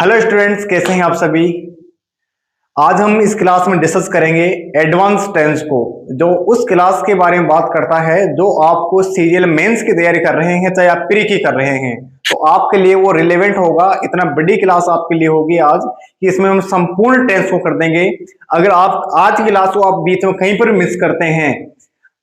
Hello students, कैसे हैं आप सभी। आज हम इस क्लास में डिस्कस करेंगे एडवांस टेंस को, जो उस क्लास के बारे में बात करता है जो आपको सीरियल मेंस की तैयारी कर रहे हैं, चाहे आप प्री की कर रहे हैं, तो आपके लिए वो रिलेवेंट होगा। इतना बड़ी क्लास आपके लिए होगी आज कि इसमें हम संपूर्ण टेंस को कर देंगे। अगर आप आज की क्लास को आप बीच में कहीं पर मिस करते हैं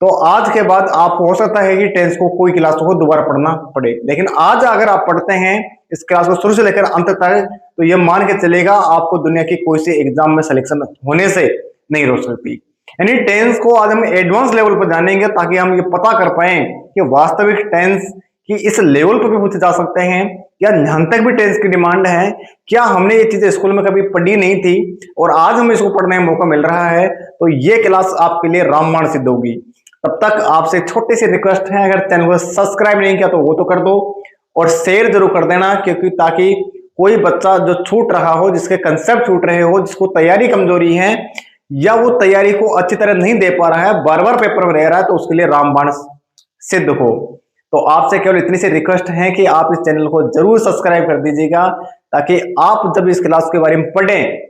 तो आज के बाद आपको हो सकता है कि टेंस को कोई क्लास को दोबारा पढ़ना पड़े, लेकिन आज अगर आप पढ़ते हैं इस क्लास को शुरू से लेकर अंत तक तो ये मान के चलेगा आपको दुनिया की कोई सी एग्जाम में सिलेक्शन होने से नहीं रोक सकती। यानी टेंस को आज हम एडवांस लेवल पर जानेंगे ताकि हम ये पता कर पाए कि वास्तविक टेंस की इस लेवल पर भी पूछे जा सकते हैं या यहाँ तक भी टेंस की डिमांड है। क्या हमने ये चीजें स्कूल में कभी पढ़ी नहीं थी और आज हमें इसको पढ़ने का मौका मिल रहा है, तो ये क्लास आपके लिए रामबाण सिद्ध होगी। तब तक आपसे छोटी सी रिक्वेस्ट है, अगर चैनल को सब्सक्राइब नहीं किया तो वो तो कर दो और शेयर जरूर कर देना, क्योंकि ताकि कोई बच्चा जो छूट रहा हो, जिसके कंसेप्ट छूट रहे हो, जिसको तैयारी कमजोरी है या वो तैयारी को अच्छी तरह नहीं दे पा रहा है, बार बार पेपर में रह रहा है, तो उसके लिए रामबाण सिद्ध हो। तो आपसे केवल इतनी सी रिक्वेस्ट है कि आप इस चैनल को जरूर सब्सक्राइब कर दीजिएगा ताकि आप जब इस क्लास के बारे में पढ़ें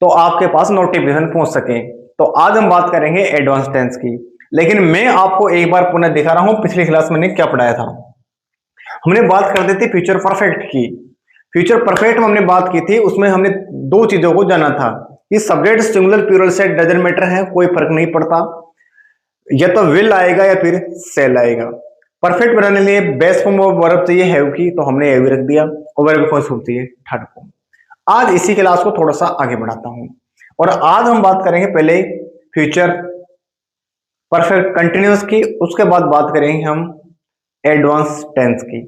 तो आपके पास नोटिफिकेशन पहुंच सके। तो आज हम बात करेंगे एडवांस टेंस की, लेकिन मैं आपको एक बार पुनः दिखा रहा हूं पिछली क्लास में मैंने क्या पढ़ाया था। हमने बात कर दी थी फ्यूचर परफेक्ट की। फ्यूचर परफेक्ट में हमने बात की थी, उसमें हमने दो चीजों को जाना था कि सब्जेक्ट सिंगुलर प्लूरल से डजंट मैटर है, कोई फर्क नहीं पड़ता, या तो विल आएगा या फिर सेल आएगा। परफेक्ट बनाने के लिए बेस्ट फॉर्म ऑफ वर्ब चाहिए हैव की, तो हमने हैव रख दिया, और वर्ब फॉर्म चाहिए थर्ड फॉर्म। आज इसी क्लास को थोड़ा सा आगे बढ़ाता हूं और आज हम बात करेंगे पहले फ्यूचर परफेक्ट कंटिन्यूअस की, उसके बाद बात करेंगे हम एडवांस टेंस की।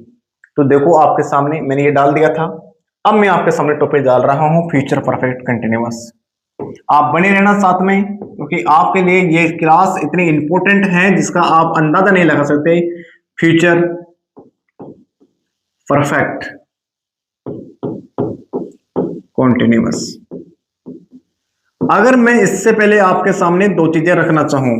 तो देखो आपके सामने मैंने ये डाल दिया था, अब मैं आपके सामने टॉपिक डाल रहा हूं फ्यूचर परफेक्ट कंटिन्यूअस। आप बने रहना साथ में, क्योंकि आपके लिए ये क्लास इतनी इंपॉर्टेंट है जिसका आप अंदाजा नहीं लगा सकते। Future perfect continuous. अगर मैं इससे पहले आपके सामने दो चीजें रखना चाहूं,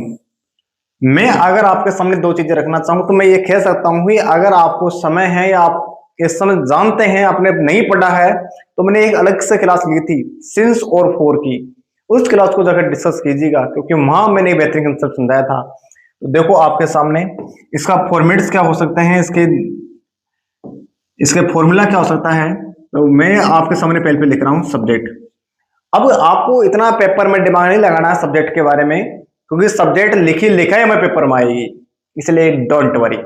मैं अगर आपके सामने दो चीजें रखना चाहूं तो मैं ये कह सकता हूं कि अगर आपको समय है या आप इस समय जानते हैं आपने नहीं पढ़ा है, तो मैंने एक अलग से क्लास ली थी सिंस और फोर की, उस क्लास को जाकर डिस्कस कीजिएगा, क्योंकि वहां मैंने बेहतरीन कंसेप्ट समझाया था। तो देखो आपके सामने इसका फॉर्मेट्स क्या हो सकते हैं, इसके फॉर्मूला क्या हो सकता है। तो मैं आपके सामने पहले पे लिख रहा हूं सब्जेक्ट। अब आपको इतना पेपर में दिमाग नहीं लगाना है सब्जेक्ट के बारे में, क्योंकि सब्जेक्ट लिखी लिखा ही हमें पेपर में आएगी, इसलिए डोंट वरी।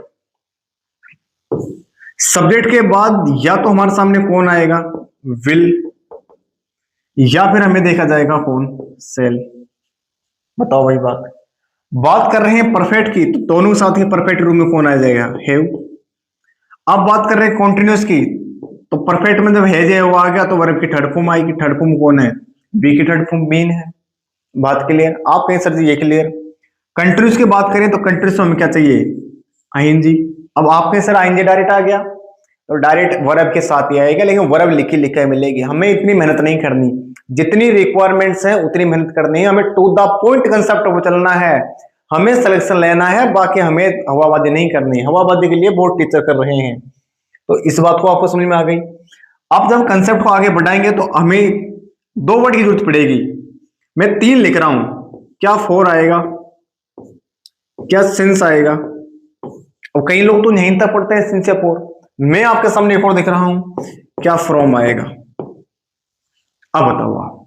सब्जेक्ट के बाद या तो हमारे सामने कौन आएगा, विल, या फिर हमें देखा जाएगा कौन, सेल। बताओ भाई, बात कर रहे हैं परफेक्ट की, तो दोनों साथ ही परफेक्ट रूम में कौन आ जाएगा, हैव। अब बात कर रहे हैं कॉन्टिन्यूस की, तो परफेक्ट में जब हैज है वो आ गया तो वर्ब की थर्ड फॉर्म आएगी। थर्ड फॉर्म कौन है, बी की थर्ड फॉर्म बीन है। बात क्लियर। आप कहें सर जी ये क्लियर। कंट्रीज की बात करें तो कंट्रीज में हमें क्या चाहिए, आईएनजी। अब आप कहें सर आईएनजी डायरेक्ट आ गया, तो डायरेक्ट वर्ब के साथ ही आएगा, लेकिन वर्ब लिखी लिखा मिलेगी। हमें इतनी मेहनत नहीं करनी, जितनी रिक्वायरमेंट्स है उतनी मेहनत करनी है, हमें टू द पॉइंट कंसेप्ट पर चलना है, हमें सिलेक्शन लेना है, बाकी हमें हवाबाजी नहीं करनी। हवाबाजी के लिए बहुत टीचर कर रहे हैं, तो इस बात को आपको समझ में आ गई। अब जब कंसेप्ट को आगे बढ़ाएंगे तो हमें दो वर्ड की जरूरत पड़ेगी। मैं तीन लिख रहा हूं, क्या फोर आएगा, क्या सिंस आएगा, और कई लोग तो यहीं तक पढ़ते हैं सिंस या फोर। मैं आपके सामने एक और दिख रहा हूं, क्या फ्रॉम आएगा। अब बताओ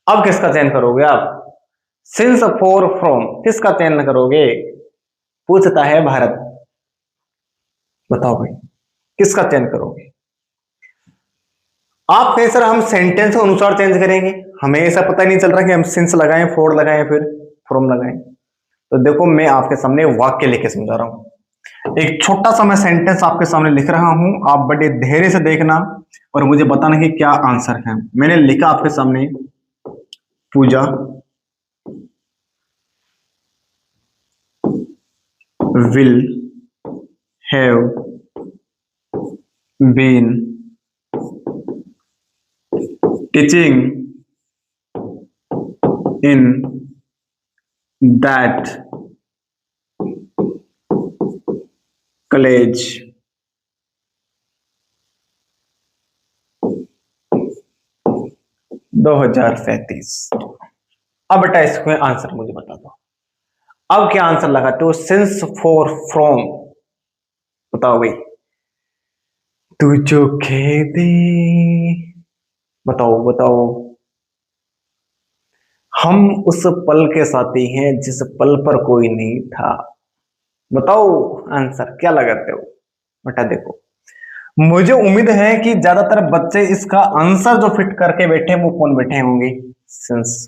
अब किसका चयन करोगे आप, सिंस, फोर, फ्रॉम, किसका चयन करोगे, पूछता है भारत। बताओ भाई किसका चयन करोगे। आप कहें सर हम सेंटेंस के अनुसार चेंज करेंगे, हमें ऐसा पता नहीं चल रहा कि हम सिंस लगाएं, फोर लगाएं, फिर फ्रॉम लगाएं। तो देखो मैं आपके सामने वाक्य लेके समझा रहा हूं, एक छोटा सा मैं सेंटेंस आपके सामने लिख रहा हूं, आप बड़े धैर्य से देखना और मुझे बताना कि क्या आंसर है। मैंने लिखा आपके सामने, Pooja will have been teaching in that college। 2037। अब बेटा इसको आंसर मुझे बता दो। अब क्या आंसर लगाते हो? Since, for, from. बताओ भाई। तू जो कह दे। बताओ बताओ। हम उस पल के साथी हैं जिस पल पर कोई नहीं था। बताओ आंसर क्या लगाते हो बेटा? देखो, मुझे उम्मीद है कि ज्यादातर बच्चे इसका आंसर जो फिट करके बैठे हैं वो कौन बैठे होंगे? सिंस।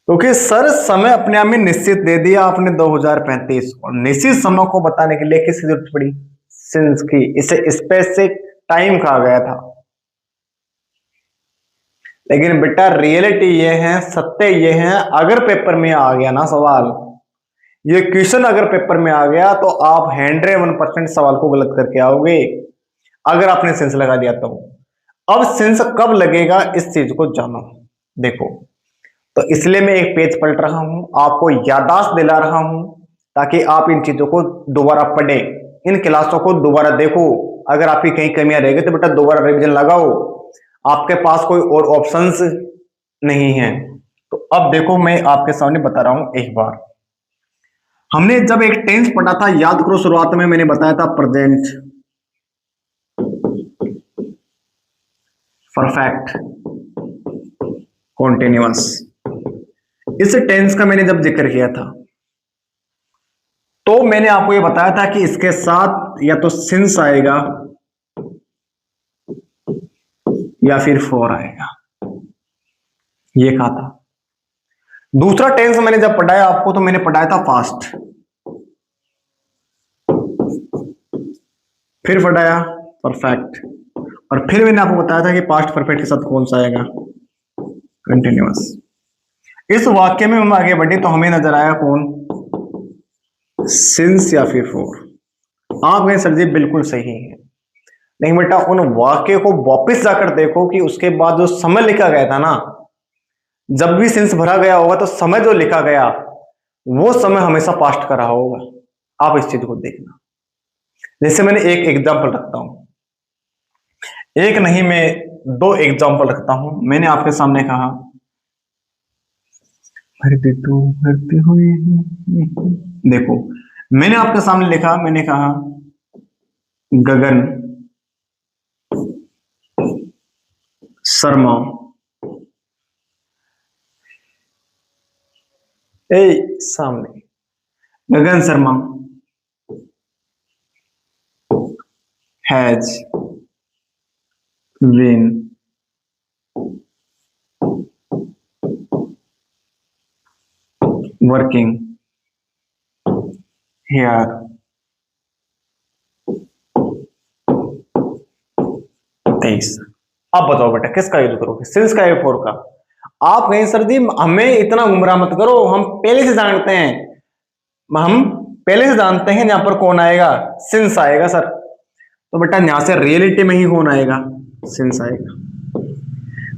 क्योंकि सर समय अपने आप में निश्चित दे दिया आपने 2035, और निश्चित समय को बताने के लिए किसकी जरूरत पड़ी? सिंस की। इसे स्पेसिफिक टाइम कहा गया था। लेकिन बेटा रियलिटी ये है, सत्य ये है, अगर पेपर में आ गया ना सवाल, ये क्वेश्चन अगर पेपर में आ गया तो आप 101% सवाल को गलत करके आओगे अगर आपने सेंस लगा दिया तो। अब सेंस कब लगेगा इस चीज को जानो। देखो, तो इसलिए मैं एक पेज पलट रहा हूं, आपको याददाश्त दिला रहा हूं, ताकि आप इन चीजों को दोबारा पढ़ें, इन क्लासों को दोबारा देखो। अगर आपकी कहीं कमियां रह गई तो बेटा दोबारा रिवीजन लगाओ, आपके पास कोई और ऑप्शंस नहीं है। तो अब देखो, मैं आपके सामने बता रहा हूं एक बार। हमने जब एक टेंस पढ़ा था, याद करो, शुरुआत में मैंने बताया था प्रेजेंट परफेक्ट कॉन्टिन्यूअस। इस टेंस का मैंने जब जिक्र किया था तो मैंने आपको ये बताया था कि इसके साथ या तो सिंस आएगा या फिर फॉर आएगा, ये कहा था। दूसरा टेंस मैंने जब पढ़ाया आपको तो मैंने पढ़ाया था फास्ट, फिर पढ़ाया परफेक्ट, और फिर मैंने आपको बताया था कि पास्ट परफेक्ट के साथ कौन सा आएगा? कंटिन्यूअस। इस वाक्य में हम आगे बढ़े तो हमें नजर आया कौन? सिंस या फिर फॉर। आप कहें सर जी बिल्कुल सही है, नहीं बेटा, उन वाक्य को वापस जाकर देखो कि उसके बाद जो समय लिखा गया था ना, जब भी सिंस भरा गया होगा तो समय जो लिखा गया वो समय हमेशा पास्ट का रहा होगा। आप इस चीज को देखना। जैसे मैंने एक एग्जांपल रखता हूं, एक नहीं मैं दो एग्जांपल रखता हूं। मैंने आपके सामने कहा भरते तो भरते हुए, देखो मैंने आपके सामने लिखा, मैंने कहा गगन शर्मा सामने Gagan Sharma has been working here 23। अब बताओ बेटा किसका यूज करोगे? सिंस का या फोर का? आप कहें सर जी हमें इतना गुमराह मत करो, हम पहले से जानते हैं, हम पहले से जानते हैं यहां पर कौन आएगा? सिंस आएगा सर। तो बेटा यहां से रियलिटी में ही कौन आएगा? सिंस आएगा।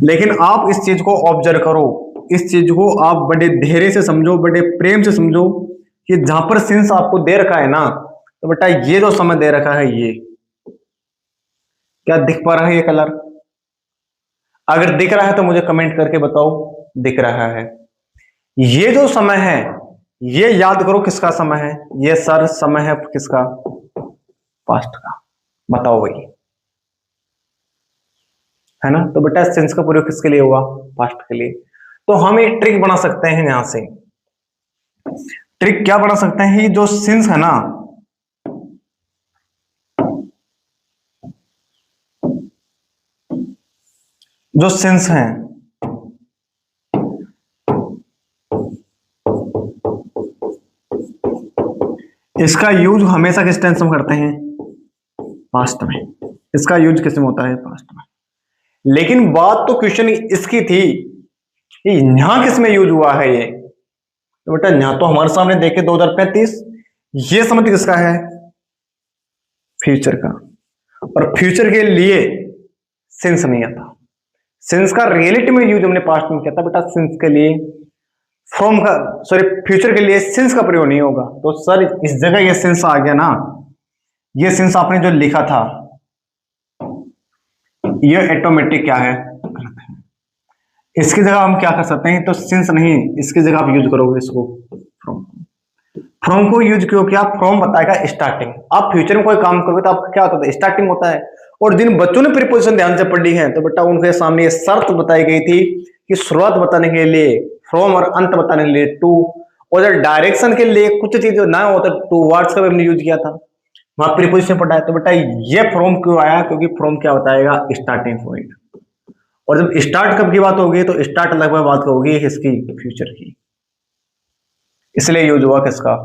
लेकिन आप इस चीज को ऑब्जर्व करो, इस चीज को आप बड़े धैर्य से समझो, बड़े प्रेम से समझो कि जहां पर सिंस आपको दे रखा है ना, तो बेटा ये जो समय दे रखा है, ये क्या दिख पा रहा है? ये कलर अगर दिख रहा है तो मुझे कमेंट करके बताओ दिख रहा है। ये जो समय है ये याद करो किसका समय है? ये सर समय है किसका? पास्ट का। बताओ भाई, है ना? तो बेटा सिंस का प्रयोग किसके लिए हुआ? पास्ट के लिए। तो हम एक ट्रिक बना सकते हैं यहां से। ट्रिक क्या बना सकते हैं? जो सिंस है ना, जो सिंस है इसका यूज हमेशा किस टेंस में करते हैं? पास्ट में। इसका यूज किस में होता है? पास्ट में। लेकिन बात तो क्वेश्चन इसकी थी कि यहां किस में यूज हुआ है ये। तो बेटा यहां तो हमारे सामने देखे 2035, ये समझ किसका है? फ्यूचर का। और फ्यूचर के लिए सिंस नहीं आता। सिंस का रियलिटी में यूज हमने पास्ट में किया था बेटा, सिंस के लिए फ्रॉम का, सॉरी फ्यूचर के लिए सिंस का प्रयोग नहीं होगा। तो सर इस जगह ये सिंस आ गया ना, ये सिंस आपने जो लिखा था ये ऑटोमेटिक क्या है, गलत है। इसकी जगह हम क्या कर सकते हैं, तो सिंस नहीं, इसकी जगह आप यूज करोगे इसको फ्रॉम। फ्रॉम को यूज क्यों किया, फ्रॉम बताएगा स्टार्टिंग। आप फ्यूचर में कोई काम करोगे तो आपका क्या होता है, स्टार्टिंग होता है। और जिन बच्चों ने प्रीपोजिशन ध्यान से पढ़ी है तो बेटा उनके सामने ये शर्त बताई गई थी कि शुरुआत बताने के लिए फ्रॉम और अंत बताने के लिए टू, और जब डायरेक्शन के लिए कुछ चीज ना हो तो टू वर्ड्स का भी हमने यूज किया था, वहां प्रीपोजिशन पढ़ा है। तो बेटा ये फ्रॉम क्यों आया, क्योंकि फ्रॉम क्या बताएगा, स्टार्टिंग पॉइंट। और जब स्टार्ट कब की बात होगी तो स्टार्ट लगभग बात होगी इसकी, फ्यूचर की, इसलिए यूज हुआ किसका,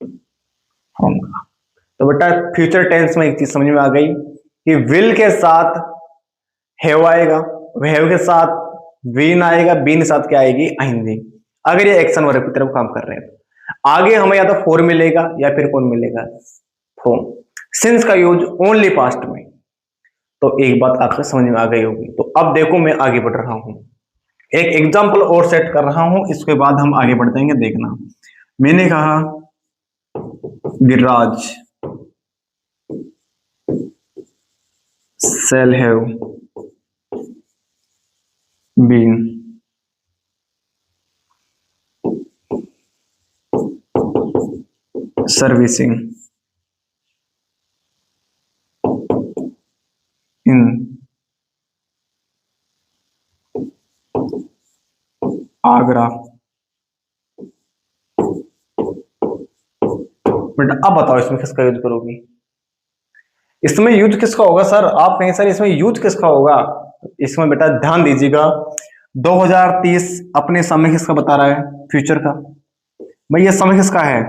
फ्रॉम का। तो बेटा फ्यूचर टेंस में एक चीज समझ में आ गई कि विल के साथ हैव आएगा, हैव के साथ बीन आएगा, बीन के साथ क्या आएगी, आएंगे, अगर ये एक्शन वर्ब की तरफ काम कर रहे हैं तो। आगे हमें या तो फोर मिलेगा या फिर कौन मिलेगा, फ्रॉम। सिंस का यूज ओनली पास्ट में। तो एक बात आपको समझ में आ गई होगी। तो अब देखो मैं आगे बढ़ रहा हूं, एक एग्जाम्पल और सेट कर रहा हूं, इसके बाद हम आगे बढ़ जाएंगे। देखना, मैंने कहा Giriraj shall have been servicing in Agra. बेटा अब बताओ इसमें किसका यूज करोगी, इसमें यूज किसका होगा सर, आप कहें सर इसमें यूज किसका होगा। इसमें बेटा ध्यान दीजिएगा, 2030 अपने समय किसका बता रहा है, फ्यूचर का। भाई ये समय किसका है,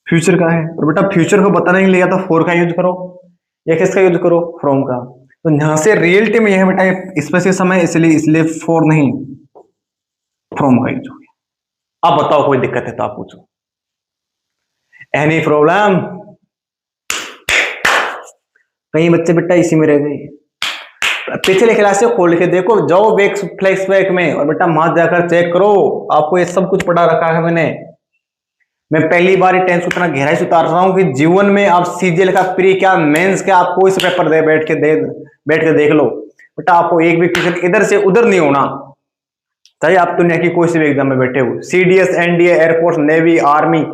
फ्यूचर का है। और बेटा फ्यूचर को बताने के लिए या तो फोर का यूज करो या किसका यूज करो, फ्रॉम का। तो यहां से रियलिटी में यह बेटा स्पेसिफिक समय, इसलिए इसलिए फोर नहीं, फ्रॉम का यूज हो गया। अब बताओ कोई दिक्कत है तो आप पूछो, एनी प्रॉब्लम। कई बच्चे बेटा इसी में रह गए, पिछले क्लास से खोल के देखो, जाओ बैक फ्लैश बैक में और बेटा वहां जाकर चेक करो, आपको ये सब कुछ पढ़ा रखा है मैंने। मैं पहली बार ये टेंस उतना गहराई से उतार रहा हूं कि जीवन में आप सीजीएल का प्री क्या मेंस क्या आपको इस पेपर दे बैठ के देख लो बेटा, आपको एक भी क्वेश्चन इधर से उधर नहीं होना, चाहे आप दुनिया की कोई सी भी एग्जाम में बैठे हो, CDS, NDA, air force, navy, army,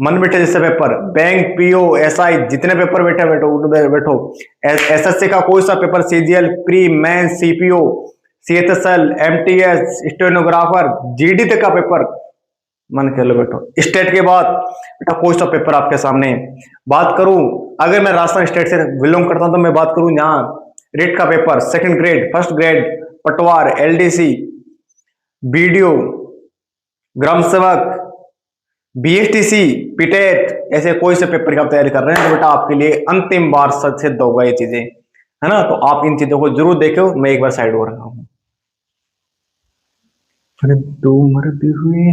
मन बैठे जैसे पेपर, बैंक, पीओ, एसआई, जितने पेपर बैठे बैठो बैठो, एसएससी का कोई सा paper, CGL, pre, mains, CPO, CHSL, MTS, stenographer, GD तक का पेपर मन के लो बैठो। स्टेट के बाद बेटा कोई सा पेपर आपके सामने। बात करूं, अगर मैं राजस्थान स्टेट से बिलोंग करता हूं तो मैं बात करूं यहाँ रेट का paper, second grade, first grade, पटवार, एलडीसी, बीडीओ, ग्राम सेवक, बीएसटीसी, पीटेट, ऐसे कोई से पेपर की आप तैयारी कर रहे हैं तो बेटा आपके लिए अंतिम बार सच सिद्ध होगा ये चीजें, है ना। तो आप इन चीजों को जरूर देखो, मैं एक बार साइड हो रहा हूं। अरे दो मर्द हुए,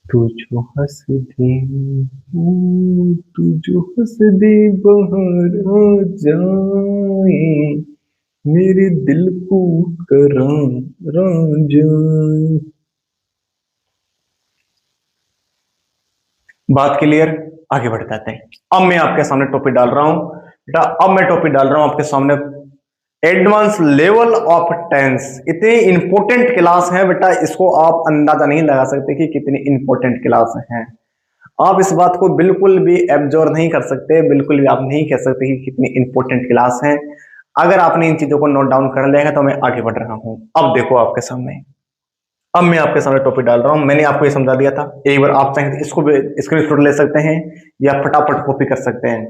तू जो हंस दे, तू जो हंस दे बाहर आ जाए, मेरे दिल को करा जाए। बात क्लियर, आगे बढ़ जाते हैं। अब मैं आपके सामने टॉपिक डाल रहा हूं बेटा, अब मैं टॉपिक डाल रहा हूं आपके सामने, एडवांस लेवल ऑफ टेंस। इतनी इंपॉर्टेंट क्लास है बेटा, इसको आप अंदाजा नहीं लगा सकते कि कितनी इंपॉर्टेंट क्लास है। आप इस बात को बिल्कुल भी एब्जॉर्व नहीं कर सकते, बिल्कुल भी आप नहीं कह सकते कि कितनी इंपॉर्टेंट क्लास है। अगर आपने इन चीजों को नोट डाउन कर लिया है तो मैं आगे बढ़ रहा हूं। अब देखो आपके सामने, अब मैं आपके सामने टॉपिक डाल रहा हूं, मैंने आपको ये समझा दिया था। एक बार आप चाहें तो इसको भी स्क्रीनशॉट ले सकते हैं या फटाफट कॉपी कर सकते हैं,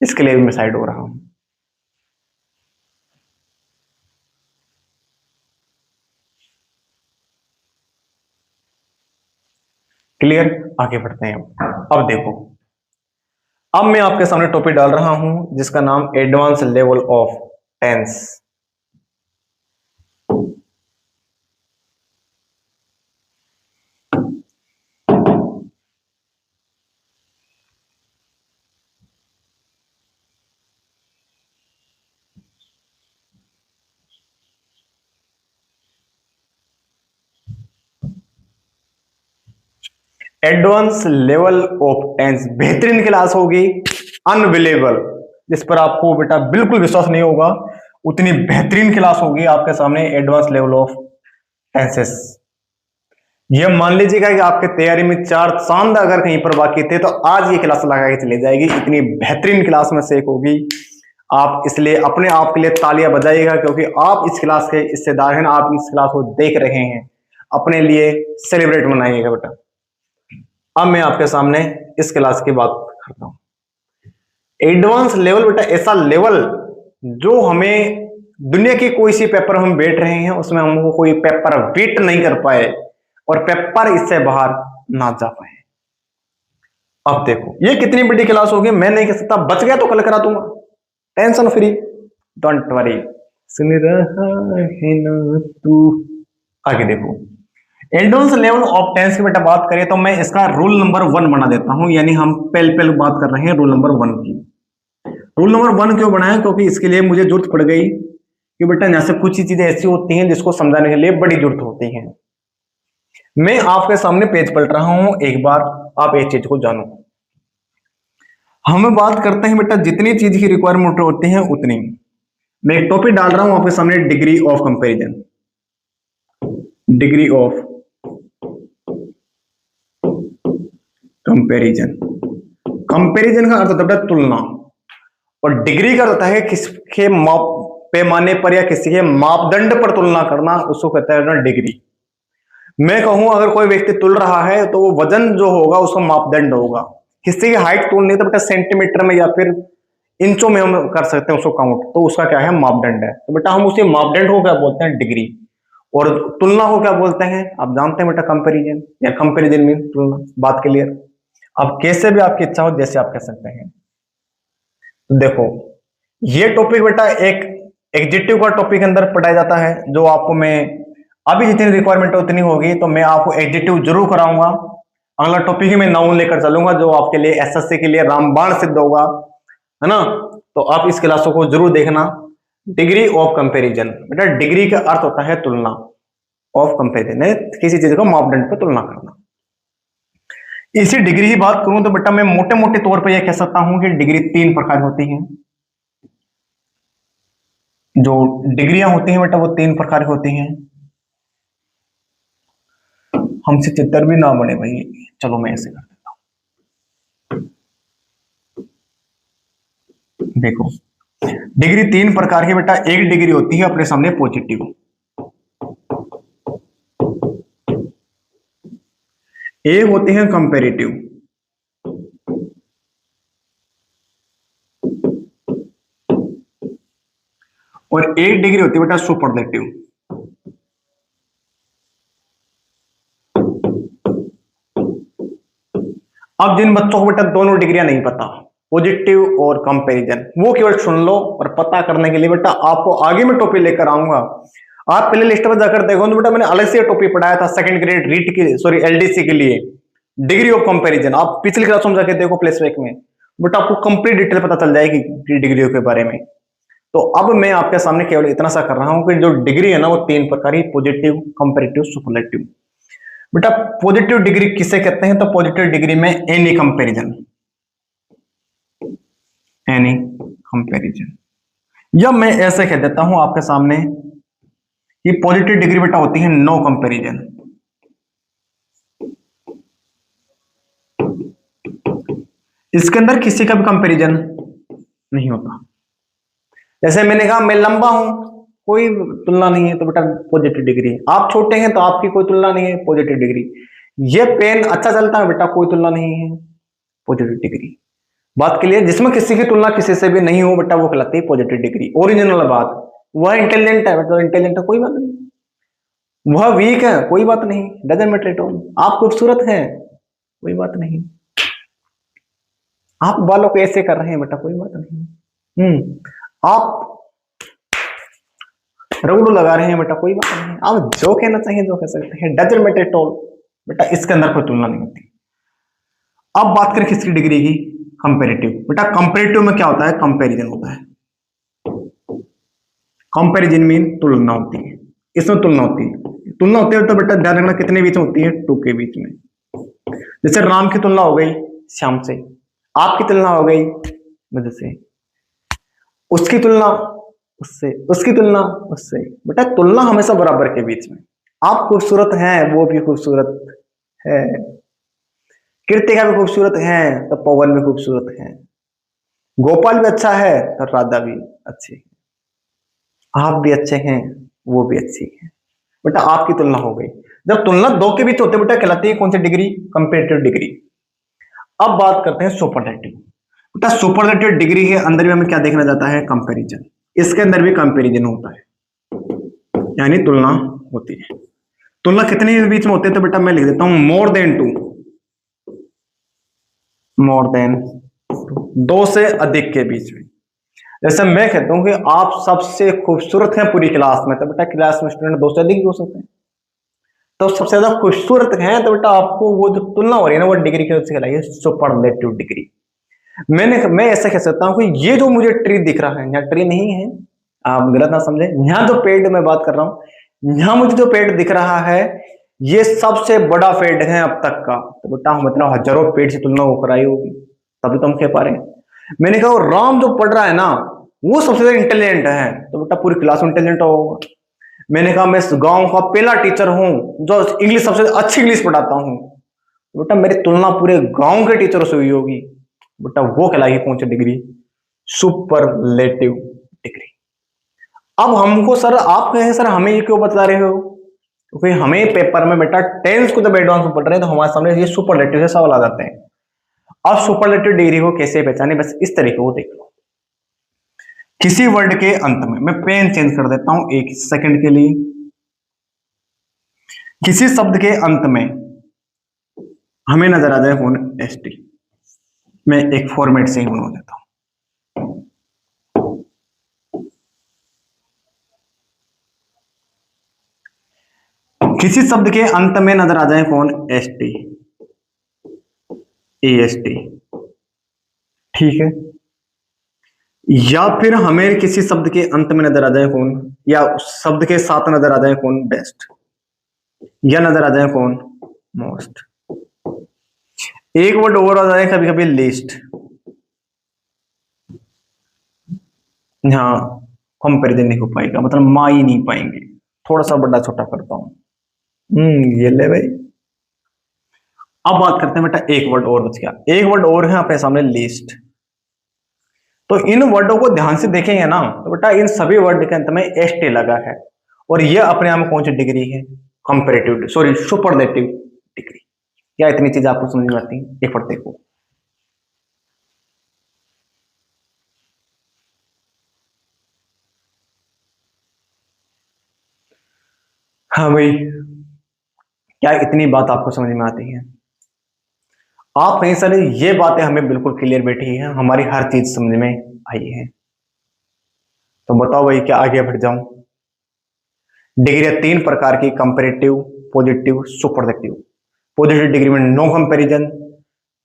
इसके लिए भी मैं साइड हो रहा हूं। क्लियर, आगे बढ़ते हैं। अब देखो, अब मैं आपके सामने टॉपिक डाल रहा हूं जिसका नाम advance level of tense. Advance level of tense, बेहतरीन क्लास होगी, अनबिलीवेबल, जिस पर आपको बेटा बिल्कुल विश्वास नहीं होगा, उतनी बेहतरीन क्लास होगी आपके सामने एडवांस लेवल ऑफ टेंसेस। ये मान लीजिएगा कि आपके तैयारी में 4 चांद अगर कहीं पर बाकी थे तो आज ये क्लास लगा के चली जाएगी, इतनी बेहतरीन क्लास में से एक होगी। आप इसलिए अपने आप के लिए तालियां बजाइएगा, क्योंकि आप इस क्लास के हिस्सेदार हैं, आप इस क्लास को देख रहे हैं, अपने लिए सेलिब्रेट मनाइएगा बेटा। अब मैं आपके सामने इस क्लास की बात करता हूं। एडवांस लेवल बेटा ऐसा लेवल जो हमें दुनिया के कोई सी पेपर हम बैठ रहे हैं उसमें हमको कोई पेपर बीट नहीं कर पाए और पेपर इससे बाहर ना जा पाए। अब देखो ये कितनी बड़ी क्लास होगी, मैं नहीं कह सकता, बच गया तो कल करा दूंगा, टेंशन फ्री, डोंट वरी। सुन रहा है ना तू। आगे देखो, एडवांस लेवल ऑफ टेंस की बेटा बात करें तो मैं इसका रूल नंबर 1 बना देता हूं, यानी हम पहले बात कर रहे हैं रूल नंबर 1 की। रूल नंबर 1 क्यों बनाया? क्योंकि इसके लिए मुझे जरूरत पड़ गई कि बेटा यहाँ से कुछ ही चीजें ऐसी होती हैं जिसको समझाने के लिए बड़ी जरूरत होती है। मैं आपके सामने पेज पलट रहा हूं, एक बार आप एक चीज को जानो। हम बात करते हैं बेटा जितनी चीज की रिक्वायरमेंट होती है उतनी। मैं एक टॉपिक डाल रहा हूं आपके सामने, degree of comparison. Degree of comparison, comparison का अर्थ होता है तुलना, और डिग्री का अर्थ है किसके पैमाने पर या किसी के मापदंड पर तुलना करना, उसको कहते हैं डिग्री। मैं कहूं अगर कोई व्यक्ति तुल रहा है तो वो वजन जो होगा उसका मापदंड होगा। किसी की हाइट तोलनी तो बेटा सेंटीमीटर में या फिर इंचों में हम कर सकते हैं उसको काउंट, तो उसका क्या है? मापदंड है। तो बेटा हम उसे मापदंड को क्या बोलते हैं? डिग्री। और तुलना को क्या बोलते हैं? आप जानते हैं बेटा, कंपैरिजन, या कंपैरिजन मीन तुलना। बात क्लियर? अब कैसे भी आपकी इच्छा हो जैसे आप कह सकते हैं। तो देखो ये टॉपिक बेटा एक एग्जेक्टिव का टॉपिक अंदर पढ़ाया जाता है, जो आपको मैं अभी जितनी रिक्वायरमेंट उतनी होगी तो मैं आपको एडजेक्टिव जरूर कराऊंगा। अगला टॉपिक ही मैं नाउन लेकर चलूंगा जो आपके लिए एसएससी के लिए रामबाण सिद्ध होगा, है ना। तो आप इस क्लासों को जरूर देखना। डिग्री ऑफ कंपैरिजन, बेटा डिग्री का अर्थ होता है तुलना, ऑफ कंपैरिजन है किसी चीज का मापदंड पर तुलना करना। इसी डिग्री की बात करूं तो बेटा मैं मोटे मोटे तौर पर यह कह सकता हूं कि डिग्री 3 प्रकार होती हैं। जो डिग्रियां होती हैं बेटा वो 3 प्रकार की होती हैं। हमसे चित्तर भी ना बने भाई, चलो मैं ऐसे कर देता हूं। देखो डिग्री 3 प्रकार की बेटा। एक डिग्री होती है अपने सामने पॉजिटिव, एक होती है कंपैरेटिव, और एक डिग्री होती है बेटा सुपरलेटिव। अब जिन बच्चों को बेटा दोनों डिग्रियां नहीं पता, पॉजिटिव और कंपैरिजन, वो केवल सुन लो, और पता करने के लिए बेटा आपको आगे में टॉपिक लेकर आऊंगा। आप पहले लिस्ट में जाकर देखो तो बेटा मैंने अलग से टॉपिक पढ़ाया था सेकंड ग्रेड रीट की, सॉरी एलडीसी के लिए, डिग्री ऑफ कंपैरिजन। आप पिछली क्लास में जाकर देखो प्लेस बैक में, बेटा आपको कंप्लीट डिटेल पता चल जाएगी डिग्रियों के बारे में। तो अब मैं आपके सामने केवल इतना सा कर रहा हूं कि जो डिग्री है ना वो 3 प्रकार की, पॉजिटिव, कंपैरेटिव, सुपरलेटिव। बेटा पॉजिटिव डिग्री किसे कहते हैं? तो पॉजिटिव डिग्री में एनी कंपैरिजन, एनी कंपैरिजन, या मैं ऐसे कह देता हूं आपके सामने कि पॉजिटिव डिग्री बेटा होती है नो कंपैरिजन। इसके अंदर किसी का भी कंपैरिजन नहीं होता। जैसे मैंने कहा मैं लंबा हूं, कोई तुलना नहीं है, तो बेटा पॉजिटिव डिग्री। आप छोटे हैं तो आपकी कोई तुलना नहीं है, पॉजिटिव डिग्री। ये पेन अच्छा चलता है बेटा, कोई तुलना नहीं है, पॉजिटिव डिग्री। बात के लिए जिसमें किसी की तुलना किसी से भी नहीं हो बेटा वो कहलाती है पॉजिटिव डिग्री। ओरिजिनल बात, वह इंटेलिजेंट है बेटा, इंटेलिजेंट है कोई बात नहीं, वह वीक है कोई बात नहीं, डजंट मैटर एट ऑल। आप खूबसूरत हैं कोई बात नहीं, आप बालों को ऐसे कर रहे हैं बेटा कोई बात नहीं, आप रगड़ू लगा रहे हैं बेटा कोई बात नहीं, आप जो कहना चाहिए जो कह सकते हैं, डजंट मैटर एट ऑल बेटा, इसके अंदर कोई तुलना नहीं होती। अब बात करें किसकी डिग्री की? कंपैरेटिव। बेटा कंपैरेटिव में क्या होता है? कंपैरिजन होता है। कंपैरिजन मीन तुलना होती है, इसमें तुलना होती है। तुलना होती है तो बेटा ध्यान रखना कितने बीच में होती है? 2 के बीच में। जैसे राम की तुलना हो गई श्याम से, आपकी तुलना हो गई मुझे से, उसकी तुलना उससे, उसकी तुलना उससे। बेटा तुलना हमेशा बराबर के बीच में। आप खूबसूरत हैं, वो भी खूबसूरत है, कृतिका भी खूबसूरत है तो पवन भी खूबसूरत है, गोपाल भी अच्छा है तो राधा भी अच्छी है, आप भी अच्छे हैं, वो भी अच्छी है। बेटा आपकी तुलना हो गई। जब तुलना दो के बीच होते बेटा कहलाती है कौन सी डिग्री? Comparative degree. अब बात करते हैं सुपरलेटिव। बेटा सुपरलेटिव डिग्री के अंदर भी हमें क्या देखना जाता है? कंपैरिजन। इसके अंदर भी कंपैरिजन होता है, यानी तुलना होती है। तुलना कितने के बीच में होती है? तो बेटा मैं लिख देता हूं more than two, more than, दो से अधिक के बीच में। जैसे मैं कहता हूं कि आप सबसे खूबसूरत हैं पूरी क्लास में, तो बेटा क्लास में स्टूडेंट दो से अधिक भी हो सकते हैं। तो सबसे ज्यादा खूबसूरत हैं तो बेटा आपको वो जो तुलना हो रही है ना, वो डिग्री की कहलाई है सुपरलेटिव डिग्री। मैं ऐसा कह सकता हूं कि ये जो मुझे ट्री दिख रहा है, यहाँ ट्री नहीं है, आप गलत ना समझे, यहाँ जो पेड़ मैं बात कर रहा हूं, यहाँ मुझे जो पेड़ दिख रहा है ये सबसे बड़ा पेड़ है अब तक का। तो बेटा मतलब हजारों पेड़ से तुलना वो कराई होगी, तभी तो हम कह पा रहे हैं। मैंने कहा राम जो पढ़ रहा है ना वो सबसे ज्यादा इंटेलिजेंट है, तो बेटा पूरी क्लास में इंटेलिजेंट होगा। मैंने कहा मैं इस गांव का पहला टीचर हूं जो इंग्लिश सबसे अच्छी इंग्लिश पढ़ाता हूं, तो बेटा मेरी तुलना पूरे गांव के टीचरों से हुई होगी, बेटा वो कहलाएगी कौन सी डिग्री? Superlative degree. अब हमको सर आप कहें सर हमें ये क्यों बता रहे हो? क्योंकि हमें पेपर में बेटा टेंस को जब एडवांस में पढ़ रहे हैं तो हमारे सामने ये सुपरलेटिव से सवाल आ जाते हैं। अब सुपरलेटिव डिग्री को कैसे पहचाने, बस इस तरीके को देख लो। किसी वर्ड के अंत में, मैं पेन चेंज कर देता हूं एक सेकंड के लिए, किसी शब्द के अंत में हमें नजर आ जाए कौन? एसटी। मैं एक फॉर्मेट से ही बना देता हूं। किसी शब्द के अंत में नजर आ जाए कौन? S T, A S T, ठीक है। या फिर हमें किसी शब्द के अंत में नजर आ जाए कौन, या शब्द के साथ नजर आ जाए कौन? बेस्ट, या नजर आ जाए कौन? मोस्ट। एक वर्ड और आ जाए कभी कभी लिस्ट, हाँ कंपेरिजन नहीं हो पाएगा, मतलब मा ही नहीं पाएंगे। थोड़ा सा बड़ा छोटा करता हूं, ये ले भाई। अब बात करते हैं बेटा, एक वर्ड और बच गया, एक वर्ड और है अपने सामने लिस्ट। तो इन वर्डों को ध्यान से देखेंगे ना तो बेटा इन सभी वर्ड के अंत में एस टी लगा है, और ये अपने आप में कौन सी डिग्री है? Comparative, sorry superlative degree. क्या इतनी चीज आपको समझ में आती है? एक बार देखो। हाँ भाई, क्या इतनी बात आपको समझ में आती है? आप कहीं सारी ये बातें हमें बिल्कुल क्लियर बैठी है, हमारी हर चीज समझ में आई है। तो बताओ भाई क्या आगे बढ़ जाऊं? डिग्री तीन प्रकार की, comparative, positive, superlative. Positive degree में नो कंपैरिजन,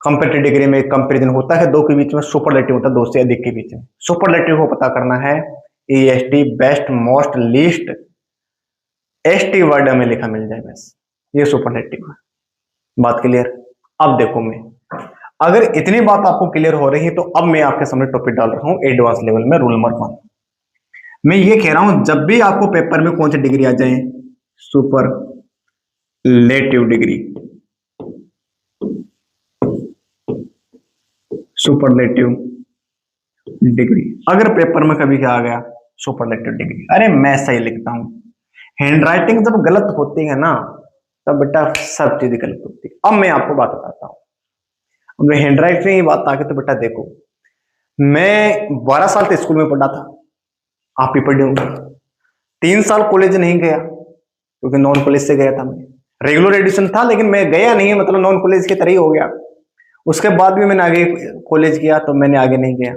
कंपेरेटिव डिग्री में कंपैरिजन होता है दो के बीच में, सुपरलेटिव होता है दो से अधिक के बीच में। सुपरलेटिव को पता करना है EST, best, most, least, ST word हमें लिखा मिल जाए बस, ये सुपरलेटिव है। बात क्लियर? अब देखो मैं, अगर इतनी बात आपको क्लियर हो रही है तो अब मैं आपके सामने टॉपिक डाल रहा हूं एडवांस लेवल में, रूल नंबर 1। मैं ये कह रहा हूं जब भी आपको पेपर में कौन सी डिग्री आ जाए? Superlative degree, superlative degree. अगर पेपर में कभी क्या आ गया? सुपरलेटिव डिग्री, अरे मैं सही लिखता हूं। हैंड राइटिंग जब गलत होती है ना तब बेटा सब चीजें गलत होती है। अब मैं आपको बात बताता हूँ, अब हैंड राइटिंग की बात आके तो बेटा देखो, मैं 12 साल तो स्कूल में पढ़ा था, आप ही पढ़े होंगे। 3 साल कॉलेज नहीं गया क्योंकि नॉन कॉलेज से गया था मैं, रेगुलर एडमिशन था लेकिन मैं गया नहीं, मतलब नॉन कॉलेज की तरह ही हो गया। उसके बाद भी मैंने आगे कॉलेज किया तो मैंने आगे नहीं गया,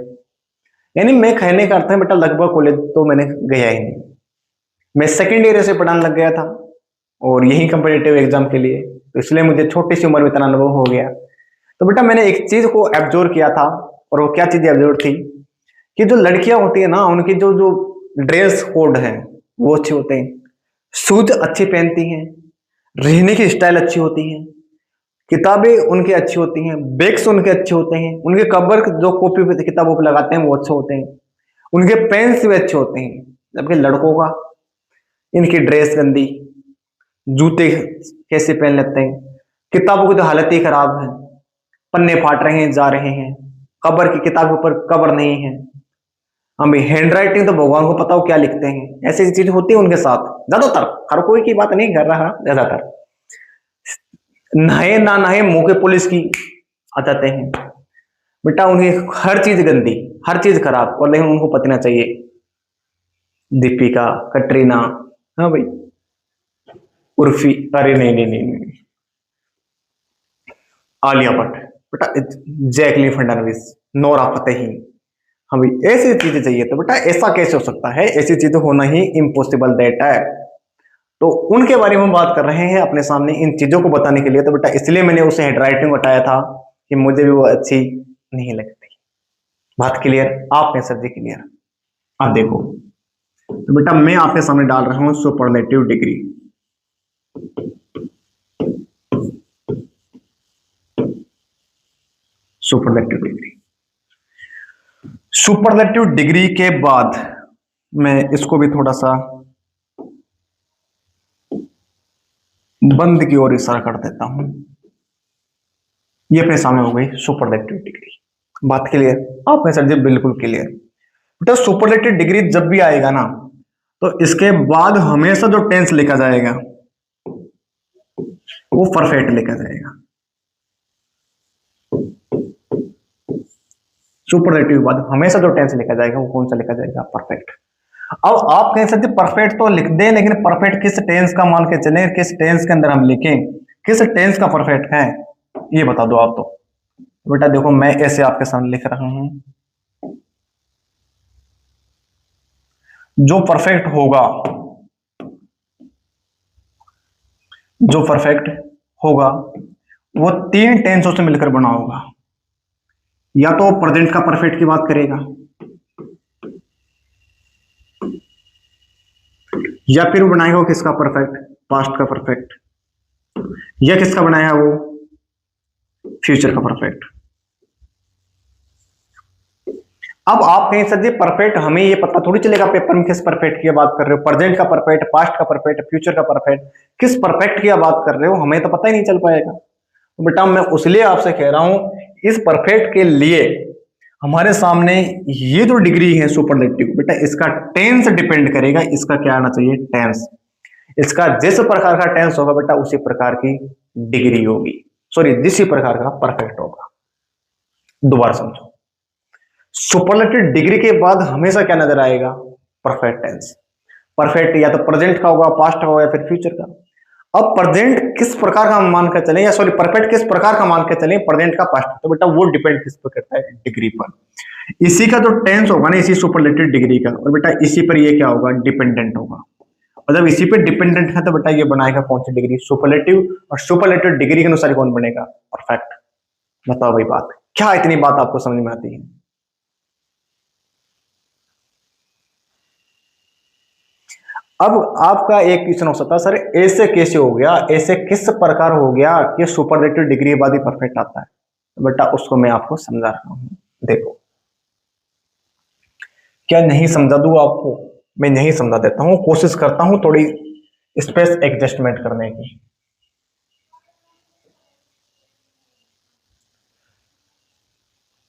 यानी मैं कहने का अर्थ है बेटा लगभग कॉलेज तो मैंने गया ही नहीं। मैं सेकेंड ईयर से पढ़ाने लग गया था और यही कंपिटिटिव एग्जाम के लिए, तो इसलिए मुझे छोटी सी उम्र में इतना अनुभव हो गया। तो बेटा मैंने एक चीज को एब्जॉर्व किया था, और वो क्या चीज एब्जॉर्व थी कि जो लड़कियां होती है ना उनकी जो जो ड्रेस कोड है वो अच्छे होते हैं, शूज अच्छी पहनती हैं, रहने की स्टाइल अच्छी होती है, किताबें उनकी अच्छी होती हैं, बैग्स उनके अच्छे होते हैं, उनके कवर जो कॉपी पे किताबों पे लगाते हैं वो अच्छे होते हैं, उनके पेन्स भी अच्छे होते हैं। जबकि लड़कों का, इनकी ड्रेस गंदी, जूते कैसे पहन लेते हैं, किताबों की तो हालत ही खराब है, पन्ने फाट रहे हैं, जा रहे हैं, कवर की किताब के ऊपर कवर नहीं है। हम हैंड राइटिंग तो भगवान को पता हो क्या लिखते हैं, ऐसी चीज होती है उनके साथ ज्यादातर। हर कोई की बात नहीं कर रहा, ज्यादातर नहाए ना नहाए मुंह के पुलिस की आ जाते हैं। बेटा उन्हें हर चीज गंदी, हर चीज खराब, और लेकिन उनको पतना चाहिए। दीपिका, कटरीना, हाँ भाई, उर्फी, अरे नहीं नहीं नहीं नहीं, आलिया भट्ट, बेटा जैकलीन फर्नांडिस, नोरा फतेही, हाँ भाई ऐसी चीजें चाहिए। तो बेटा ऐसा कैसे हो सकता है, ऐसी चीजें होना ही इम्पॉसिबल दैट है। तो उनके बारे में हम बात कर रहे हैं अपने सामने इन चीजों को बताने के लिए। तो बेटा इसलिए मैंने उसे हैंडराइटिंग बताया था कि मुझे भी वो अच्छी नहीं लगती। बात क्लियर? आपने सर जी क्लियर? अब देखो, तो बेटा मैं आपके सामने डाल रहा हूं superlative degree. Superlative degree, superlative degree के बाद मैं इसको भी थोड़ा सा बंद की ओर इशारा कर देता हूं। ये अपने सामने हो गई सुपरलेटिव डिग्री। बात क्लियर? आपने सर जी बिल्कुल क्लियर। बेटा सुपरलेटिव डिग्री जब भी आएगा ना, तो इसके बाद हमेशा जो टेंस लिखा जाएगा वो परफेक्ट लिखा जाएगा। सुपरलेटिव के बाद हमेशा जो टेंस लिखा जाएगा वो कौन सा लिखा जाएगा? परफेक्ट। अब आप कह सकते परफेक्ट तो लिख दें, लेकिन परफेक्ट किस टेंस का मान के चलें, किस टेंस के अंदर हम लिखें, किस टेंस का परफेक्ट है, ये बता दो आप। तो बेटा देखो मैं ऐसे आपके सामने लिख रहा हूं, जो परफेक्ट होगा, जो परफेक्ट होगा वो तीन टेंसों से मिलकर बना होगा। या तो प्रेजेंट का परफेक्ट की बात करेगा, या फिर बनाएगा वो किसका परफेक्ट? पास्ट का परफेक्ट। या किसका बनाया वो? फ्यूचर का परफेक्ट। अब आप कहें सर जी परफेक्ट हमें ये पता थोड़ी चलेगा पेपर में किस परफेक्ट की बात कर रहे हो, प्रेजेंट का परफेक्ट, पास्ट का परफेक्ट, फ्यूचर का परफेक्ट, किस परफेक्ट की बात कर रहे हो, हमें तो पता ही नहीं चल पाएगा। तो बेटा मैं उसलिए आपसे कह रहा हूं इस परफेक्ट के लिए हमारे सामने ये जो डिग्री है सुपरलेटिव, बेटा इसका टेंस डिपेंड करेगा। इसका क्या आना चाहिए? टेंस। इसका जिस प्रकार का टेंस होगा बेटा उसी प्रकार की डिग्री होगी, सॉरी जिस प्रकार का परफेक्ट होगा। दोबारा समझो, सुपरलेटिव डिग्री के बाद हमेशा क्या नजर आएगा? Perfect tense. परफेक्ट या तो प्रेजेंट का होगा, पास्ट का होगा, या फिर फ्यूचर का। अब प्रेजेंट किस प्रकार का मान कर चले, या सॉरी परफेक्ट किस प्रकार का मान कर चले, प्रेजेंट का, पास्ट, तो बेटा वो डिपेंड किस पर करता है? डिग्री पर। इसी का जो टेंस होगा ना, इसी सुपरलेटिव डिग्री का, और बेटा इसी पर ये क्या होगा? डिपेंडेंट होगा। और जब इसी पे डिपेंडेंट है तो बेटा ये बनाएगा कौन सी डिग्री? सुपरलेटिव। और सुपरलेटिव डिग्री के अनुसार कौन बनेगा? परफेक्ट। बताओ भाई बात क्या, इतनी बात आपको समझ में आती है? अब आपका एक क्वेश्चन हो सकता है सर ऐसे कैसे हो गया, ऐसे किस प्रकार हो गया कि सुपरलेटिव डिग्री के बाद ही परफेक्ट आता है? तो बेटा उसको मैं आपको समझा रहा हूं। देखो, क्या नहीं समझा दूं आपको? मैं नहीं समझा देता हूं, कोशिश करता हूं थोड़ी स्पेस एडजस्टमेंट करने की।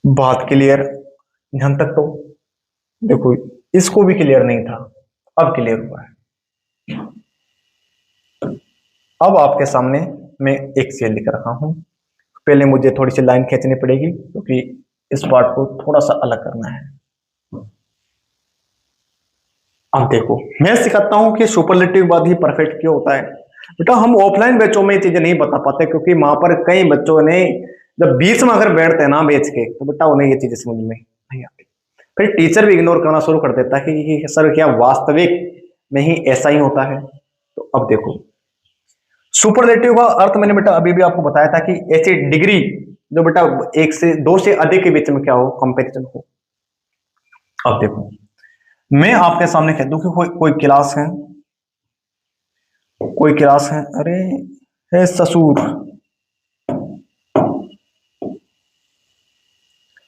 बात क्लियर यहां तक? तो देखो इसको भी क्लियर नहीं था, अब क्लियर हुआ है। अब आपके सामने मैं एक चीज लिख रहा हूं। पहले मुझे थोड़ी सी लाइन खींचनी पड़ेगी क्योंकि इस पार्ट को थोड़ा सा अलग करना है। अब देखो मैं सिखाता हूं कि सुपरलेटिव बाद ही परफेक्ट क्यों होता है। बेटा हम ऑफलाइन बैचों में ये चीजें नहीं बता पाते क्योंकि वहां पर कई बच्चों ने जब बीच में अगर बैठते हैं ना बेच के, तो बेटा उन्हें ये चीजें समझ में नहीं आती। फिर टीचर भी इग्नोर करना शुरू कर देता है कि सर क्या वास्तविक में ही ऐसा ही होता है? तो अब देखो सुपरलेटिव का अर्थ मैंने बेटा अभी भी आपको बताया था कि ऐसी डिग्री जो बेटा एक से दो से अधिक के बीच में क्या हो? कंपैरिजन हो। अब देखो मैं आपके सामने कह दूं कि कोई क्लास है, कोई क्लास है, अरे है ससुर,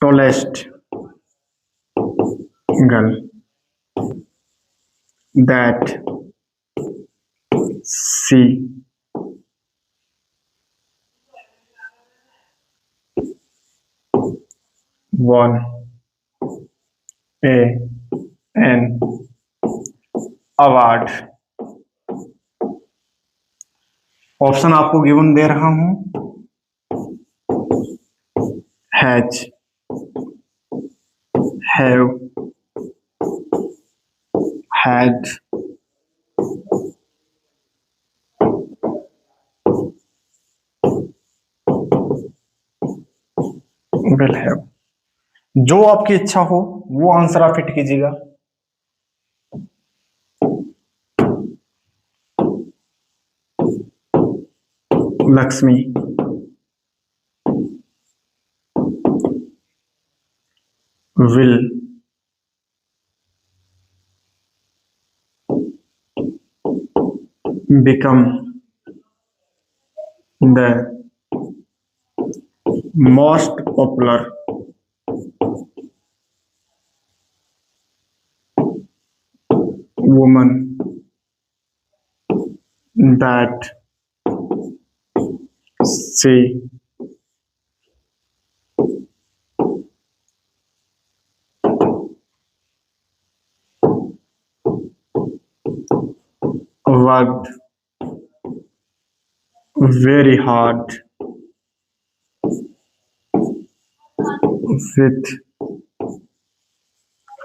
tallest girl that she won an award। Option आपको गिवन दे रहा हूं। Has, have, had, will have. जो आपकी इच्छा हो वो आंसर आप फिट कीजिएगा। Lakshmi will become the most popular woman that she worked very hard with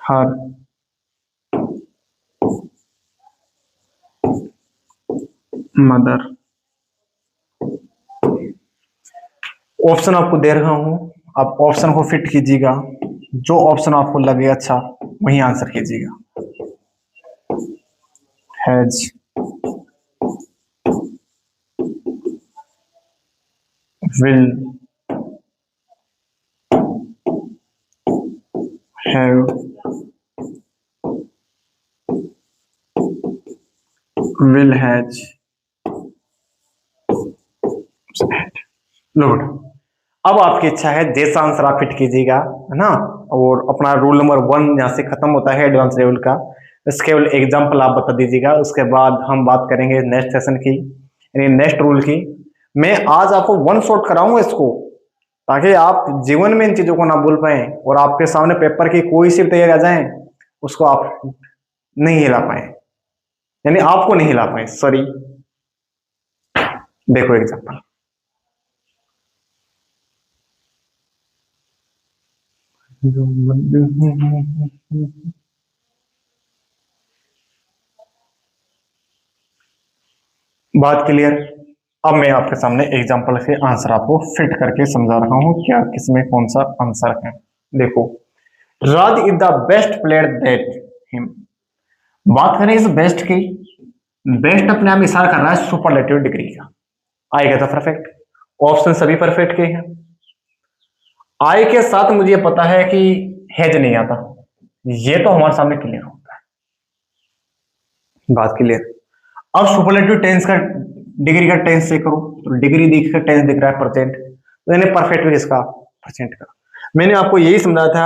her mother। Option आपको दे रहा हूं, आप ऑप्शन को फिट कीजिएगा। जो ऑप्शन आपको लगे अच्छा वही आंसर कीजिएगा। Has, will, have, will has, good. अब आपकी इच्छा है जैसा आंसर आप फिट कीजिएगा, है ना। और अपना रूल नंबर 1 यहाँ से खत्म होता है एडवांस लेवल का। इसके एग्जाम्पल आप बता दीजिएगा, उसके बाद हम बात करेंगे नेक्स्ट सेशन की, यानी नेक्स्ट रूल की। मैं आज आपको वन शॉट कराऊंगा इसको, ताकि आप जीवन में इन चीजों को ना भूल पाए और आपके सामने पेपर की कोई सी तैयारी आ जाए उसको आप नहीं हिला पाए, यानी आपको नहीं हिला पाए, सॉरी। देखो एग्जाम्पल, बात क्लियर। अब मैं आपके सामने एग्जांपल के आंसर आपको फिट करके समझा रहा हूं क्या किसमें कौन सा आंसर है। देखो, Raj is the best player that him. बात करें इस बेस्ट की, बेस्ट अपने आप इशारा कर रहा है सुपरलेटिव डिग्री का। आएगा तो परफेक्ट, ऑप्शन सभी परफेक्ट के हैं। आई के साथ मुझे पता है कि हैज नहीं आता, ये तो हमारे सामने क्लियर होता है, बात क्लियर। अब सुपरलेटिव टेंस का डिग्री का टेंस चेक करो तो डिग्री दिख टेंस दिख रहा है परसेंट, तो यानी परफेक्ट भी इसका परसेंट का। मैंने आपको यही समझाया था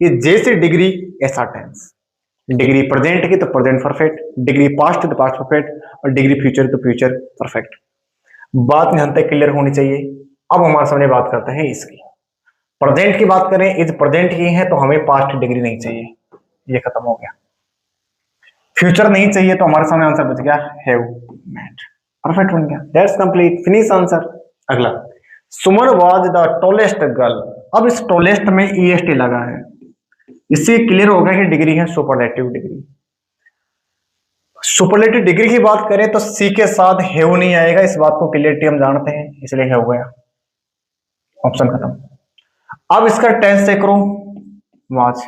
कि जैसे डिग्री ऐसा टेंस, डिग्री प्रेजेंट की तो प्रेजेंट परफेक्ट, डिग्री पास्ट तो पास्ट परफेक्ट, और डिग्री फ्यूचर तो फ्यूचर परफेक्ट। बात यहां तक क्लियर होनी चाहिए। अब हमारे सामने बात करते हैं इसकी। प्रेजेंट की बात करें, इज प्रेजेंट की है तो हमें पास्ट डिग्री नहीं चाहिए, ये खत्म हो गया। फ्यूचर नहीं चाहिए तो हमारे सामने आंसर बच गया हैव मेट, परफेक्ट बन गया। That's complete, finish answer. अगला, सुमन वाज द टॉलेस्ट गर्ल। अब इस टॉलेस्ट में ईएसटी लगा है, इससे क्लियर हो गया कि डिग्री है सुपरलेटिव डिग्री। सुपरलेटिव डिग्री की बात करें तो सी के साथ हैव नहीं आएगा, इस बात को क्लियरिटी हम जानते हैं, इसलिए हैव गया, ऑप्शन खत्म। अब इसका टेंस चेक करो, वाज।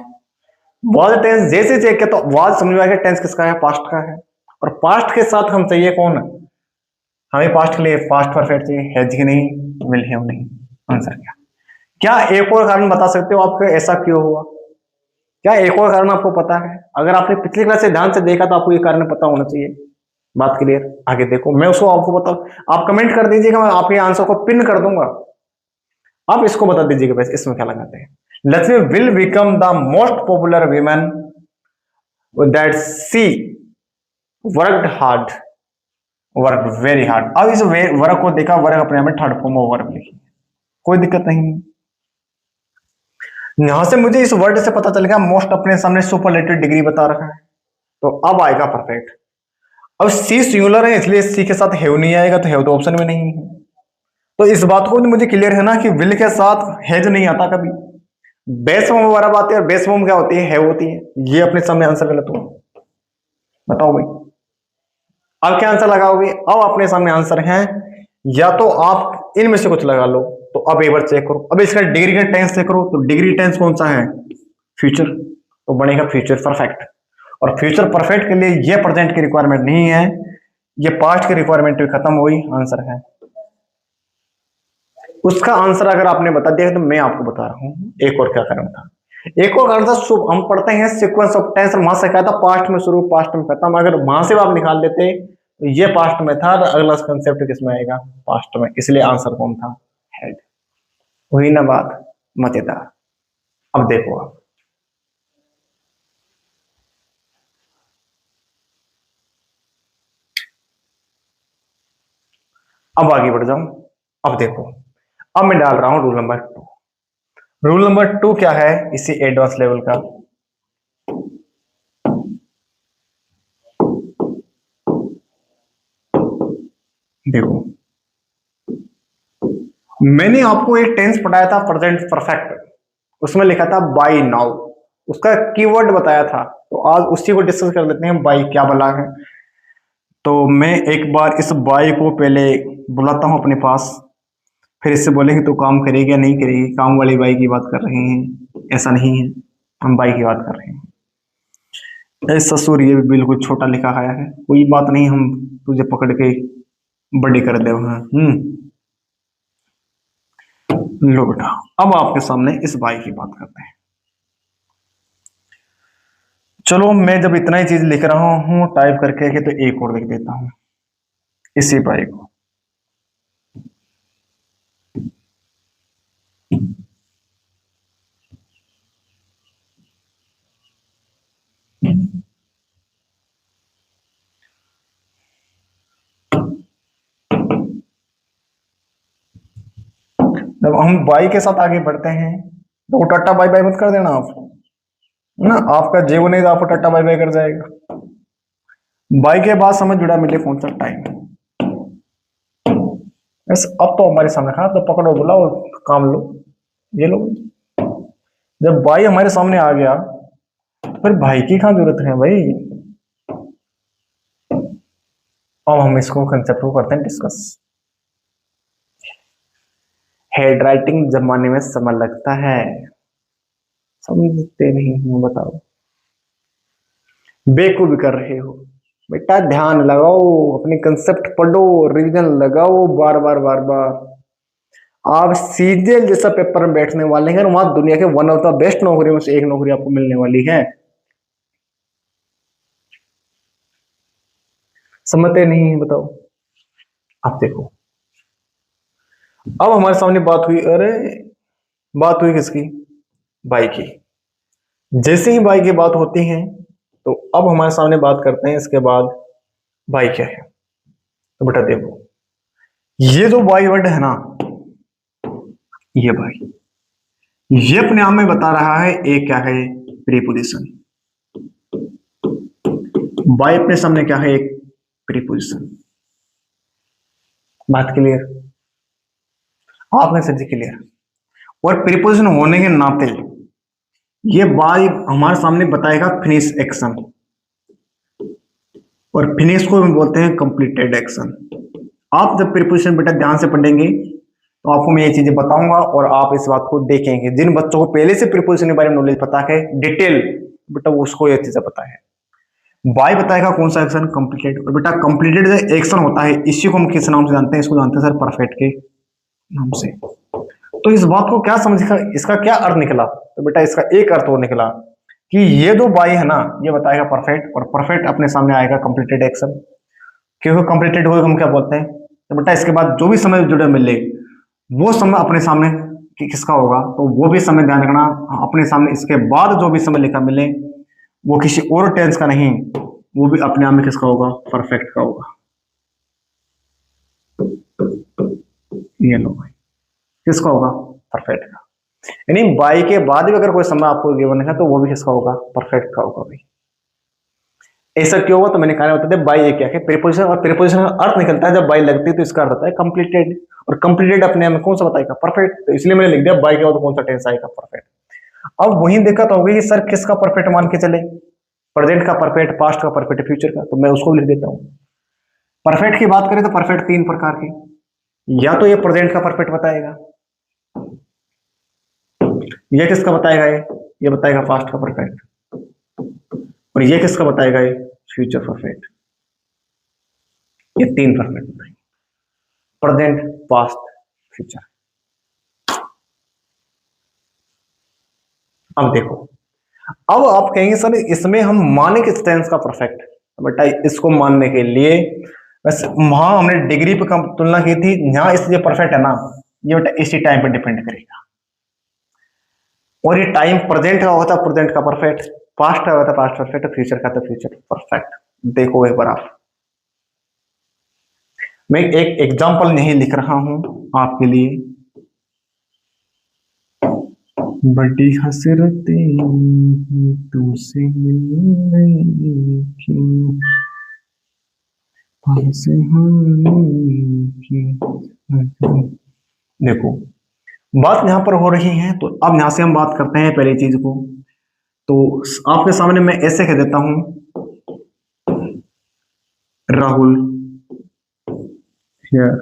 वाज टेंस जैसे चेक किया तो वाज समझ में आएगा टेंस किसका है, पास्ट का है। और पास्ट के साथ हम चाहिए कौन, हमें पास्ट के लिए पास्ट परफेक्ट चाहिए, हैज की नहीं, विल हैव नहीं। आंसर क्या एक और कारण बता सकते हो आपको ऐसा क्यों हुआ? क्या एक और कारण आपको पता है? अगर आपने पिछली क्लास से ध्यान से देखा तो आपको ये कारण पता होना चाहिए। बात क्लियर, आगे देखो, मैं उसको आपको बताऊं, आप कमेंट कर दीजिएगा, मैं आपके आंसर को पिन कर दूंगा, आप इसको बता दीजिएगा बस इसमें क्या लगाते हैं। Lakshmi will become the most popular women that she worked hard, work very hard. अब इस वर्क को देखा, वर्क अपने आप में थर्ड फॉर्म ऑफ वर्क लिखी, कोई दिक्कत नहीं। यहां से मुझे इस वर्ड से पता चल गया मोस्ट अपने सामने सुपरलेटिव डिग्री बता रखा है, तो अब आएगा परफेक्ट। अब सी सिंगुलर है इसलिए सी के साथ हैव नहीं आएगा, तो हैव तो ऑप्शन में नहीं है। तो इस बात को मुझे क्लियर है ना कि विल के साथ हैज नहीं आता कभी, बेस फॉर्म वर्ब आती है, और बेस फॉर्म क्या होती है, हैव होती है। ये अपने सामने आंसर गलत हुआ, बताओ भाई अब क्या आंसर लगाओगे। अब अपने सामने आंसर है, या तो आप इनमें से कुछ लगा लो। तो अब एक बार चेक करो, अब इसका डिग्री का टेंस चेक करो, तो डिग्री टेंस कौन सा है, फ्यूचर, तो बनेगा फ्यूचर परफेक्ट। और फ्यूचर परफेक्ट के लिए ये प्रेजेंट की रिक्वायरमेंट नहीं है, ये पास्ट की रिक्वायरमेंट भी खत्म हुई, आंसर है। उसका आंसर अगर आपने बता दिया तो मैं आपको बता रहा हूं एक और क्या कारण था। एक और कारण था, हम पढ़ते हैं सीक्वेंस ऑफ टेंस, वहां से क्या था, पास्ट में शुरू पास्ट में खत्म। अगर वहां से आप निकाल देते तो ये पास्ट में था, अगला कंसेप्ट किसमें आएगा, पास्ट में, इसलिए आंसर कौन था, हेड। हुई ना बात मजेदार। अब देखो अब आगे बढ़ जाऊं। अब देखो, अब मैं डाल रहा हूं रूल नंबर 2। रूल नंबर 2 क्या है इसी एडवांस लेवल का, देखो मैंने आपको एक टेंस पढ़ाया था प्रेजेंट परफेक्ट, उसमें लिखा था बाय नाउ, उसका कीवर्ड बताया था। तो आज उसी को डिस्कस कर लेते हैं, बाय क्या बला है। तो मैं एक बार इस बाय को पहले बुलाता हूं अपने पास, फिर इससे बोलेंगे तो काम करेगी या नहीं करेगी। काम वाली बाई की बात कर रहे हैं, ऐसा नहीं है, हम बाई की बात कर रहे हैं। ऐसा ससुर ये भी बिल्कुल छोटा लिखा आया है, कोई बात नहीं, हम तुझे पकड़ के बड़ी कर दे। लो बेटा, अब आपके सामने इस बाई की बात करते हैं। चलो मैं जब इतना ही चीज लिख रहा हूं टाइप करके के, तो एक और लिख देता हूं इसी बाई को। जब हम बाई के साथ आगे बढ़ते हैं तो वो टाटा बाई बाई मत कर देना आप ना, आपका जीवन नहीं तो आपको टाटा बाई बाई कर जाएगा। बाई के बाद समझ जुड़ा मिले कौन सा टाइम। बस अब तो हमारे सामने खा, तो पकड़ो बुलाओ काम लो, ये लो। जब बाई हमारे सामने आ गया फिर भाई की कहाँ जरूरत है भाई। अब हम इसको कंसेप्ट को करते हैं डिस्कस। हेड राइटिंग जमाने में समय लगता है, समझते नहीं हो, बताओ बेकूफ कर रहे हो। बेटा ध्यान लगाओ, अपनी कंसेप्ट पढ़ो, रिवीजन लगाओ बार बार बार बार। आप सीजीएल जैसा पेपर में बैठने वाले हैं, वहां दुनिया के वन ऑफ द बेस्ट नौकरियों में से एक नौकरी आपको मिलने वाली है, समझते नहीं है, बताओ। आप देखो, अब हमारे सामने बात हुई, अरे बात हुई किसकी, बाई की। जैसे ही बाई की बात होती है तो अब हमारे सामने बात करते हैं इसके बाद बाई क्या है। तो बेटा देखो, ये जो बाई वर्ड है ना, ये बाई, ये अपने आप में बता रहा है एक क्या है, प्रीपोजिशन। बाई अपने सामने क्या है, एक प्रीपोजिशन। बात क्लियर, आपने सर जी क्लियर। और प्रीपोजिशन होने के नाते ये बाई हमारे सामने बताएगा फिनिश एक्शन, और फिनिश को हम बोलते हैं कंप्लीटेड एक्शन। आप जब प्रीपोजिशन बेटा ध्यान से पढ़ेंगे तो आपको मैं ये चीजें बताऊंगा और आप इस बात को देखेंगे। जिन बच्चों को पहले से प्रीपोजिशन के बारे में नॉलेज पता है डिटेल, बेटा उसको ये चीजें पता है। बाय बताएगा कौन सा एक्शन, कंप्लीटेड। और बेटा कंप्लीटेड जो एक्शन होता है इसी को हम किस नाम से जानते हैं, इसको जानते हैं सर परफेक्ट के नाम से। तो इस बात को क्या समझेगा, इसका क्या अर्थ निकला, तो बेटा इसका एक अर्थ और निकला कि ये जो बाय है ना, ये बताएगा परफेक्ट, और परफेक्ट अपने सामने आएगा कंप्लीटेड एक्शन। क्योंकि कंप्लीटेड हो हम क्या बोलते हैं, तो बेटा इसके बाद जो भी समय जुड़े मिले वो समय अपने सामने किसका होगा, तो वो भी समय ध्यान रखना अपने सामने। इसके बाद जो भी समय लिखा मिले वो किसी और टेंस का नहीं, वो भी अपने आप में किसका होगा, परफेक्ट का होगा। ये लो भाई, किसका होगा, परफेक्ट का। यानी बाई के बाद भी अगर कोई समय आपको गिवन है तो वो भी किसका होगा, परफेक्ट का होगा भाई। ऐसा क्यों होगा, तो मैंने कहा बताते बाई ये क्या है, प्रीपोजिशन, और प्रीपोजिशन का अर्थ निकलता है जब बाई लगती है तो इसका अर्थ होता है कंप्लीटेड, और कंप्लीटेड अपने आप में कौन सा बताएगा, परफेक्ट। तो इसलिए मैंने लिख दिया बाई के बाद कौन सा टेंस आएगा, परफेक्ट। अब वही दिक्कत होगी कि सर किसका परफेक्ट मान के चले, प्रेजेंट का परफेक्ट, पास्ट का परफेक्ट, फ्यूचर का, तो मैं उसको भी लिख देता हूँ। परफेक्ट की बात करें तो परफेक्ट तीन प्रकार के, या तो ये प्रेजेंट का परफेक्ट बताएगा, ये किसका बताएगा, ये बताएगा पास्ट का परफेक्ट, और ये किसका बताएगा, ये फ्यूचर परफेक्ट। ये तीन परफेक्ट बताएंगे, प्रेजेंट, पास्ट, फ्यूचर। अब देखो, अब आप कहेंगे सर इसमें हम माने किस टेंस का परफेक्ट, बेटा इसको मानने के लिए वैसे वहां हमने डिग्री पे तुलना की थी, यहाँ इसलिए परफेक्ट है ना, ये बेटा इसी टाइम पे डिपेंड करेगा। और ये टाइम प्रेजेंट का होता है प्रेजेंट का परफेक्ट, पास्ट का होता है पास्ट परफेक्ट, फ्यूचर का तो फ्यूचर परफेक्ट। देखो एक बार आप, मैं एक एग्जांपल नहीं लिख रहा हूं आपके लिए। बड़ी हसरतें तुमसे मिलने की, देखो बात यहां पर हो रही है, तो अब यहां से हम बात करते हैं पहली चीज को। तो आपके सामने मैं ऐसे कह देता हूं, Rahul here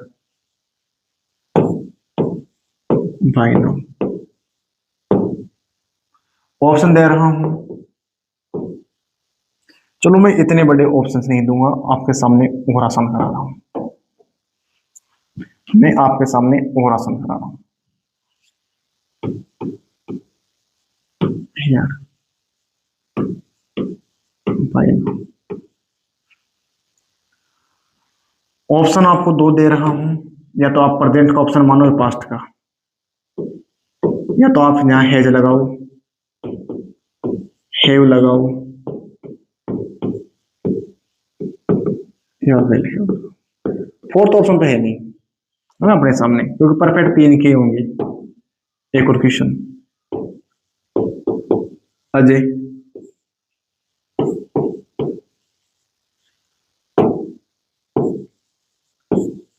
by now, option दे रहा हूं। चलो मैं इतने बड़े ऑप्शंस नहीं दूंगा, आपके सामने घोरासन करा रहा हूं, मैं आपके सामने घोरासन करा रहा हूं। हियर बाय नाउ, ऑप्शन आपको दो दे रहा हूं, या तो आप प्रेजेंट का ऑप्शन मानो या पास्ट का, या तो आप यहां हैज लगाओ, हैव लगाओ, या विल हैव। फोर्थ ऑप्शन तो है नहीं है ना अपने सामने, क्योंकि परफेक्ट तीन के होंगे। एक और question, Ajay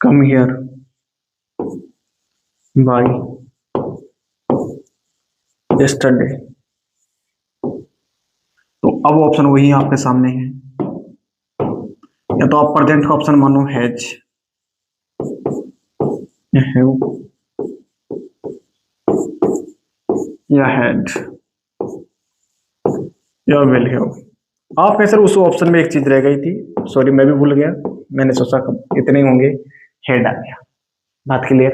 come here bye yesterday. तो अब ऑप्शन वही आपके सामने है, या तो आप प्रेजेंट का ऑप्शन मानो हैज, हैव, या हैड, या विल हैव। आप में सर उस ऑप्शन में एक चीज रह गई थी, सॉरी मैं भी भूल गया, मैंने सोचा इतने ही होंगे, हेड आ गया। बात क्लियर।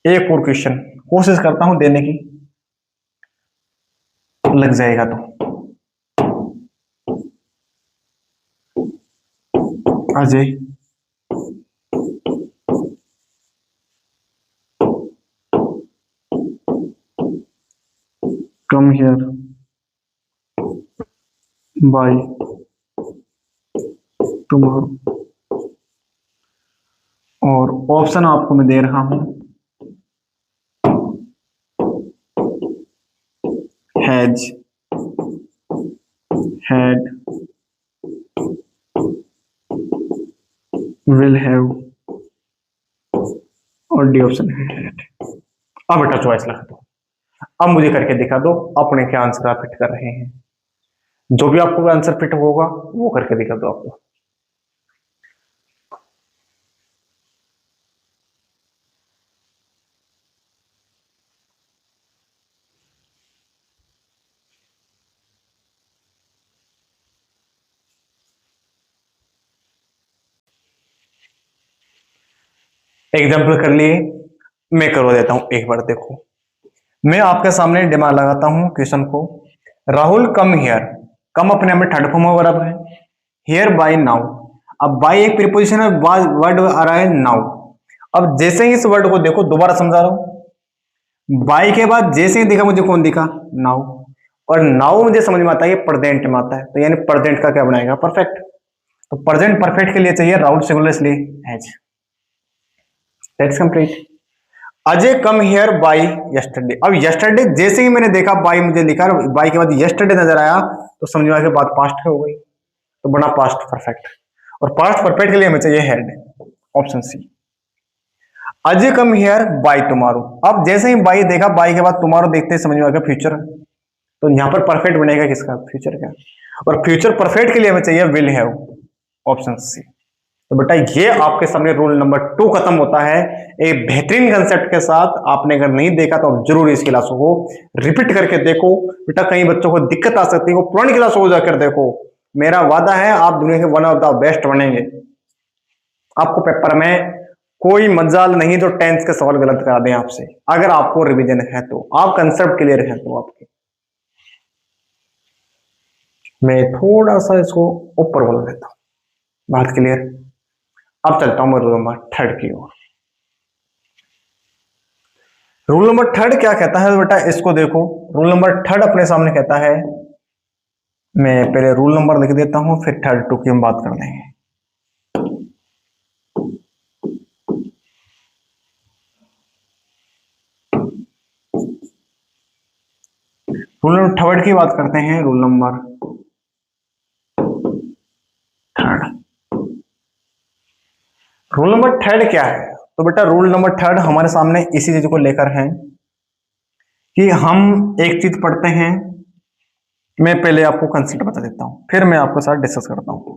एक और क्वेश्चन कोशिश करता हूं देने की, लग जाएगा तो। Ajay come here by tomorrow. और ऑप्शन आपको मैं दे रहा हूं, हैज, हैड, विल हैव, और डी ऑप्शन है हैड। अब बेटा चॉइस लगा दो, अब मुझे करके दिखा दो अपने क्या आंसर आप फिट कर रहे हैं। जो भी आपको आंसर फिट होगा वो करके दिखा दो आपको। एग्जाम्पल कर लिए, मैं करवा देता हूं एक बार। देखो मैं आपके सामने दिमाग लगाता हूं क्वेश्चन को, राहुल कम हियर, कम अपने आप में थर्ड फॉर्म वर्ब है, हियर बाय नाउ। अब बाय एक प्रीपोजिशन है, वर्ड आ रहा है नाउ। अब जैसे ही इस वर्ड को देखो, दोबारा समझा रहा हूं, बाई के बाद जैसे ही दिखा मुझे कौन दिखा, नाउ, और नाउ मुझे समझ में आता है ये प्रेजेंट में आता है, तो यानी प्रेजेंट का क्या बनाएगा, परफेक्ट। तो प्रेजेंट परफेक्ट के लिए चाहिए राउंड सिंगुलर, इसलिए has. That's complete. Ajay come here bye yesterday. अब यस्टरडे जैसे ही मैंने देखा बाय मुझे लिखा, बाय के बाद यस्टरडे नजर आया, तो समझ में आ गया बात पास्ट हो गई, तो बना पास्ट परफेक्ट। और पास्ट परफेक्ट के लिए हमें चाहिए had, option C. Ajay come here by tomorrow. अब जैसे ही बाय देखा, बाय के बाद टुमारो देखते ही समझ में आ गया फ्यूचर, तो यहां पर परफेक्ट बनेगा किसका, फ्यूचर का। और फ्यूचर परफेक्ट के लिए हमें चाहिए विल हैव, ऑप्शन सी। तो बेटा ये आपके सामने रूल नंबर 2 खत्म होता है एक बेहतरीन कंसेप्ट के साथ। आपने अगर नहीं देखा तो आप जरूर इस क्लासों को रिपीट करके देखो। बेटा कई बच्चों को दिक्कत आ सकती है, वो पुरानी क्लास हो जाकर देखो। मेरा वादा है आप दुनिया के वन ऑफ द बेस्ट बनेंगे। आपको पेपर में कोई मजाल नहीं जो 10th के सवाल गलत करा दें आपसे, अगर आपको रिवीजन है तो, आप कंसेप्ट क्लियर है तो आपके। मैं थोड़ा सा इसको ऊपर बोल देता हूं, बात क्लियर। अब चलता हूं मैं रूल नंबर 3 की ओर। रूल नंबर 3 क्या कहता है बेटा, इसको देखो। रूल नंबर 3 अपने सामने कहता है, मैं पहले रूल नंबर लिख देता हूं, फिर 2 की हम बात कर लेंगे। रूल नंबर 3 की बात करते हैं। रूल नंबर 3, रूल नंबर 3 क्या है, तो बेटा रूल नंबर 3 हमारे सामने इसी चीज को लेकर है कि हम एक चीज पढ़ते हैं। मैं पहले आपको कंसेप्ट बता देता हूं, फिर मैं आपके साथ डिस्कस करता हूं।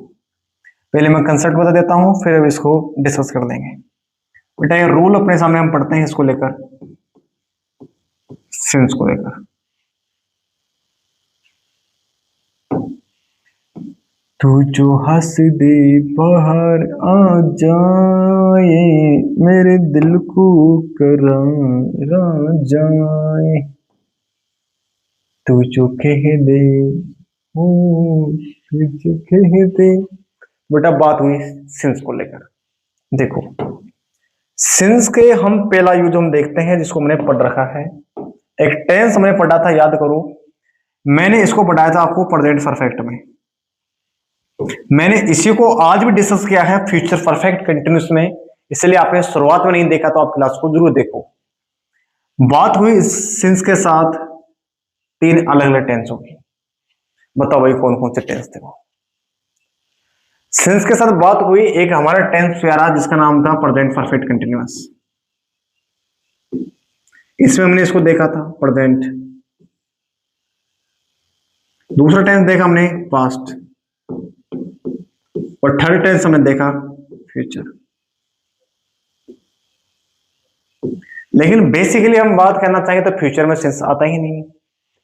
पहले मैं कंसेप्ट बता देता हूं, फिर इसको डिस्कस कर देंगे। बेटा ये रूल अपने सामने हम पढ़ते हैं इसको लेकर, सिंस को लेकर। तू जो हंस दे बाहर आ जाए, मेरे दिल को करारा जाए, तू जो कह दे, ओ तू जो कह दे। बेटा बात हुई सिंस को लेकर। देखो सिंस के हम पहला यूज हम देखते हैं जिसको मैंने पढ़ रखा है, एक टेंस हमने पढ़ा था, याद करो। मैंने इसको पढ़ाया था आपको प्रेजेंट परफेक्ट में। मैंने इसी को आज भी डिस्कस किया है फ्यूचर परफेक्ट कंटिन्यूस में, इसलिए आपने शुरुआत में नहीं देखा तो आप क्लास को जरूर देखो। बात हुई सिंस के साथ 3 अलग अलग टेंस होगी। बताओ भाई कौन कौन से टेंस थे वो। सिंस के साथ बात हुई, एक हमारा टेंस प्यारा जिसका नाम था प्रेजेंट परफेक्ट कंटिन्यूअस। इसमें हमने इसको देखा था प्रेजेंट। दूसरा टेंस देखा हमने पास्ट, और थर्ड टेंस हमने देखा फ्यूचर। लेकिन बेसिकली हम बात करना चाहें तो फ्यूचर में सिंस आता ही नहीं है।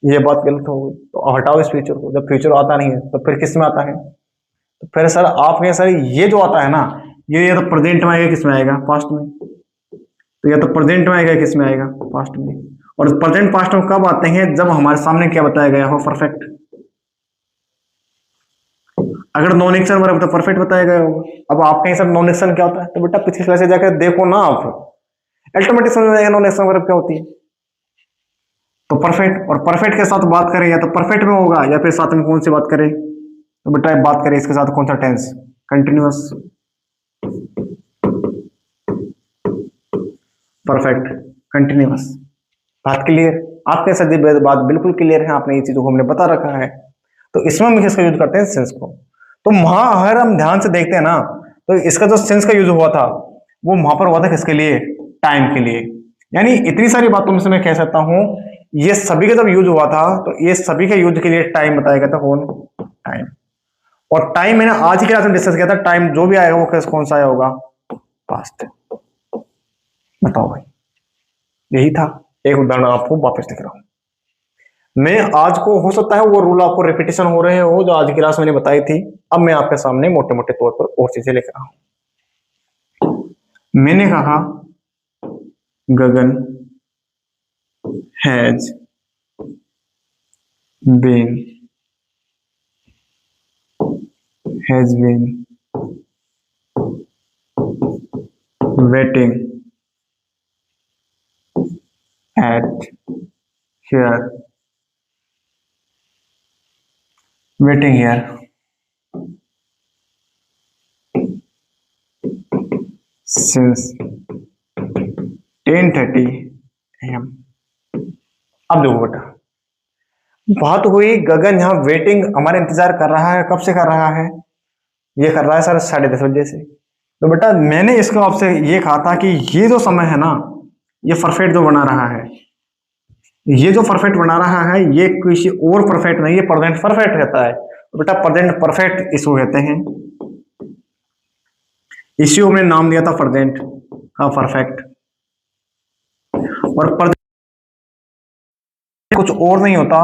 ये बात गलत हो गई, तो हटाओ इस फ्यूचर को। जब फ्यूचर आता नहीं है तो फिर किस में आता है, तो फिर सर आपके सर ये जो आता है ना, ये या तो प्रेजेंट में आएगा, किस में आएगा, पास्ट में। तो या तो प्रेजेंट में आएगा, किस में आएगा, पास्ट में। और प्रेजेंट पास्ट में कब आते हैं, जब हमारे सामने क्या बताया गया हो, परफेक्ट। अगर नॉन एक्शन वर्ब तो परफेक्ट बताया गया होगा। अब आप कहीं सर नॉन एक्शन क्या होता है, तो बेटा पिछली क्लास से जाकर देखो ना, आप ऑटोमेटिक समझ जाएगा नॉन एक्शन वर्ब क्या होती है। तो परफेक्ट, और परफेक्ट के साथ बात करें या तो परफेक्ट में होगा, या फिर साथ में कौन सी बात करें, तो बेटा बात करें इसके साथ कौन सा टेंस, कंटिन्यूअस परफेक्ट कंटिन्यूअस। बात क्लियर, आपके साथ बात बिल्कुल क्लियर है, आपने ये चीजों को हमने बता रखा है। तो इसमें हम किसका यूज करते हैं, सेंस को। तो वहां अगर हम ध्यान से देखते हैं ना, तो इसका जो सेंस का यूज हुआ था वो वहां पर हुआ था किसके लिए, टाइम के लिए। यानी इतनी सारी बातों में से मैं कह सकता हूं ये सभी का जब यूज हुआ था, तो ये सभी के यूज के लिए टाइम बताया गया था, कौन, टाइम। और टाइम मैंने आज ही क्लास में डिस्कस किया था, टाइम जो भी आएगा वो कौन सा आया होगा, पास्ट। बताओ भाई, यही था। एक उदाहरण आपको वापस लिख रहा हूं मैं। आज को हो सकता है वो रूल आपको रिपीटेशन हो रहे हो जो आज की क्लास मैंने बताई थी। अब मैं आपके सामने मोटे मोटे तौर पर और चीजें लिख रहा हूं। मैंने कहा Gagan has been waiting at here, waiting here since 10:30 AM। अब देखो बेटा, बात हुई गगन यहाँ वेटिंग हमारे इंतजार कर रहा है, कब से कर रहा है, ये कर रहा है सर 10:30 से। तो बेटा मैंने इसको आपसे ये कहा था कि ये जो समय है ना, ये परफेक्ट जो बना रहा है, ये जो परफेक्ट बना रहा है, ये किसी और परफेक्ट नहीं, ये प्रेजेंट परफेक्ट रहता है। तो बेटा प्रेजेंट परफेक्ट इसको कहते हैं, इसी को मैंने नाम दिया था प्रेजेंट का परफेक्ट। और प्रेजेंट कुछ और नहीं होता,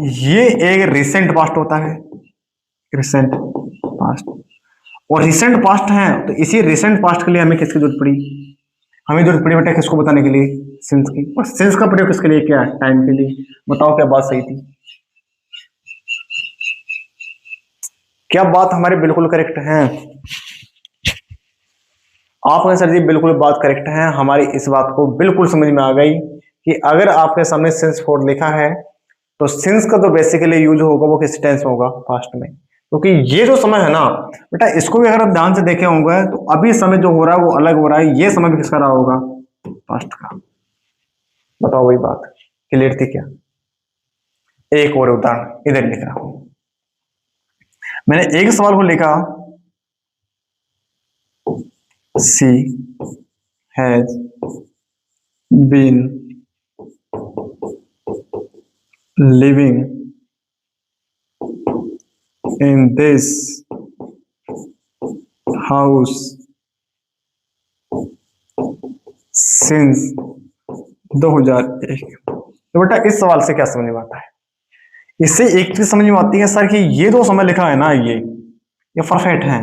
ये एक रिसेंट पास्ट होता है, रिसेंट पास्ट। और रिसेंट पास्ट है तो इसी रिसेंट पास्ट के लिए हमें किसकी जरूरत पड़ी, हमें जरूरत पड़ी बेटा किसको बताने के लिए, सिंस की। और सिंस का प्रयोग किसके लिए किया, टाइम के लिए। बताओ क्या बात सही थी, क्या बात हमारी बिल्कुल करेक्ट है। आपने सर जी बिल्कुल बात करेक्ट है, हमारी इस बात को बिल्कुल समझ में आ गई कि अगर आपके सामने सिंस फोर लिखा है तो सिंस का तो बेसिकली यूज होगा वो किस टेंस में होगा, पास्ट में। क्योंकि ये जो समय है ना बेटा, इसको भी अगर आप ध्यान से देखे होंगे तो अभी समय जो हो रहा है वो अलग हो रहा है, ये समय भी किसका रहा होगा, पास्ट का। बताओ वही बात क्लियर थी क्या। एक और उदाहरण इधर लिख रहा हूं, मैंने एक सवाल को लिखा, she has been living in this house since 2001। तो बेटा इस सवाल से क्या समझ में आता है, इससे एक चीज समझ में आती है सर कि ये जो समय लिखा है ना, ये परफेक्ट है,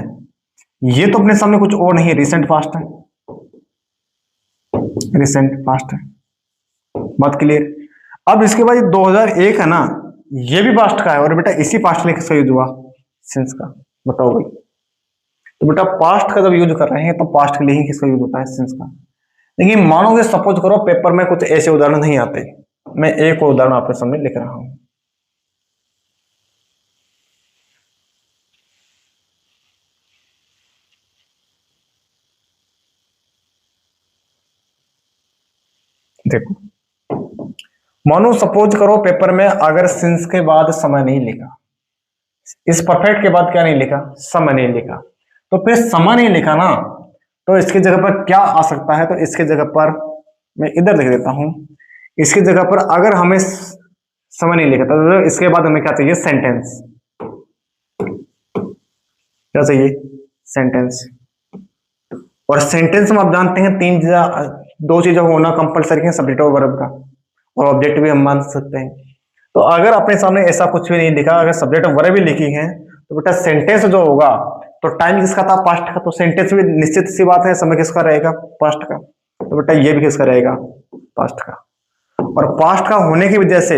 ये तो अपने सामने कुछ और नहीं है, रिसेंट पास्ट है, रिसेंट पास्ट है। बात क्लियर। अब इसके बाद 2001 है ना, ये भी पास्ट का है, और बेटा इसी पास्ट में किसका यूज हुआ, सिंस का। बताओ भाई, तो बेटा पास्ट का जब यूज कर रहे हैं तो पास्ट के लिए ही किसका यूज होता है, सिंस का। लेकिन मानो कि सपोज करो पेपर में कुछ ऐसे उदाहरण नहीं आते, मैं एक और उदाहरण आपके सामने लिख रहा हूं। देखो, मानो सपोज करो पेपर में अगर सिंस के बाद समय नहीं लिखा, इस परफेक्ट के बाद क्या नहीं लिखा, समय नहीं लिखा, तो फिर समय नहीं लिखा ना, तो इसकी जगह पर क्या आ सकता है, तो इसके जगह पर मैं इधर लिख देता हूं, इसकी जगह पर अगर हमें समय नहीं लिखा तो इसके बाद हमें क्या चाहिए, सेंटेंस। क्या चाहिए, सेंटेंस। और सेंटेंस में आप जानते हैं दो चीजें होना कंपलसरी है, सब्जेक्ट और वर्ब का, और ऑब्जेक्ट भी हम मान सकते हैं। तो अगर अपने सामने ऐसा कुछ भी नहीं लिखा, अगर सब्जेक्ट और वर्ब भी लिखी है, तो बेटा सेंटेंस जो होगा तो टाइम किसका था, पास्ट का, तो सेंटेंस भी निश्चित सी बात है समय किसका रहेगा, पास्ट का। तो बेटा ये भी किसका रहेगा, पास्ट का। और पास्ट का होने की वजह से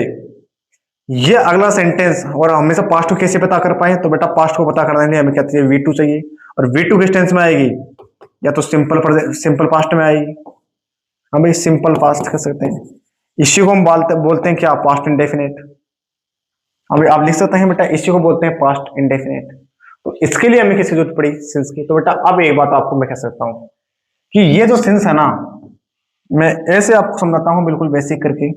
ये अगला सेंटेंस, और हमेशा पास्ट को कैसे पता कर पाए, तो बेटा पास्ट को पता करने के लिए हमें क्या चाहिए, V2 चाहिए। और V2 किस टेंस में आएगी, या तो सिंपल पास्ट में आएगी, हम सिंपल पास्ट कर सकते हैं। इसी को हम बोलते हैं क्या, पास्ट इंडेफिनिट। अभी आप लिख सकते हैं बेटा, इसी को बोलते हैं पास्ट इंडेफिनिट। तो इसके लिए हमें किसकी जरूरत पड़ी, सिंस की। तो बेटा अब एक बात आपको मैं कह सकता हूं कि ये जो सिंस है ना, मैं ऐसे आपको समझाता हूं बिल्कुल बेसिक करके,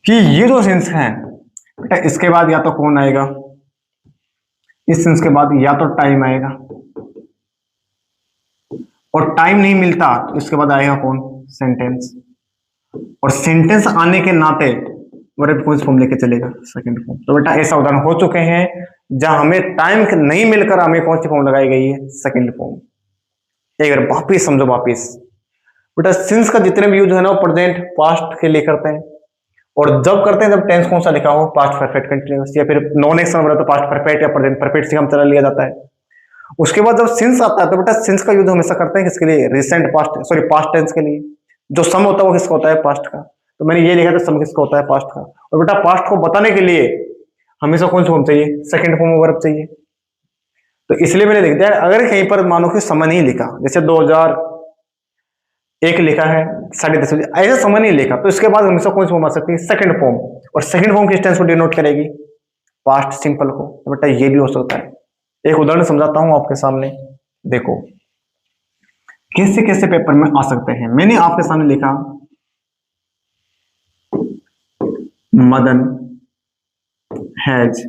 कि ये जो सिंस है बेटा, इसके बाद या तो कौन आएगा, इस सेंस के बाद या तो टाइम आएगा, और टाइम नहीं मिलता तो इसके बाद आएगा कौन, सेंटेंस। और सेंटेंस आने के नाते वर्ब कौन सी फॉर्म लेके चलेगा, सेकंड फॉर्म। तो बेटा ऐसा उदाहरण हो चुके हैं जहां हमें टाइम नहीं मिलकर हमें कौन सी फॉर्म लगाई गई है, सेकंड फॉर्म। एक बार वापिस समझो, वापिस बेटा सिंस का जितने भी यूज है ना वो प्रेजेंट पास्ट के लिए करते हैं, और जब करते हैं जब टेंस कौन सा लिखा हो, पास्ट परफेक्ट कंटिन्यूअस, या फिर नॉन एक्शन वर्ब तो पास्ट परफेक्ट या प्रेजेंट परफेक्ट से हम चला लिया जाता है। उसके बाद जब सिंस आता है तो बेटा सिंस का यूज हमेशा करते हैं किसके लिए, recent past, sorry past tense के लिए। जो सम होता है वो किसका होता है, पास्ट का। तो मैंने ये लिखा था सम किसका होता है, पास्ट का। और बेटा पास्ट को बताने के लिए हमेशा कौन सा फॉर्म चाहिए, सेकंड फॉर्म वर्ब चाहिए। तो इसलिए मैंने लिख दिया, अगर कहीं पर मानो कि समय नहीं लिखा, जैसे एक लिखा है 10:30 बजे, ऐसा समय नहीं लिखा, तो इसके बाद हमेशा कौन सी फॉर्म आ सकती है, सेकंड फॉर्म। और सेकंड फॉर्म किस टेंस को डिनोट करेगी, पास्ट सिंपल को। तो बेटा ये भी हो सकता है। एक उदाहरण समझाता हूं आपके सामने, देखो कैसे कैसे पेपर में आ सकते हैं। मैंने आपके सामने लिखा Madan has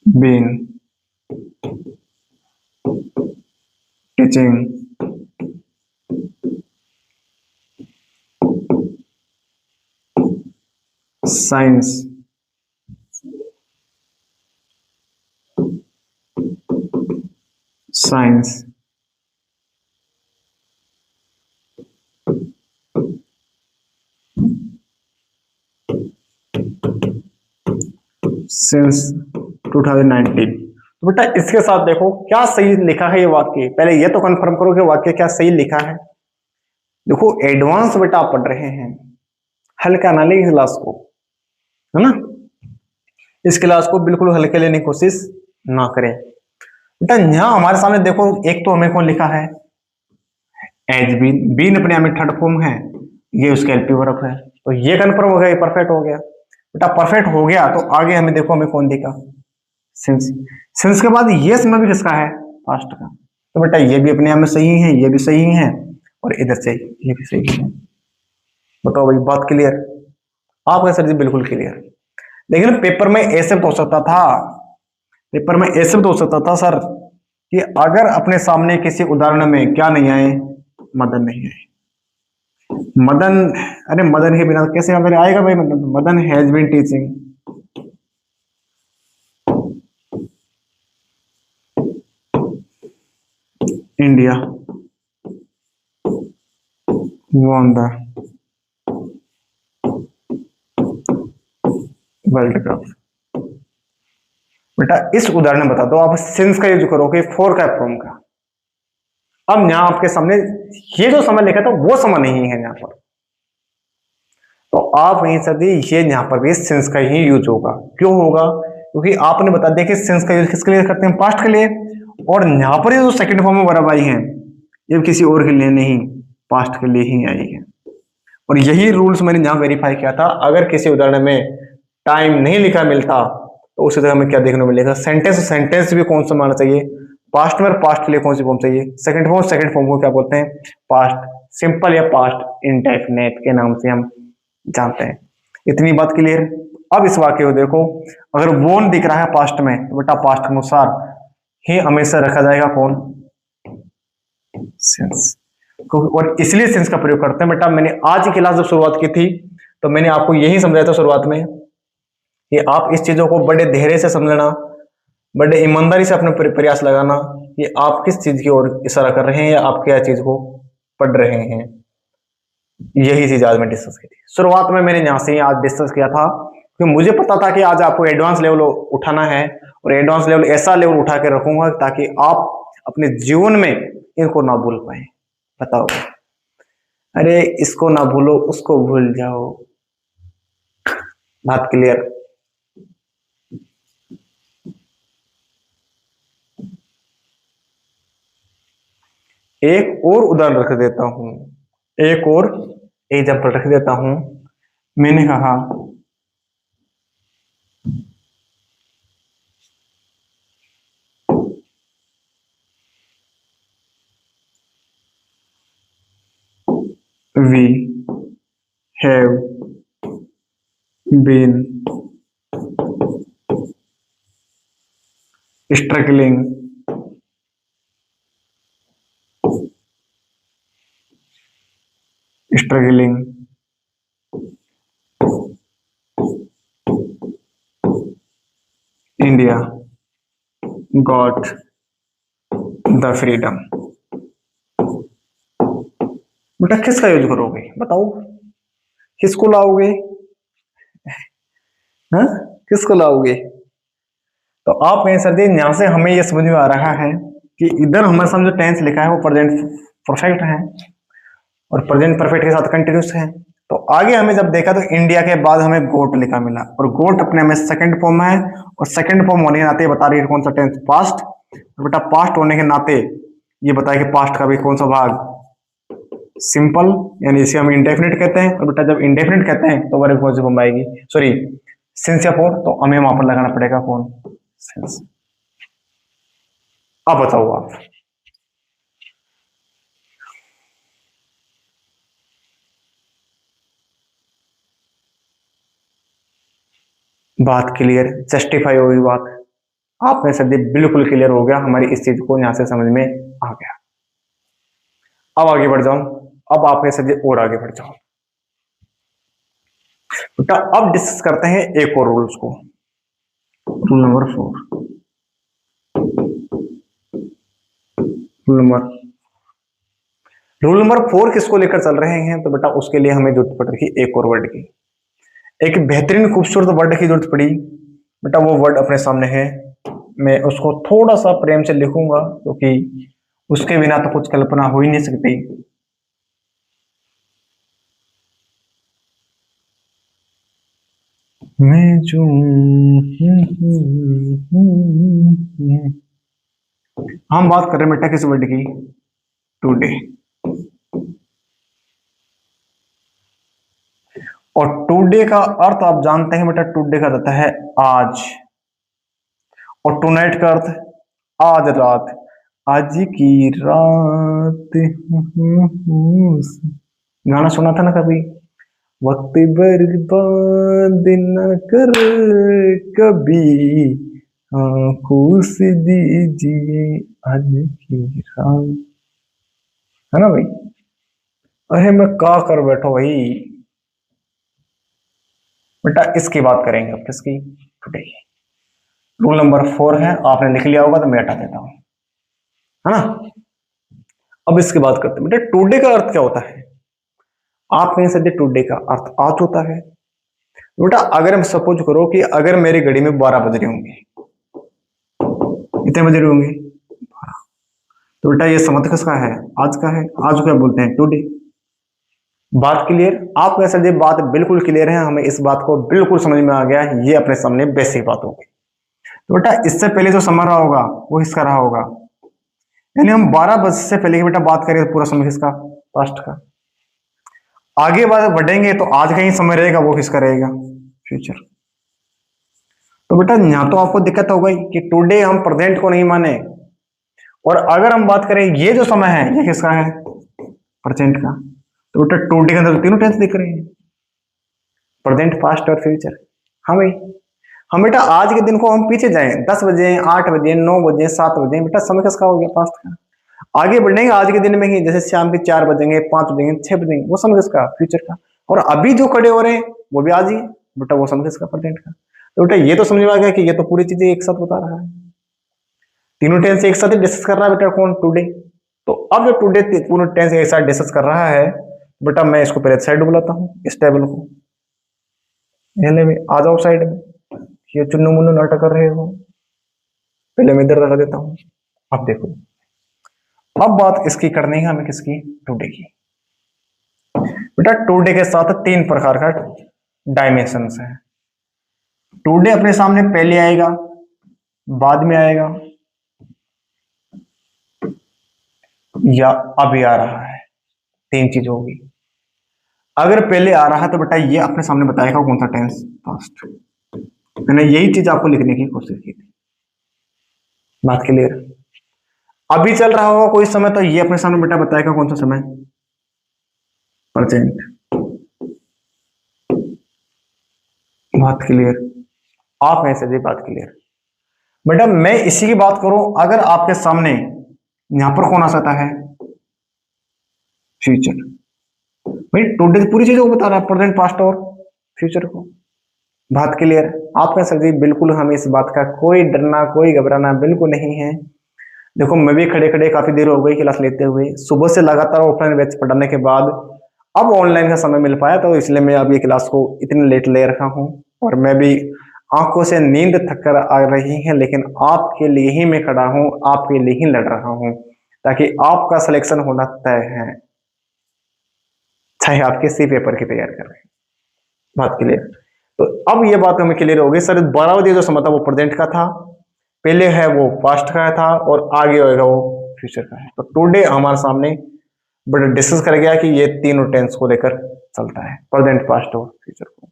been teaching science since 2019। तो बेटा इसके साथ देखो क्या सही लिखा है ये वाक्य, पहले ये तो कंफर्म करो कि वाक्य क्या सही लिखा है। देखो एडवांस बेटा आप पढ़ रहे हैं, हल्का ना ले इस क्लास को, है ना, इस क्लास को बिल्कुल हल्के लेने की कोशिश ना करें। बेटा यहां हमारे सामने देखो, एक तो हमें कौन लिखा है, एज बीन, बीन अपने आप में थर्ड फॉर्म है, ये उसका एलपी वर्ब है, तो ये कन्फर्म हो गया, ये परफेक्ट हो गया। बेटा परफेक्ट हो गया तो आगे हमें देखो हमें कौन दिखा, सिंस। सिंस के बाद ये समय भी किसका है, पास्ट का। तो बेटा ये भी अपने आप में सही है, ये भी सही है, और इधर से ये भी सही है। बताओ भाई बात क्लियर, आपका सर जी बिल्कुल क्लियर। लेकिन पेपर में ऐसे तो हो सकता था, पेपर में ऐसे तो हो सकता था सर कि अगर अपने सामने किसी उदाहरण में क्या नहीं आए, मदन नहीं आए, मदन, अरे मदन के बिना कैसे अगर आएगा भाई, मतलब Madan has been teaching India won the world cup. बेटा इस उदाहरण में बता दो आप सिंस का यूज करोगे फोर का फॉर्म का। अब यहां आपके सामने ये जो समय लिखा था वो समय नहीं है यहां पर, तो आप नहीं सकते ये यहां पर भी सिंस का ही यूज होगा। क्यों होगा, क्योंकि आपने बता दिया कि सिंस का यूज किसके लिए करते हैं, पास्ट के लिए, और यहां पर ये जो सेकंड फॉर्म में वर्ब आई है ये किसी और के लिए नहीं, पास्ट के लिए ही आई है। और यही रूल्स मैंने यहां वेरीफाई किया था। अगर किसी उदाहरण में टाइम नहीं लिखा मिलता तो उसी तरह हमें क्या देखने को मिलेगा, सेंटेंस, सेंटेंस भी कौन सा मानना चाहिए, पास्ट में, और पास्ट के लिए कौन सी फॉर्म चाहिए, सेकंड फॉर्म को क्या बोलते हैं, पास्ट सिंपल या पास्ट इंडेफिनिट के नाम से हम जानते हैं। इतनी बात क्लियर। अब इस वाक्य को देखो, अगर वोन दिख रहा है पास्ट में तो बेटा पास्ट के अनुसार ही हमेशा रखा जाएगा कौन, सिंस। और इसलिए सिंस का प्रयोग करते हैं। बेटा मैंने आज की क्लास जब शुरुआत की थी तो मैंने आपको यही समझाया था शुरुआत में कि आप इस चीजों को बड़े धैर्य से समझना, बड़े ईमानदारी से अपने प्रयास लगाना कि आप किस चीज की ओर इशारा कर रहे हैं या आप क्या चीज को पढ़ रहे हैं। यही चीज आज मैं डिस्कस की थी। शुरुआत में मैंने यहां से ही आज डिस्कस किया था कि मुझे पता था कि आज आपको एडवांस लेवल उठाना है, और एडवांस लेवल ऐसा लेवल उठा के रखूंगा ताकि आप अपने जीवन में इनको ना भूल पाए। बताओ, अरे इसको ना भूलो उसको भूल जाओ, बात क्लियर। एक और उदाहरण रख देता हूं, एक और एग्जाम्पल रख देता हूं। मैंने कहा we have been struggling India got the freedom। बेटा किसका यूज करोगे बताओ, किसको लाओगे, हाँ किसको लाओगे। तो आप कहें सर जी यहां से हमें यह समझ में आ रहा है कि इधर हमारे सामने जो टेंस लिखा है वो प्रेजेंट परफेक्ट है और प्रेजेंट परफेक्ट के साथ कंटिन्यूस है। तो आगे हमें जब देखा तो इंडिया के बाद हमें गोट लिखा मिला, और गोट अपने में सेकंड फॉर्म है, और सेकंड फॉर्म होने के नाते बता रही है कौन सा टेंस, पास्ट। बेटा पास्ट होने के नाते ये बताया कि पास्ट का भी कौन सा भाग, सिंपल, यानी इसे हम इंडेफिनिट कहते हैं। और बेटा जब इंडेफिनिट कहते हैं तो वर्ब कौन सी फॉर्म आएगी, सॉरी सिंस या फॉर, तो हमें वहां पर लगाना पड़ेगा कौन, सिंस। अब बताओ आप, बात क्लियर, जस्टिफाई होगी बात, आप में से बिल्कुल क्लियर हो गया, हमारी इस चीज को यहां से समझ में आ गया। अब आगे बढ़ जाऊं, अब आप में से और आगे बढ़ जाओ बेटा। अब डिस्कस करते हैं एक और रूल्स को, रूल नंबर 4। रूल नंबर 4 किसको लेकर चल रहे हैं, तो बेटा उसके लिए हमें जरूरत पड़ रही है एक और वर्ड की, एक बेहतरीन खूबसूरत वर्ड की जरूरत पड़ी बेटा। वो वर्ड अपने सामने है, मैं उसको थोड़ा सा प्रेम से लिखूंगा क्योंकि उसके बिना तो कुछ कल्पना हो ही नहीं सकती। मैं जो हम बात कर रहे हैं बेटा किस वर्ड की, टुडे। और टुडे का अर्थ आप जानते हैं बेटा, टुडे का रहता है आज, और टुनाइट का अर्थ आज रात, आज की रात। गाना सुना था ना कभी, वक्त बर्बाद न कर कभी, आंखों से दीजिए आज की रात, है ना भाई। अरे मैं क्या कर बैठा भाई बेटा, इसकी बात करेंगे अब, किसकी, टुडे की। रूल नंबर 4 है, आपने लिख लिया होगा तो मैं हटा देता हूं, है ना। अब इसकी बात करते हैं बेटा, टुडे का अर्थ क्या होता है, आप कहीं से टुडे का अर्थ आज होता है बेटा। अगर हम सपोज करो कि अगर मेरी घड़ी में 12 बज रहे होंगे, कितने बज रहे होंगे, तो बेटा ये समझ किसका है, आज का है, आज को क्या बोलते हैं, टुडे। बात क्लियर, आप कैसे जी, बात बिल्कुल क्लियर है, हमें इस बात को बिल्कुल समझ में आ गया, ये अपने सामने बेसिक बात होगी। तो बेटा इससे पहले जो समय रहा होगा वो किसका रहा होगा, यानी हम 12 बजे से पहले की बेटा बात करें तो पूरा समय किसका, पास्ट का। आगे बात बढ़ेंगे तो आज का ही समय रहेगा, वो किसका रहेगा, फ्यूचर। तो बेटा यहां तो आपको दिक्कत हो गई कि टुडे हम प्रेजेंट को नहीं माने, और अगर हम बात करें ये जो समय है ये किसका है, प्रेजेंट का। तो बेटा टुडे के अंदर तीनों टेंस दिख रहे हैं, प्रेजेंट, पास्ट और फ्यूचर। हाँ भाई, हम बेटा आज के दिन को हम पीछे जाएं, 10 बजे, 8 बजे, 9 बजे, 7 बजे, बेटा समय किसका हो गया, पास्ट का। आगे बढ़ेंगे आज के दिन में ही, जैसे शाम के 4 बजेंगे, 5 बजेंगे, 6 बजेंगे, वो समय किसका, फ्यूचर का। और अभी जो खड़े हो रहे हैं वो भी आज ही बेटा, वो समय किसका, प्रेजेंट का। तो बेटा ये तो समझ में आ गया कि ये तो पूरी चीजें एक साथ बता रहा है, तीनों टेंस एक साथ डिस्कस कर रहा है बेटा, कौन, टुडे। तो अब जो टुडे पूरे टेंस एक साथ डिस्कस कर रहा है बेटा, मैं इसको पहले साइड बुलाता हूँ, इस टेबल को, में आ जाओ साइड में, ये चुन्नू मुन्नू नाटक कर रहे हो, पहले मैं इधर रख देता हूँ। अब देखो, अब बात इसकी करनी है हमें, किसकी, टुडे की। बेटा टुडे के साथ 3 प्रकार का डायमेंशंस है। टुडे अपने सामने पहले आएगा, बाद में आएगा, या अभी आ रहा है, 3 चीज होगी। अगर पहले आ रहा है तो बेटा ये अपने सामने बताएगा कौन सा टेंस, पास्ट। मैंने यही चीज आपको लिखने की कोशिश की थी, बात क्लियर। अभी चल रहा होगा कोई समय तो ये अपने सामने बेटा बताएगा कौन सा समय, प्रेजेंट। बात क्लियर, आप में से जी, बात क्लियर। बेटा मैं इसी की बात करूं, अगर आपके सामने यहां पर कौन आ सकता है, फ्यूचर। भाई टुडे पूरी चीजों को बता रहा है, प्रेजेंट, पास्ट और फ्यूचर को। बात क्लियर, आपका सर जी बिल्कुल, हमें इस बात का कोई डरना, कोई घबराना बिल्कुल नहीं है। देखो मैं भी खड़े खड़े काफी देर हो गई क्लास लेते हुए, सुबह से लगातार ऑफलाइन बैच पढ़ाने के बाद अब ऑनलाइन का समय मिल पाया, तो इसलिए मैं अब ये क्लास को इतनी लेट ले रखा हूँ। और मैं भी आंखों से नींद थक कर आ रही है, लेकिन आपके लिए ही मैं खड़ा हूँ, आपके लिए ही लड़ रहा हूँ, ताकि आपका सिलेक्शन होना तय है, चाहे आप किसी पेपर की तैयारी कर रहे हैं। बात क्लियर। तो अब ये बात हमें क्लियर हो गई, सर 12 बजे जो समय था वो प्रेजेंट का था, पहले है वो पास्ट का था, और आगे होएगा वो फ्यूचर का है। तो टुडे हमारे सामने बड़ा डिस्कस कर गया कि ये तीनों टेंस को लेकर चलता है, प्रेजेंट, पास्ट और फ्यूचर को।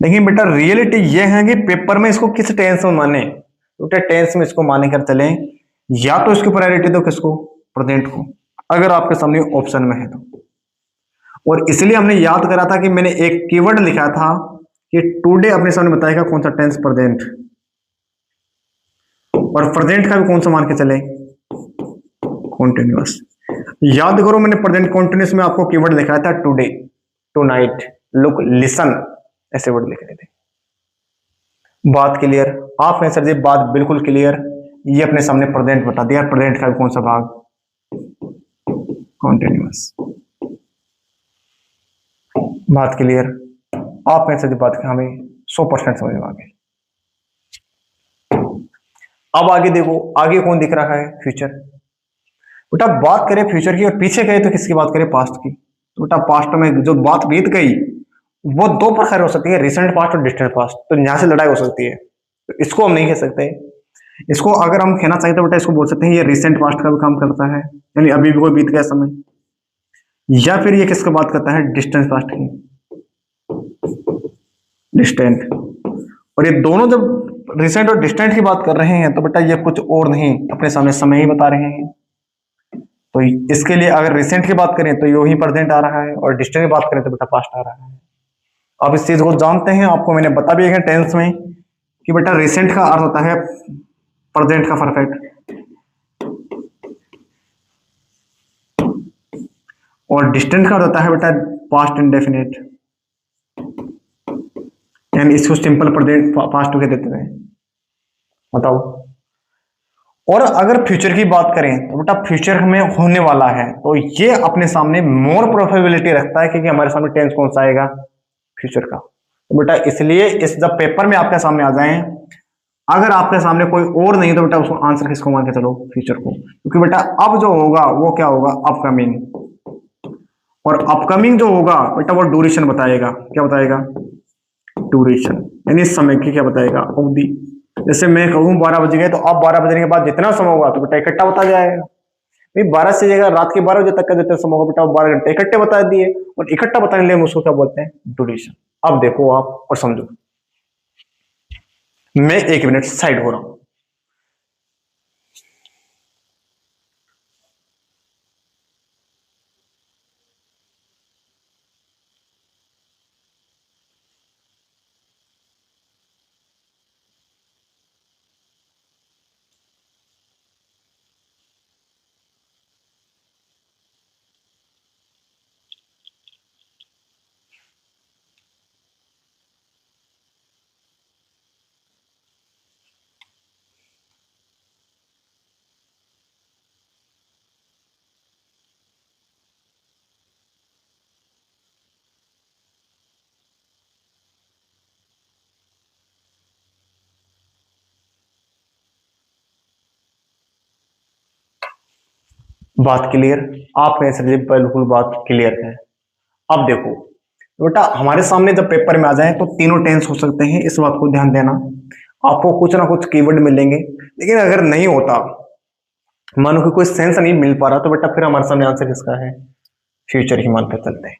देखिए बेटा, रियलिटी ये है कि पेपर में इसको किस टेंस में माने, तो टेंस में इसको माने कर चले, या तो इसकी प्रायोरिटी दो किसको, प्रेजेंट को, अगर आपके सामने ऑप्शन में है तो। और इसलिए हमने याद करा था कि मैंने एक कीवर्ड लिखा था कि टुडे अपने सामने बताएगा कौन सा टेंस, प्रेजेंट, और प्रेजेंट का भी कौन सा मान के चले, कॉन्टिन्यूअस। याद करो, मैंने प्रेजेंट कॉन्टिन्यूअस में आपको कीवर्ड लिखा था टुडे, टुनाइट, लुक, लिसन, ऐसे वर्ड लिख रहे थे। बात क्लियर? आप कहें सर जी बात बिल्कुल क्लियर, ये अपने सामने प्रेजेंट बता दिया, प्रेजेंट का भी कौन सा भाग, कॉन्टिन्यूअस। बात क्लियर? आप कहें सर जी बात हमें 100% समझ में आ गई। अब आगे देखो, आगे कौन दिख रहा है, फ्यूचर। बेटा बात करें फ्यूचर की और पीछे गए तो किसकी बात करें, पास्ट की। तो बेटा पास्ट में जो बात बीत गई वो दो प्रकार हो सकती है, रिसेंट पास्ट और डिस्टेंट पास्ट। तो यहां से लड़ाई हो सकती है, तो इसको हम नहीं कह सकते। इसको अगर हम कहना चाहें तो बेटा इसको बोल सकते हैं ये रिसेंट पास्ट का भी काम करता है, यानी अभी भी कोई बीत गया समय, या फिर ये किसका बात करता है, डिस्टेंस पास्ट की, डिस्टेंट। और ये दोनों जब रिसेंट और डिस्टेंट की बात कर रहे हैं तो बेटा ये कुछ और नहीं, अपने सामने समय ही बता रहे हैं। तो इसके लिए अगर रिसेंट की बात करें तो यो ही प्रेजेंट आ रहा है, और डिस्टेंट की बात करें तो बेटा पास्ट आ रहा है। आप इस चीज को जानते हैं, आपको मैंने बता भी है टेंस में कि बेटा रिसेंट का अर्थ होता है प्रेजेंट का परफेक्ट, और डिस्टेंट का अर्थ होता है बेटा पास्ट इंडेफिनिट, यानी इसको सिंपल प्रेजेंट पास्ट कह देते हैं। बताओ। और अगर फ्यूचर की बात करें तो बेटा फ्यूचर में होने वाला है, तो ये अपने सामने मोर प्रोबेबिलिटी रखता है क्योंकि हमारे सामने टेंस कौन सा आएगा, फ्यूचर का। तो बेटा इसलिए इस जब पेपर में आपके सामने आ जाए, अगर आपके सामने कोई और नहीं तो बेटा उसको आंसर किसको मान के चलो, फ्यूचर को, क्योंकि बेटा अब जो होगा वो क्या होगा, अपकमिंग। और अपकमिंग जो होगा बेटा वो ड्यूरेशन बताएगा, क्या बताएगा, ड्यूरेशन, यानी समय की क्या बताएगा, अवधि। जैसे मैं कहूँ 12 बज गए, तो अब 12 बजने के बाद जितना समय होगा तो बेटा इकट्ठा बता जाएगा। भाई 12 से जगह रात के 12 बजे तक का जितना समय होगा बेटा 12 घंटे इकट्ठे बता दिए, और इकट्ठा बताने के लिए हम उसको क्या बोलते हैं, ड्यूरेशन। अब देखो आप और समझो, मैं 1 मिनट साइड हो रहा हूं। बात क्लियर? आप कहें सर जी बिल्कुल बात क्लियर है। अब देखो बेटा, हमारे सामने जब पेपर में आ जाए तो तीनों टेंस हो सकते हैं, इस बात को ध्यान देना। आपको कुछ ना कुछ कीवर्ड मिलेंगे, लेकिन अगर नहीं होता, मानो कि कोई सेंस नहीं मिल पा रहा, तो बेटा फिर हमारे सामने आंसर किसका है, फ्यूचर ही मान कर चलते हैं।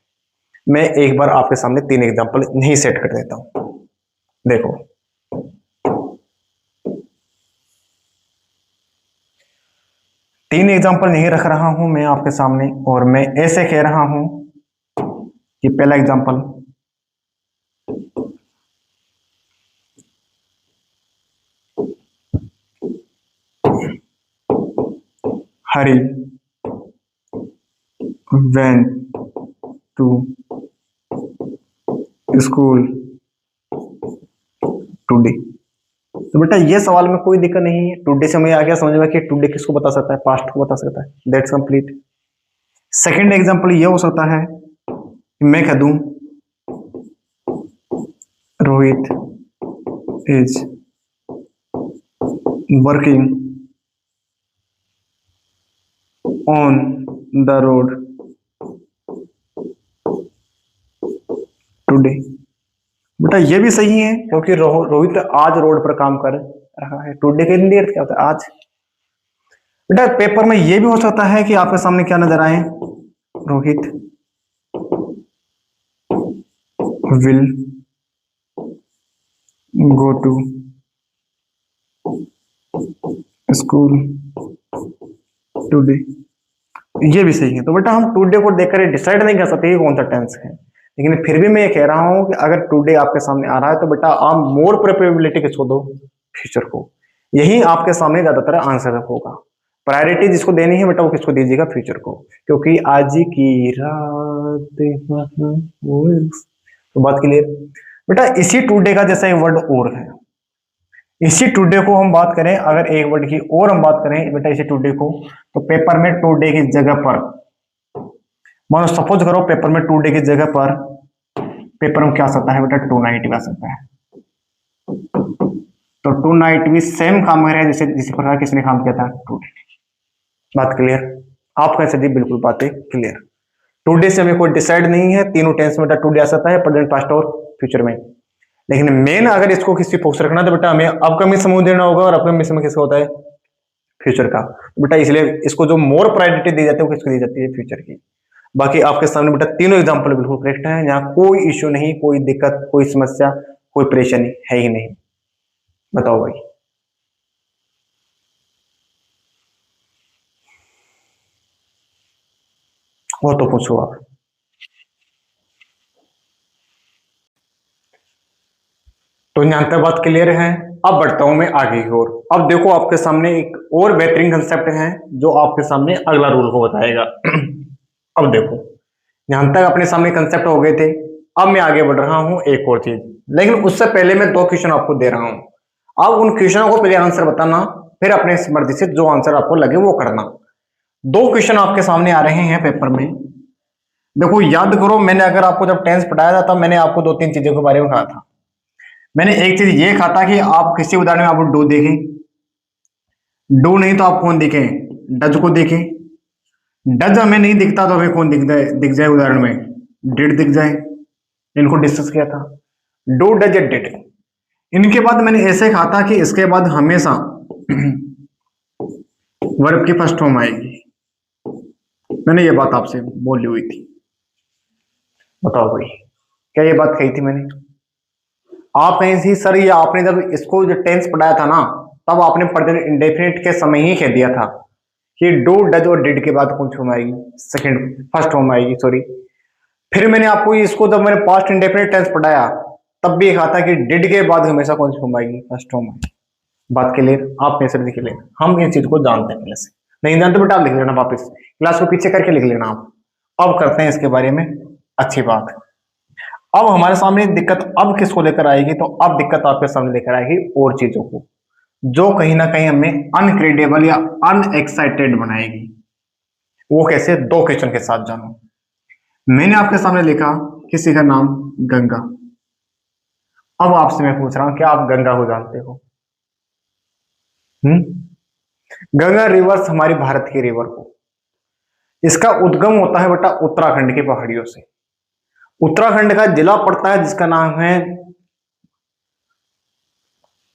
मैं एक बार आपके सामने 3 एग्जांपल नहीं सेट कर देता हूं। देखो 3 एग्जांपल नहीं रख रहा हूं मैं आपके सामने, और मैं ऐसे कह रहा हूं कि पहला example, Hari went to school today। तो बेटा ये सवाल में कोई दिक्कत नहीं है, टुडे से मुझे आ गया समझ में कि टुडे किसको बता सकता है, पास्ट को बता सकता है, दैट्स कंप्लीट। सेकंड एग्जांपल ये हो सकता है कि मैं कह दूं Rohit is working on the road today. बेटा ये भी सही है, क्योंकि रोहित आज रोड पर काम कर रहा है। टुडे के लिए क्या होता है, आज। बेटा पेपर में ये भी हो सकता है कि आपके सामने क्या नजर आए, Rohit will go to school today. ये भी सही है। तो बेटा हम टुडे को देखकर डिसाइड नहीं कर सकते कि कौन सा टेंस है, लेकिन फिर भी मैं ये कह रहा हूं कि अगर टुडे आपके सामने आ रहा है तो बेटा आप मोर प्रेफरेबिलिटी किसको दो, फ्यूचर को। यही आपके सामने ज्यादातर आंसर होगा। प्रायोरिटी जिसको देनी है बेटा वो किसको दीजिएगा, फ्यूचर को, क्योंकि आज की रात तो बात क्लियर। बेटा इसी टुडे का जैसा एक वर्ड और है, इसी टुडे को हम बात करें, अगर एक वर्ड की और हम बात करें बेटा इसी टुडे को, तो पेपर में टुडे की जगह पर, मानो सपोज करो पेपर में टुडे की जगह पर पेपर में क्या आ सकता है बेटा, टू नाइट भी आ सकता है। तो टू नाइट भी सेम काम कर रहे हैं जैसे जिस प्रकार किसने काम किया था, टुडे। बात क्लियर, आप कैसे दी, बिल्कुल बातें क्लियर। टुडे से हमें कोई डिसाइड नहीं है, तीनों टेंस में बेटा टुडे आ सकता है, प्रेजेंट, पास्ट और फ्यूचर में। लेकिन मेन अगर इसको किसी फोकस रखना तो बेटा हमें अपकमिंग समय देना होगा, और अपकमिंग समय किसका होता है, फ्यूचर का। तो बेटा इसलिए इसको जो मोर प्रायोरिटी दी जाती है वो किसको दी जाती है, फ्यूचर की। बाकी आपके सामने बेटा तीनों एग्जांपल बिल्कुल करेक्ट है, यहाँ कोई इश्यू नहीं, कोई दिक्कत, कोई समस्या, कोई परेशानी है ही नहीं। बताओ भाई। वो तो पूछो आप। तो यहां तक बात क्लियर है। अब बढ़ता हूं मैं आगे की ओर। अब देखो आपके सामने एक और बेहतरीन कंसेप्ट है जो आपके सामने अगला रूल को बताएगा। अब देखो यहां तक अपने सामने कंसेप्ट हो गए थे, अब मैं आगे बढ़ रहा हूं एक और चीज, लेकिन उससे पहले मैं दो क्वेश्चन आपको दे रहा हूं। अब उन क्वेश्चनों को पहले आंसर बताना, फिर अपने मर्जी से जो आंसर आपको लगे वो करना। दो क्वेश्चन आपके सामने आ रहे हैं पेपर में। देखो याद करो, मैंने अगर आपको जब टेंस पढ़ाया था तब मैंने आपको दो तीन चीजों के बारे में कहा था। मैंने एक चीज ये कहा था कि आप किसी उदाहरण में आप डू देखें, डू नहीं तो आप कौन देखें, डज को देखें। डज हमें नहीं दिखता तो हमें कौन दिख जाए उदाहरण में, डिड दिख जाए। इनको डिस्कस किया था, डू डज या डिड। इनके बाद मैंने ऐसे कहा था कि इसके बाद हमेशा वर्ब की फर्स्ट फॉर्म आएगी। मैंने ये बात आपसे बोली हुई थी। बताओ भाई, क्या ये बात कही थी मैंने? आप कहीं से सर, ये आपने जब इसको जो टेंस पढ़ाया था ना, तब आपने प्रेजेंट इंडेफिनिट के समय ही कह दिया था कि डू डज और डिड के बाद कौन सी फॉर्म आएगी, सेकंड फर्स्ट फॉर्म आएगी, सॉरी। फिर मैंने आपको इसको जब मैंने पास्ट इंडेफिनिट टेंस पढ़ाया तब भी कहा था कि डिड के बाद हमेशा कौन सी फॉर्म आएगी, फर्स्ट फॉर्म आएगी। बात क्लियर, आप मेरे से लिख लें, हम इस चीज को जानते हैं पहले से। नहीं जानते बेटा आप लिख लेना, वापस क्लास को पीछे करके लिख लेना आप। अब करते हैं इसके बारे में अच्छी बात। अब हमारे सामने दिक्कत अब किसको लेकर आएगी, तो अब दिक्कत आपके सामने लेकर आएगी और चीजों को जो कहीं ना कहीं हमें अनक्रेडिबल या अनएक्साइटेड बनाएगी। वो कैसे, दो क्वेश्चन के साथ जानो। मैंने आपके सामने लिखा किसी का नाम गंगा। अब आपसे मैं पूछ रहा हूं क्या आप गंगा को जानते हो? गंगा रिवर्स हमारी भारत की रिवर को, इसका उद्गम होता है बेटा उत्तराखंड की पहाड़ियों से। उत्तराखंड का जिला पड़ता है जिसका नाम है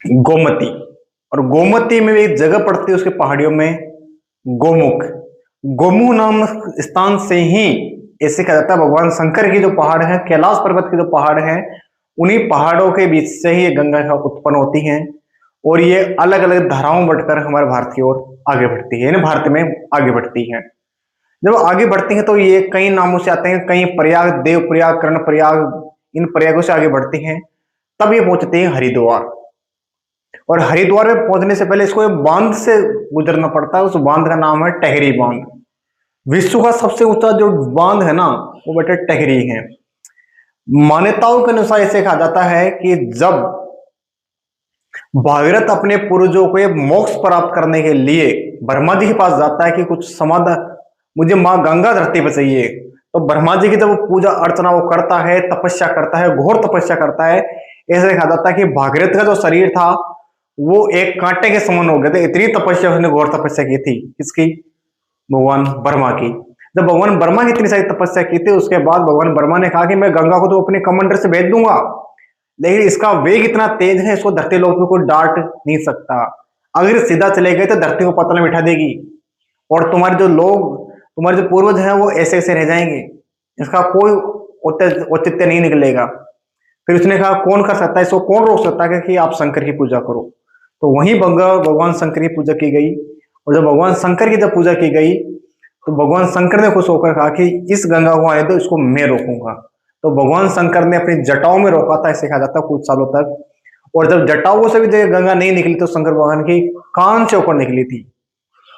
गोमती, और गोमती में एक जगह पड़ती है उसके पहाड़ियों में, गोमुख। गोमू नाम स्थान से ही ऐसे कहा जाता है भगवान शंकर की जो पहाड़ है, कैलाश पर्वत के जो पहाड़ है, उन्हीं पहाड़ों के बीच से ही ये गंगा का उत्पन्न होती है, और ये अलग अलग धाराओं बढ़कर हमारे भारत की ओर आगे बढ़ती है, यानी भारत में आगे बढ़ती है। जब आगे बढ़ती है तो ये कई नामों से आते हैं, कई प्रयाग, देव प्रयाग, कर्ण प्रयाग, इन प्रयागों से आगे बढ़ती हैं, तब ये पहुंचती है हरिद्वार। और हरिद्वार में पहुंचने से पहले इसको एक बांध से गुजरना पड़ता है, उस बांध का नाम है टेहरी बांध। विश्व का सबसे ऊंचा जो बांध है ना वो बेटा टेहरी है। मान्यताओं के अनुसार इसे कहा जाता है कि जब भागीरथ अपने पूर्वजों को मोक्ष प्राप्त करने के लिए ब्रह्मा जी के पास जाता है कि कुछ समाधान मुझे माँ गंगा धरती पर चाहिए, तो ब्रह्मा जी की जब वो पूजा अर्चना वो करता है, तपस्या करता है, घोर तपस्या करता है, ऐसे कहा जाता है कि भागीरथ का जो शरीर था वो एक कांटे के समान हो गया था, इतनी तपस्या उसने घोर तपस्या की थी। किसकी? भगवान ब्रह्मा की। जब भगवान ब्रह्मा ने इतनी सारी तपस्या की थी, उसके बाद भगवान ब्रह्मा ने कहा कि मैं गंगा को तो अपने कमंडर से भेज दूंगा, लेकिन इसका वेग इतना तेज है इसको धरती लोक में कोई डांट नहीं सकता, अगर सीधा चले गए तो धरती को पतला में बिठा देगी। और तुम्हारे जो पूर्वज हैं वो ऐसे ऐसे रह जाएंगे, इसका कोई औचित्य नहीं निकलेगा। फिर उसने कहा कौन कर सकता है इसको, कौन रोक सकता है कि आप शंकर की पूजा करो। तो वहीं भगवान शंकर की पूजा की गई। और जब भगवान शंकर की जब पूजा की गई तो भगवान शंकर ने खुश होकर कहा कि इस गंगा को आने दो, इसको मैं रोकूंगा। तो भगवान शंकर ने अपनी जटाओं में रोका था, ऐसे कहा जाता है, कुछ सालों तक। और जब जटाओं से भी जब गंगा नहीं निकली तो शंकर भगवान की कान से ऊपर निकली थी।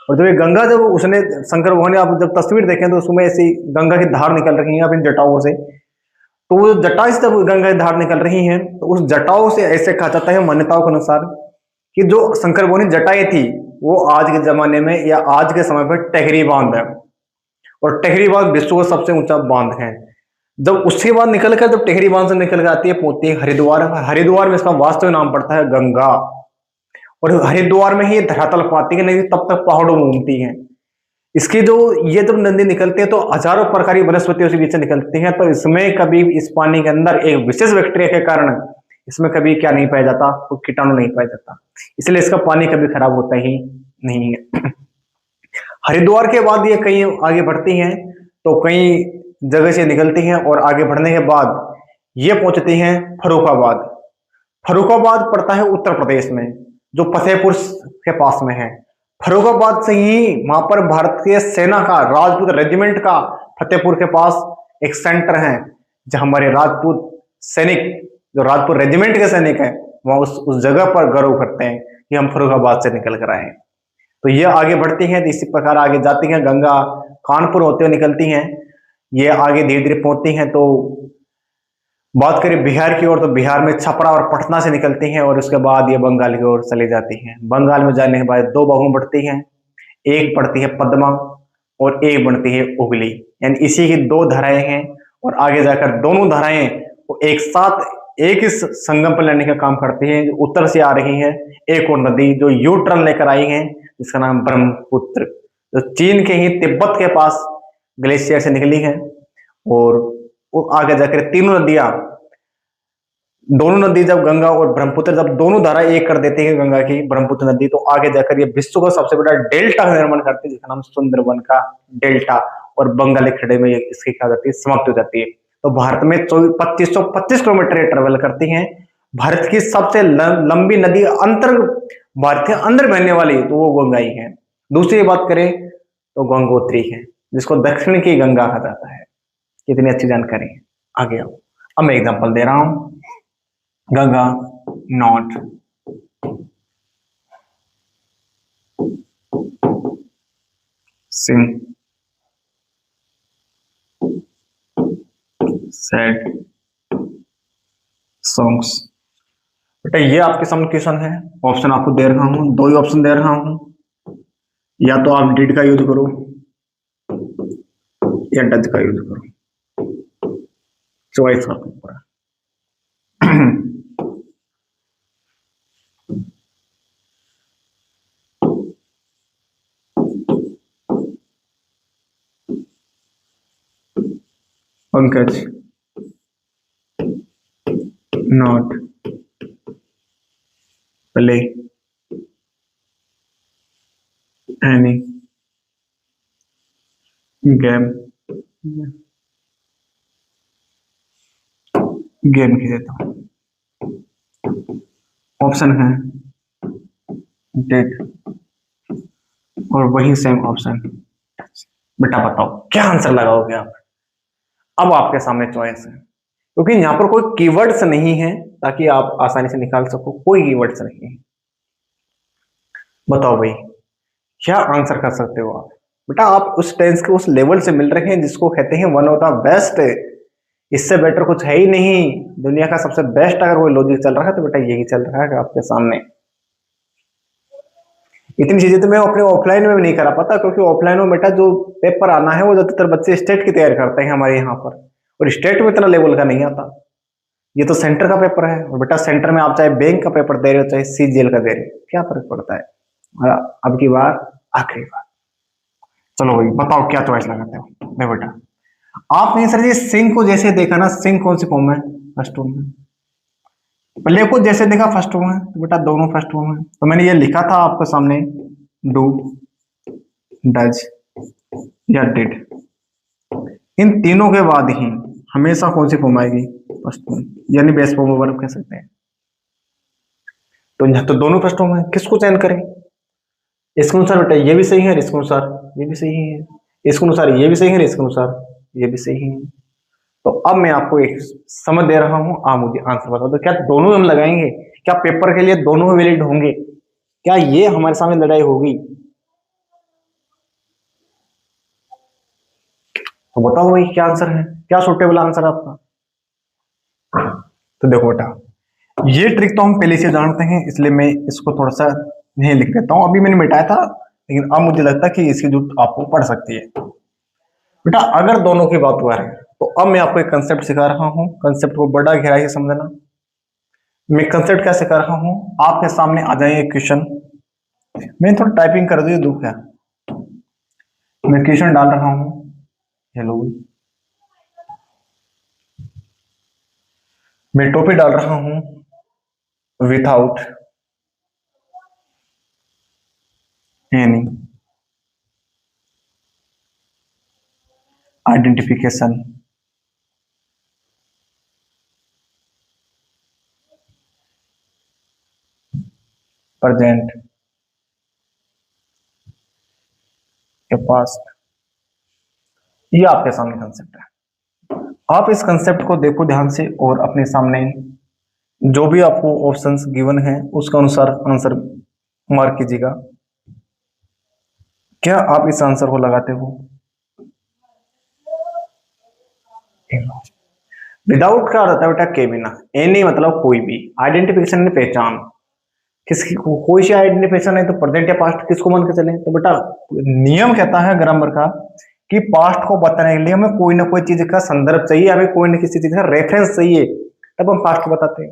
और जब ये गंगा, जब उसने शंकर भगवान ने, आप जब तस्वीर देखें तो उसमें ऐसी गंगा की धार निकल रही है अपनी जटाओं से। तो वो जटा से जब गंगा की धार निकल रही है तो उस जटाओं से ऐसे कहा जाता है मान्यताओं के अनुसार कि जो शंकर भगवान की जटाएं थी वो आज के जमाने में या आज के समय पर टेहरी बांध है। और टेहरी बांध विश्व का सबसे ऊंचा बांध है। जब उसके बाद निकलकर, जब टेहरी बांध से निकल कर आती है, पहुंचती है हरिद्वार। हरिद्वार में इसका वास्तविक नाम पड़ता है गंगा। और हरिद्वार में ही ये धरातल पाती है, नहीं तब तक पहाड़ों में घूमती है। इसकी जो ये जब नदी निकलती है तो हजारों प्रकार की वनस्पतियों से बीच से निकलती है। तो इसमें कभी इस पानी के अंदर एक विशेष बैक्टीरिया के कारण इसमें कभी क्या नहीं पाया जाता, तो कीटाणु नहीं पाया जाता, इसलिए इसका पानी कभी खराब होता ही नहीं है। हरिद्वार के बाद ये कहीं आगे बढ़ती हैं तो कई जगह से निकलती हैं और आगे बढ़ने के बाद ये पहुंचती हैं फर्रुखाबाद। फर्रुखाबाद पड़ता है उत्तर प्रदेश में, जो फतेहपुर के पास में है। फर्रुखाबाद से ही वहां पर भारतीय सेना का, राजपूत रेजिमेंट का फतेहपुर के पास एक सेंटर है, जहां हमारे राजपूत सैनिक, जो राजपूत रेजिमेंट के सैनिक हैं, वहां उस जगह पर गर्व करते हैं कि हम फर्रुखाबाद से निकल कर आए हैं। तो ये आगे बढ़ती हैं, तो इसी प्रकार आगे जाती हैं, गंगा कानपुर होते हुए निकलती हैं, ये आगे धीरे धीरे पहुंचती हैं। तो बात करें बिहार की ओर, तो बिहार में छपरा और पटना से निकलती हैं और उसके बाद ये बंगाल की ओर चली जाती हैं। बंगाल में जाने के बाद दो भागों में बढ़ती हैं, एक पड़ती है पद्मा और एक बनती है हुगली, यानी इसी की दो धाराएं हैं। और आगे जाकर दोनों धाराएं एक साथ एक ही संगम पर लेने का काम करती हैं। जो उत्तर से आ रही है एक और नदी जो यू टर्न लेकर आई है, जिसका नाम ब्रह्मपुत्र, जो चीन के ही तिब्बत के पास ग्लेशियर से निकली है। और वो आगे जाकर तीनों नदियां, दोनों नदी जब गंगा और ब्रह्मपुत्र जब दोनों धारा एक कर देती है गंगा की, ब्रह्मपुत्र नदी, तो आगे जाकर ये विश्व का सबसे बड़ा डेल्टा का निर्माण करती है, जिसका नाम सुंदरबन का डेल्टा। और बंगाली खाड़ी में इसकी क्या जाती है, समाप्त हो जाती है। तो भारत में 2525 किलोमीटर ट्रेवल करती हैं। भारत की सबसे लंबी नदी भारत के अंदर बहने वाली तो वो गंगा ही है। दूसरी बात करें तो गंगोत्री है, जिसको दक्षिण की गंगा कहा जाता है। कितनी अच्छी जानकारी है। आगे आओ, अब मैं एग्जांपल दे रहा हूं। Ganga not sing sad songs. बेटा ये आपके सामने क्वेश्चन है, ऑप्शन आपको दे रहा हूं, दो ही ऑप्शन दे रहा हूं, या तो आप डिड का यूज करो या डज का यूज करो, चॉइस आपके ऊपर है। Pankaj not play any game की देता हूं। ऑप्शन है डेट और वही सेम ऑप्शन। बेटा बताओ क्या आंसर लगाओगे आप। अब आपके सामने चॉइस है, क्योंकि यहां पर कोई कीवर्ड्स नहीं है ताकि आप आसानी से निकाल सको, कोई कीवर्ड्स नहीं है। बताओ भाई क्या आंसर कर सकते हो आप। बेटा आप उस टेंस के उस लेवल से मिल रहे हैं जिसको कहते हैं वन ऑफ द बेस्ट, इससे बेटर कुछ है ही नहीं। दुनिया का सबसे बेस्ट अगर कोई लॉजिक चल रहा है तो बेटा यही चल रहा है आपके सामने। इतनी चीजें तो मैं अपने ऑफलाइन में भी नहीं करा पाता, क्योंकि ऑफलाइन में बेटा जो पेपर आना है वो ज्यादातर बच्चे स्टेट की तैयारी करते हैं हमारे यहाँ पर, और स्टेट में इतना लेवल का नहीं आता। ये तो सेंटर का पेपर है, और बेटा सेंटर में आप चाहे बैंक का पेपर दे रहे हो चाहे सीजीएल का दे रहे हो, क्या फर्क पड़ता है। अब की बार आखिरी बार, चलो भाई बताओ क्या चॉइस लगाते हो। नहीं बेटा आपने सर जी सिंह को जैसे देखा ना, सिंह कौन सी फॉर्म है, फर्स्ट फॉर्म है। प्ले को जैसे देखा फर्स्ट फॉर्म है, तो बेटा दोनों फर्स्ट फॉर्म है। तो मैंने ये लिखा था आपके सामने डू, डज या डिड, इन तीनों के बाद ही हमेशा कौन सी फॉर्म आएगी, फर्स्ट फॉर्म, यानी बेस फॉर्म ऑफ वर्ब कह सकते हैं। तो यहाँ तो दोनों फर्स्ट फॉर्म है, किसको चयन करें? इसके अनुसार बेटा ये भी सही है, इसके अनुसार ये भी सही है, इसके अनुसार ये भी सही है, इसके अनुसार ये भी सही है। तो अब मैं आपको एक समझ दे रहा हूं, आप मुझे आंसर बताओ। तो क्या दोनों हम लगाएंगे? क्या पेपर के लिए दोनों वैलिड होंगे? क्या ये हमारे सामने लड़ाई होगी? तो बताओ भाई क्या आंसर है, क्या सुटेबल आंसर है आपका? तो देखो बेटा, ये ट्रिक तो हम पहले से जानते हैं, इसलिए मैं इसको थोड़ा सा नहीं लिख देता हूं। अभी मैंने मिटाया था, लेकिन अब मुझे लगता है कि इसकी जरूरत आपको पड़ सकती है। बेटा अगर दोनों की बात करें तो अब मैं आपको एक कंसेप्ट सिखा रहा हूं, कंसेप्ट को बड़ा गहराई से समझना। मैं कंसेप्ट क्या सिखा रहा हूं, आपके सामने आ जाए एक क्वेश्चन, मैं थोड़ा टाइपिंग कर दूं क्या, मैं क्वेश्चन डाल रहा हूं, हेलो, मैं टॉपिक डाल रहा हूं, विथआउट एनी आइडेंटिफिकेशन प्रेजेंट या पास्ट। ये आपके सामने कंसेप्ट है। आप इस कंसेप्ट को देखो ध्यान से और अपने सामने जो भी आपको ऑप्शंस गिवन है उसके अनुसार आंसर मार्क कीजिएगा। क्या आप इस आंसर को लगाते हो? विदाउट का रहता है बेटा के बिना, एनी मतलब कोई भी, आइडेंटिफिकेशन ने पहचान, किसकी कोई सी आइडेंटिफिकेशन है तो प्रेजेंट या पास्ट किसको मान के चले। तो बेटा नियम कहता है ग्रामर का कि पास्ट को बताने के लिए हमें कोई ना कोई चीज का संदर्भ चाहिए, हमें कोई ना किसी चीज का रेफरेंस चाहिए, तब हम पास्ट को बताते हैं।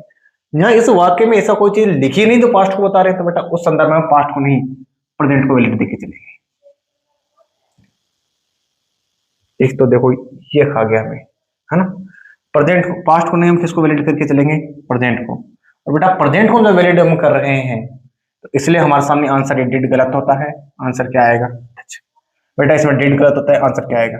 यहाँ इस वाक्य में ऐसा कोई चीज लिखी नहीं जो पास्ट को बता रहे हैं, तो बेटा उस संदर्भ में हम पास्ट को नहीं प्रेजेंट को वैलिड देके चलेंगे। एक तो देखो ये खा गया हमें, है ना, प्रेजेंट को, पास्ट को नहीं, हम किसको वैलिड करके चलेंगे, प्रेजेंट को। और बेटा प्रेजेंट को जो वैलिड हम कर रहे हैं तो इसलिए हमारे सामने आंसर डिड गलत होता है, आंसर क्या आएगा, बेटा इसमें डिड गलत होता है, आंसर क्या आएगा,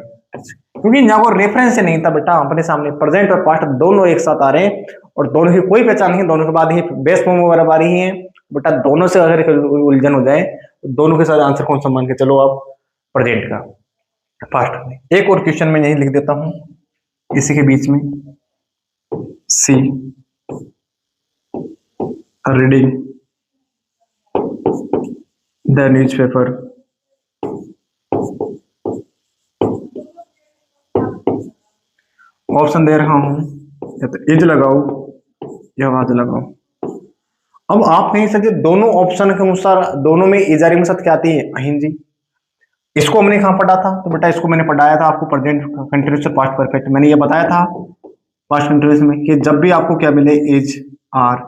क्योंकि यहाँ को रेफरेंस से नहीं था बेटा, अपने सामने प्रेजेंट और पास्ट दोनों एक साथ आ रहे हैं और दोनों की कोई पहचान नहीं, दोनों के बाद ही बेस फॉर्म वगैरह आ रही है। बेटा दोनों से अगर उलझन हो जाए तो दोनों के साथ आंसर कौन सा मान के चलो आप, प्रेजेंट का, पास्ट में। एक और क्वेश्चन में यही लिख देता हूं इसी के बीच में, सी रीडिंग द न्यूज़पेपर ऑप्शन दे रहा हूं, या तो इज लगाओ या वाज लगाओ। अब आप कहीं सकते दोनों ऑप्शन के अनुसार, दोनों में इजारी में साथ क्या आती है, अहिन जी। इसको हमने कहाँ पढ़ा था, तो बेटा इसको मैंने पढ़ाया था आपको प्रेजेंट कंटिन्यूस से पास्ट परफेक्ट, मैंने ये बताया था पास्ट कंटिन्यूस में कि जब भी आपको क्या मिले, इज आर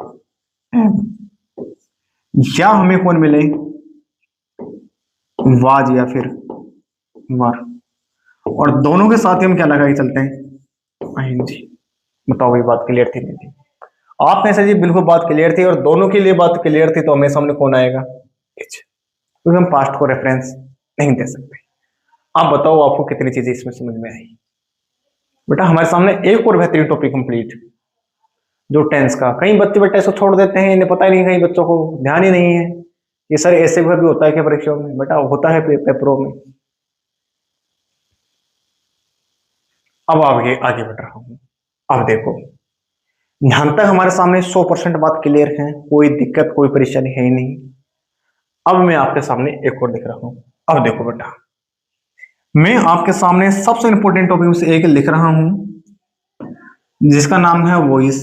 एम, या हमें कौन मिले, वाज या फिर वर, और दोनों के साथ ही हम क्या लगा के चलते हैं, अहिन जी। बताओ ये बात क्लियर थी नहीं थी? आपने सर जी बिल्कुल बात क्लियर थी, और दोनों के लिए बात क्लियर थी, तो हमें सामने कौन आएगा, एच, क्योंकि हम पास्ट को रेफरेंस नहीं दे सकते। आप बताओ आपको कितनी चीजें इसमें समझ में आई? बेटा हमारे सामने एक और बेहतरीन टॉपिक कंप्लीट, जो टेंस का। कई बच्चे बेटा इसको छोड़ देते हैं, इन्हें पता ही नहीं, कई बच्चों को ध्यान ही नहीं है ये सर ऐसे भी होता है क्या परीक्षाओं में, बेटा होता है पेपरों में। अब आगे आगे बढ़ रहा हूं, अब देखो यहां तक हमारे सामने 100% बात क्लियर है, कोई दिक्कत कोई परेशानी है ही नहीं। अब मैं आपके सामने एक और लिख रहा हूं। अब देखो बेटा, मैं आपके सामने सबसे इंपॉर्टेंट टॉपिक में से एक लिख रहा हूं जिसका नाम है वॉइस।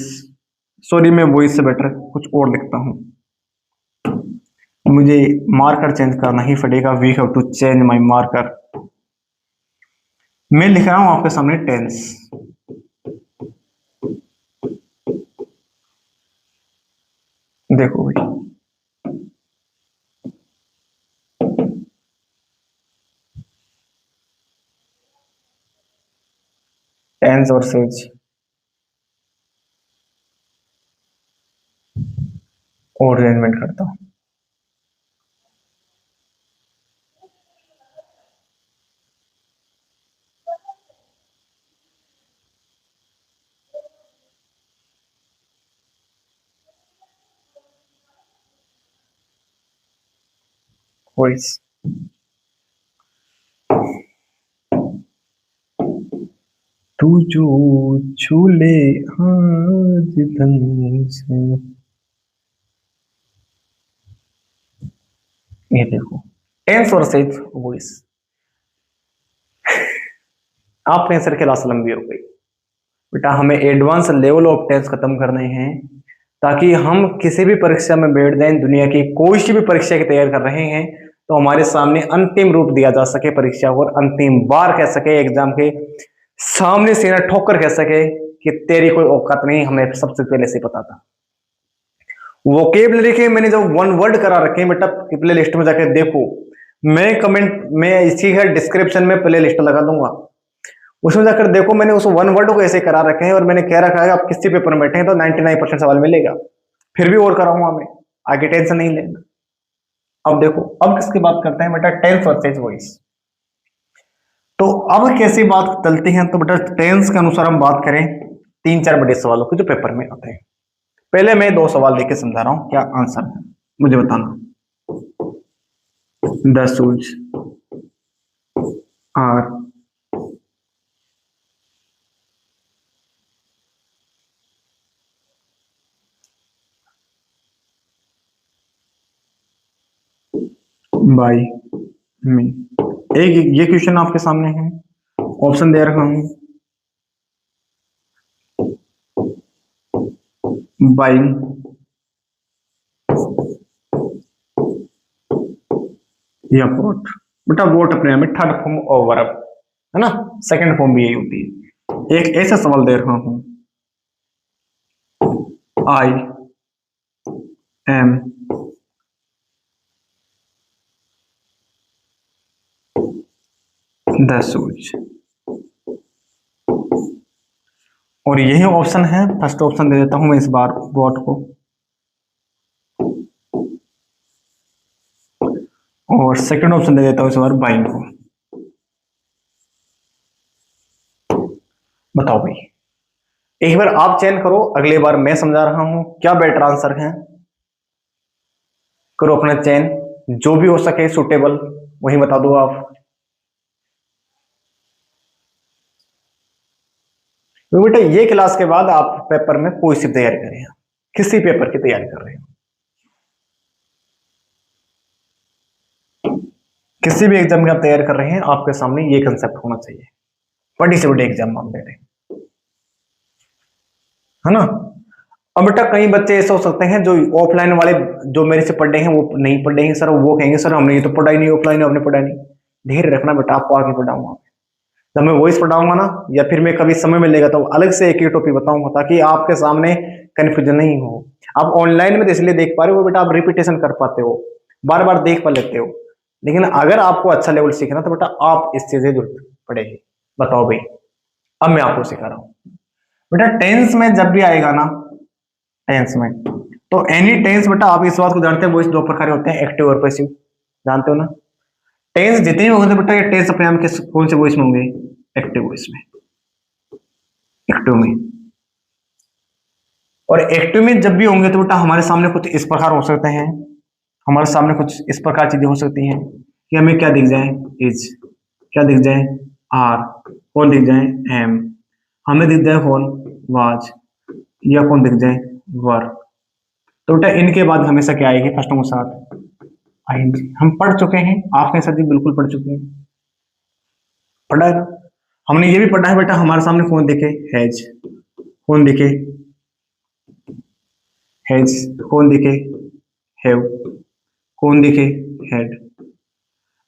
सॉरी मैं वॉइस से बेटर कुछ और लिखता हूं, मुझे मार्कर चेंज करना ही पड़ेगा, we have to change my marker. मैं लिख रहा हूं आपके सामने टेंस। देखो भाई, टेंस और सेज और अरेंजमेंट करता हूं। वॉइस। तू जो छू ले आज धन से, ये देखो टेंस वर्सेस वॉइस। आपने सर क्लास लंबी हो गई बेटा, हमें एडवांस लेवल ऑफ टेंस खत्म करने हैं ताकि हम किसी भी परीक्षा में बैठ जाएं, दुनिया की कोई सी भी परीक्षा की तैयारी कर रहे हैं तो हमारे सामने अंतिम रूप दिया जा सके परीक्षा को, और अंतिम बार कह सके एग्जाम के सामने सीना ठोक कर कह सके कि तेरी कोई औकात नहीं, हमें सबसे पहले से पता था। वोकेबलरी के मैंने जो वन वर्ड करा रखे हैं बेटा, प्ले लिस्ट में जाकर देखो, मैं कमेंट में इसी का डिस्क्रिप्शन में प्ले लिस्ट लगा दूंगा, उसमें जाकर देखो मैंने उस वन वर्ड को ऐसे करा रखे हैं, और मैंने कह रखा है आप किसी पेपर में बैठे हैं तो 99% सवाल मिलेगा, फिर भी और कराऊंगा मैं, आगे टेंशन नहीं लेना। अब देखो अब किसकी बात करते हैं बेटा, टेंस वर्सेस वॉइस। तो अब कैसी बात चलती है, तो बेटा टेंस के अनुसार हम बात करें 3-4 बड़े सवालों के जो पेपर में आते हैं। पहले मैं 2 सवाल देके समझा रहा हूं, क्या आंसर है मुझे बताना। द शूज आर बाय मी। एक ये क्वेश्चन आपके सामने है, ऑप्शन दे रखा हूं, बाइंग या वोट। बेटा वोट अपने में थर्ड फॉर्म और वर्ब है ना, सेकंड फॉर्म भी यही होती है। एक ऐसा सवाल दे रहा हूं, आई एम द शूज, और यही ऑप्शन है, फर्स्ट ऑप्शन दे देता हूं मैं इस बार वोट को, और सेकंड ऑप्शन दे देता हूं इस बार बाइंग को। बताओ भाई, एक बार आप चयन करो, अगली बार मैं समझा रहा हूं, क्या बेटर आंसर है, करो अपना चयन, जो भी हो सके सुटेबल वही बता दो आप। तो बेटा ये क्लास के बाद आप पेपर में कोई सी तैयारी करें, किसी पेपर की तैयारी कर रहे हो, किसी भी एग्जाम की आप तैयारी कर रहे हैं, आपके सामने ये कंसेप्ट होना चाहिए, बड़ी से बड़ी एग्जाम आप दे रहे हैं, है ना। अब बेटा कई बच्चे ऐसे हो सकते हैं जो ऑफलाइन वाले जो मेरे से पढ़ रहे हैं वो नहीं पढ़ रहे हैं सर, वो कहेंगे सर हमने ये तो पढ़ा ही नहीं, ऑफलाइन आपने पढ़ा नहीं। धैर्य रखना बेटा, आपको आगे पढ़ाऊंगा, जब मैं वॉइस पढ़ाऊंगा ना, या फिर मैं कभी समय मिलेगा तो अलग से एक ही टॉपिक बताऊंगा ताकि आपके सामने कंफ्यूजन नहीं हो। आप ऑनलाइन में तो इसलिए देख पा रहे हो बेटा, आप रिपीटेशन कर पाते हो, बार बार देख पा लेते हो, लेकिन अगर आपको अच्छा लेवल सीखना तो बेटा आप इस चीज की जरूरत पड़ेगी। बताओ भाई, अब मैं आपको सिखा रहा हूँ बेटा, टेंस में जब भी आएगा ना, टेंस में तो एनी टेंस बेटा, आप इस बात को जानते हैं वॉइस 2 प्रकार होते हैं, एक्टिव और पैसिव, जानते हो ना। टेंस जितने भी होंगे तो बेटा ये टेंस अपने आप किस कौन से वॉइस में होंगे, एक्टिव वॉइस में, एक्टिव में। और एक्टिव में जब भी होंगे तो बेटा हमारे सामने कुछ इस प्रकार हो सकते हैं, हमारे सामने कुछ इस प्रकार चीजें हो सकती हैं कि हमें क्या दिख जाए, इज, क्या दिख जाए, आर, कौन दिख जाए, एम, हमें दिख जाए कौन, वाज, या कौन दिख जाए, वर। तो बेटा इनके बाद हमेशा क्या आएगी, फर्स्ट के साथ आईएनजी। हम पढ़ चुके हैं, आपके साथ ही बिल्कुल पढ़ चुके हैं, पढ़ा है ना। हमने ये भी पढ़ा है बेटा, हमारे सामने कौन दिखे, हैज, कौन दिखे, हैज, कौन दिखे, हैव, कौन दिखे, हैड।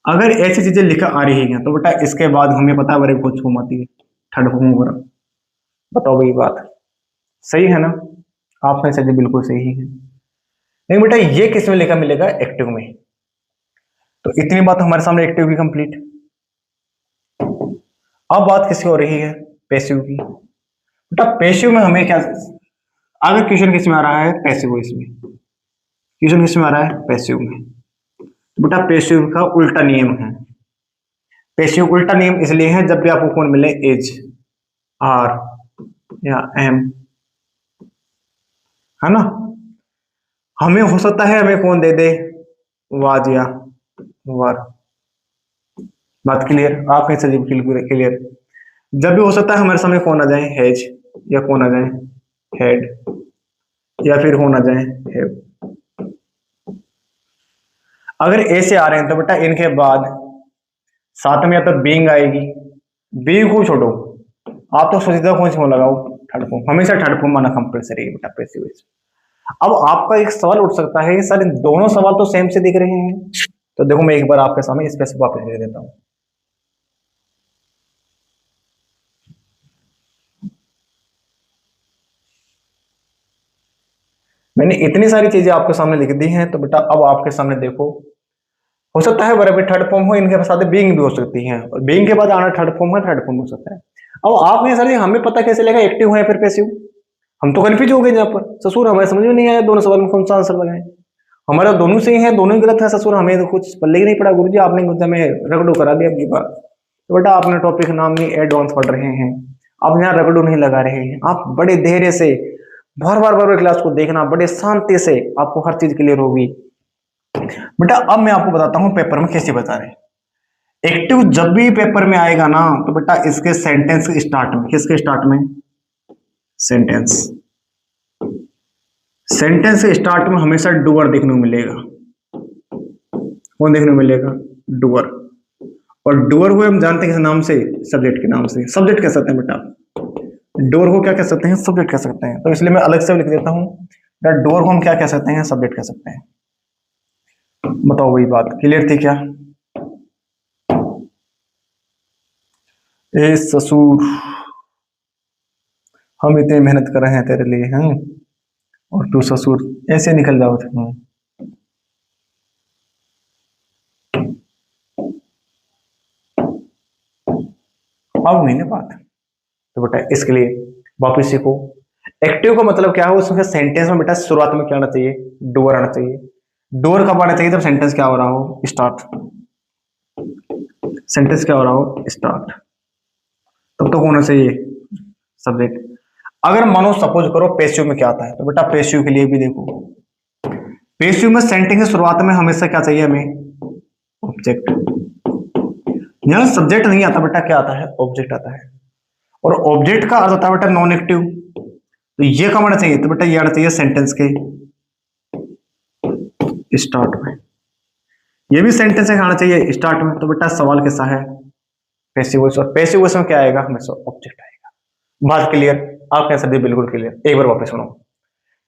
अगर ऐसी चीजें लिखा आ रही है तो बेटा इसके बाद हमें पता है वर्ब कौन फॉर्म आती है, थर्ड फॉर्म वर्ब। बताओ भाई बात सही है ना, आपने सही बिल्कुल सही है। नहीं बेटा ये किस में लिखा मिलेगा, एक्टिव में। तो इतनी बात हमारे सामने एक्टिव की कंप्लीट। अब बात किसकी हो रही है, पैसिव की। बेटा पैसिव में हमें क्या, अगर क्वेश्चन किस में आ रहा है, पैसिव वॉइस में, क्वेश्चन किस में आ रहा है, पैसिव में। तो बेटा पैसिव का उल्टा नियम है, पैसिव उल्टा नियम इसलिए है जब भी आपको कौन मिले, इज, आर या एम, है ना। हमें हो सकता है हमें कौन दे दे, वाज या वर। बात क्लियर? आप कैसे क्लियर? जब भी हो सकता है हमारे सामने कौन आ जाए, हैज, या कौन आ जाए, हेड, या फिर कौन आ जाए, हैव। अगर ए से आ रहे हैं तो बेटा इनके बाद साथ में या तो बीइंग आएगी। बीइंग को छोड़ो, आप तो सोचते हो कौन सी लगाओ, थर्ड फॉर्म। हमेशा थर्ड फॉर्म आना कंपलसरी है बेटा पैसिव वॉइस। अब आपका एक सवाल उठ सकता है, सर इन दोनों सवाल तो सेम से दिख रहे हैं। तो देखो मैं एक बार आपके सामने इस पे वापस लिख देता हूं। मैंने इतनी सारी चीजें आपके सामने लिख दी हैं, तो बेटा अब आपके सामने देखो, हो सकता है बराबर थर्ड फॉर्म हो, इनके साथ बीइंग भी हो सकती है, और बीइंग के बाद आना थर्ड फॉर्म है, थर्ड फॉर्म हो सकता है। अब आप में सर हमें पता कैसे लगा एक्टिव है फिर पैसिव? हम तो कन्फ्यूज हो गए यहाँ पर ससुर, हमें समझ में नहीं आया दोनों सवाल में कौन सा आंसर लगाए। हमारा दोनों सही है, दोनों ही गलत है ससुर, हमें तो कुछ पल्ले ही नहीं पड़ा गुरुजी, आपने कुछ हमें रगड़ू करा दिया अपनी बात। तो बेटा आपने टॉपिक नाम में एडवांस पढ़ रहे हैं, आप यहाँ रगड़ू नहीं लगा रहे हैं, आप बड़े धैर्य से बार बार बार क्लास को देखना, बड़े शांति से, आपको हर चीज क्लियर होगी। बेटा अब मैं आपको बताता हूँ पेपर में कैसे बता रहे हैं। एक्टिव जब भी पेपर में आएगा ना, तो बेटा इसके सेंटेंस के स्टार्ट में, किसके स्टार्ट में, सेंटेंस, सेंटेंस के स्टार्ट में हमेशा डूअर देखने को मिलेगा। कौन देखने को मिलेगा, डूअर। और डूअर को हम जानते हैं किस नाम से, सब्जेक्ट के नाम से। सब्जेक्ट कह सकते हैं बेटा, डोर को क्या कह सकते हैं, सब्जेक्ट कह सकते हैं। तो इसलिए मैं अलग से लिख देता हूं, डोर को हम क्या कह सकते हैं, सब्जेक्ट कह सकते हैं। बताओ वही बात क्लियर थी क्या? ए ससुर, हम इतनी मेहनत कर रहे हैं तेरे लिए हैं, और तू ससुर ऐसे निकल जाओ। अब नहीं ना बात। तो बेटा इसके लिए वापिस सीखो, एक्टिव का मतलब क्या है, उसमें सेंटेंस में बेटा शुरुआत में क्या आना चाहिए, डोर आना चाहिए। डोर कब आना चाहिए, तब सेंटेंस क्या हो रहा हो, स्टार्ट। सेंटेंस क्या हो रहा हो, स्टार्ट। तब तो होना चाहिए सब्जेक्ट। अगर मानो सपोज करो पैसिव में क्या आता है, तो बेटा पैसिव के लिए भी देखो, पैसिव में सेंटेंस की शुरुआत में हमेशा क्या चाहिए हमें, ऑब्जेक्ट। यहां सब्जेक्ट नहीं आता बेटा, क्या आता है, ऑब्जेक्ट आता है। और ऑब्जेक्ट का अर्थ होता है बेटा नॉन एक्टिव। तो ये कब आना चाहिए, तो बेटा ये आना चाहिए सेंटेंस के स्टार्ट में। ये भी सेंटेंस से आना चाहिए स्टार्ट में। तो बेटा सवाल कैसा है, पैसिव वॉइस। और पैसिव वॉइस में क्या आएगा, हमेशा ऑब्जेक्ट आएगा। बात क्लियर? आप कह सकते बिल्कुल क्लियर। एक बार वापस सुनो,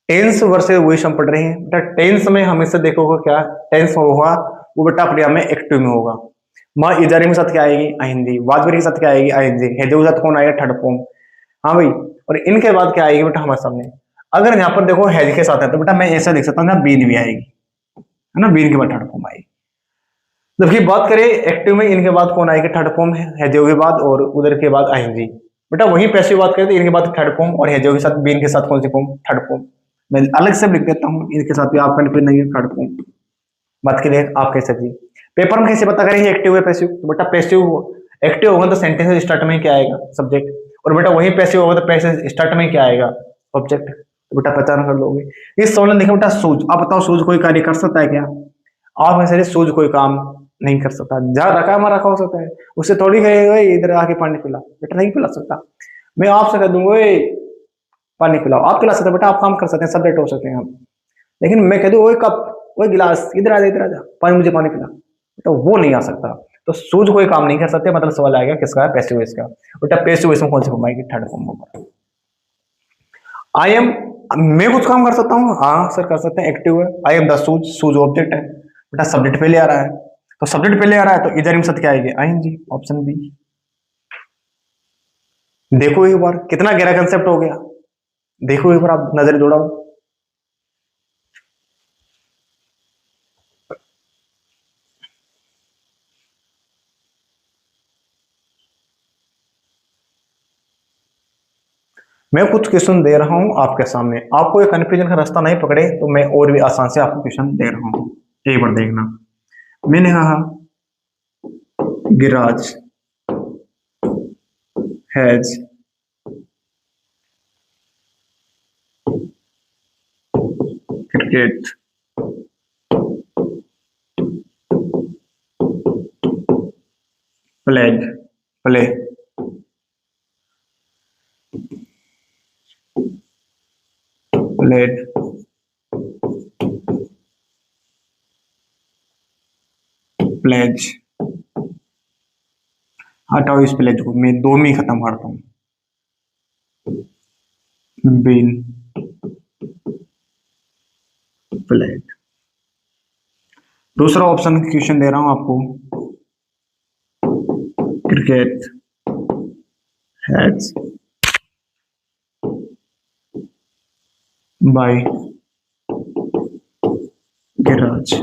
टेंस वर्सेस वॉइस हम पढ़ रहे हैं बेटा। टेंस में हमेशा देखोगे क्या, टेंस होगा वो बेटा अपने आप में एक्टिव में होगा। माँ इजारे के साथ क्या आएगी, आइंदी। वाजपेयी के साथ क्या आएगी, आइंदी। हेजो के साथ कौन आएगा, थर्ड फॉर्म। हाँ भाई, और इनके बाद क्या आएगी बेटा हमारे सामने। अगर यहाँ पर देखो हैज के साथ है, तो बेटा मैं ऐसा लिख सकता हूँ ना, बीन भी आएगी, है ना, बीन के बाद थर्ड फॉर्म आएगी। जबकि बात करें एक्टिव में, इनके बाद कौन आएगा, थर्ड फॉर्म है हेजो के बाद, और उधर के बाद आएंगी। बेटा वहीं पैसिव बात करें तो इनके बाद थर्ड फॉर्म, और हेजो के साथ, बीन के साथ कौन सी फॉर्म, थर्ड फॉर्म। मैं अलग से लिख देता हूँ, इनके साथ भी आप कन्फ्यूज नहीं है, थर्ड फॉर्म। बात के लिए आप कैसे जी पेपर में कैसे पता करेंगे एक्टिव है पैसिव, तो बेटा पैसिव एक्टिव होगा तो सेंटेंस स्टार्ट में क्या आएगा, सब्जेक्ट। और बेटा वही पैसिव होगा तो पैसिव स्टार्ट में क्या आएगा, ऑब्जेक्ट। तो बेटा पहचान कर लोगे। इस सवाल में देखो बेटा, सूज। आप बताओ सूज कोई कार्य कर सकता है क्या? आप में से सूज कोई काम नहीं कर सकता। जहां रखा है रखा हो सकता है, उससे थोड़ी कहेगा इधर आके पानी पिला, बेटा नहीं पिला सकता। मैं आपसे कह दूंगा पानी पिलाओ, आप पिला सकते बेटा, आप काम कर सकते हैं, सब्जेक्ट हो सकते हैं आप। लेकिन मैं कह दूं वो कप, वो गिलास, इधर आ जा, इधर आ जा, पानी, मुझे पानी पिला, तो वो नहीं आ सकता। तो सूझ कोई काम नहीं कर सकते, मतलब सवाल आ गया किसका है, पैसिव वॉइस का। बेटा पैसिव वॉइस में कौन सी फॉर्म आएगी, थर्ड फॉर्म होगा। आई एम, मैं कुछ काम कर सकता हूँ, हाँ सर कर सकते हैं, एक्टिव है। I am the shoes, shoes object है बेटा, सब्जेक्ट पहले आ रहा है। तो सब्जेक्ट पहले आ रहा है तो इधर में सत्य क्या आएगी, आएंगी, ऑप्शन बी। देखो एक बार कितना गहरा कंसेप्ट हो गया, देखो एक बार आप नजर दौड़ाओ। मैं कुछ क्वेश्चन दे रहा हूं आपके सामने, आपको ये कन्फ्यूजन का रास्ता नहीं पकड़े तो मैं और भी आसान से आपको क्वेश्चन दे रहा हूं, एक बार देखना। मैंने कहा Giraj has cricket played, play, played, plays. हटाओ इस प्लेज को, मैं दो में ही खत्म करता हूं। Been, played. दूसरा ऑप्शन क्वेश्चन दे रहा हूं आपको, क्रिकेट हैज बाय गिराज।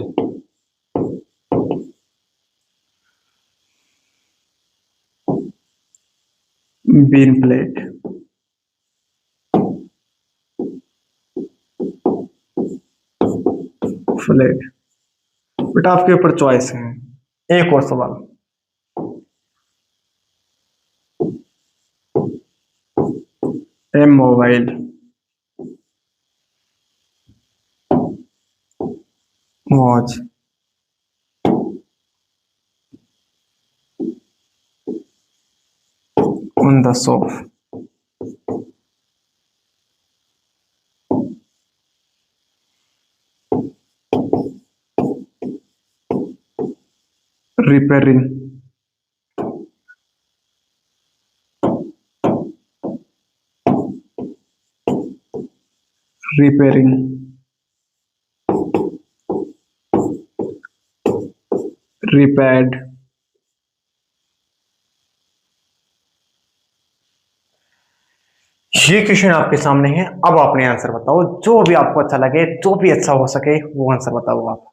Been played, flat. बेटा आपके ऊपर चॉइस है। एक और सवाल, a mobile watch on the sofa, repairing, repairing, repaired. ये क्वेश्चन आपके सामने है, अब आपने आंसर बताओ, जो भी आपको अच्छा लगे, जो भी अच्छा हो सके वो आंसर बताओ आप।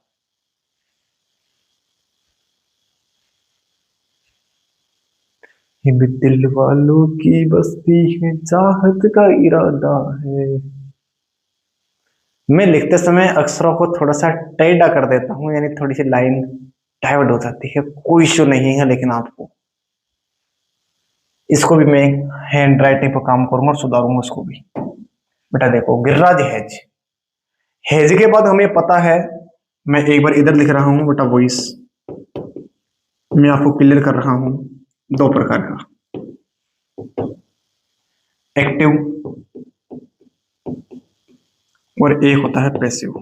ये भी दिल वालों की बस्ती है, चाहत का इरादा है। मैं लिखते समय अक्षरों को थोड़ा सा टेढ़ा कर देता हूँ, यानी थोड़ी सी लाइन डाइवर्ट हो जाती है, कोई इश्यू नहीं है, लेकिन आपको इसको भी मैं हैंड राइटिंग पर काम करूंगा और सुधारूंगा उसको भी। बेटा देखो, गिरिराज हैज, हैज के बाद हमें पता है, मैं एक बार इधर लिख रहा हूं बेटा, वॉइस मैं आपको क्लियर कर रहा हूं, दो प्रकार का, एक्टिव और एक होता है पैसिव।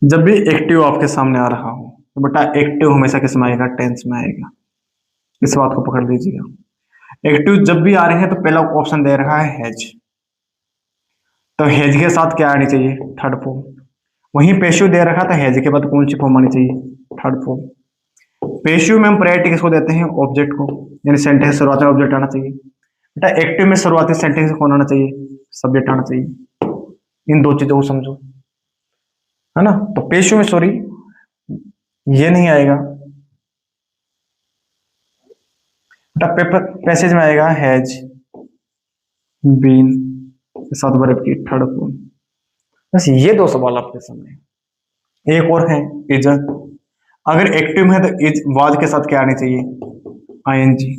जब भी एक्टिव आपके सामने आ रहा हो तो बेटा एक्टिव हमेशा किस में आएगा, टेंस में आएगा, इस बात को पकड़ लीजिएगा। एक्टिव जब भी आ रहे हैं तो पहला ऑप्शन दे रहा है हैज, तो हैज के साथ क्या आनी चाहिए, थर्ड फॉर्म। वहीं पेशिव दे रखा था, हैज के बाद कौन सी फॉर्म आनी चाहिए, थर्ड फॉर्म। पेशिव में हम प्रायोरिटी किसको देते हैं, ऑब्जेक्ट को, यानी सेंटेंस शुरुआत में ऑब्जेक्ट आना चाहिए। बेटा एक्टिव में शुरुआती सेंटेंस कौन आना चाहिए, सब्जेक्ट आना चाहिए। इन दो चीजों को समझो, है ना। तो पेशिव में सॉरी ये नहीं आएगा बेटा, पेपर पैसेज में आएगा हैज बीन साथ वर्ब की थर्ड फॉर्म। बस ये दो सवाल आपके सामने। एक और है इज, अगर एक्टिव में है तो इज वाज के साथ क्या आनी चाहिए, आईएनजी।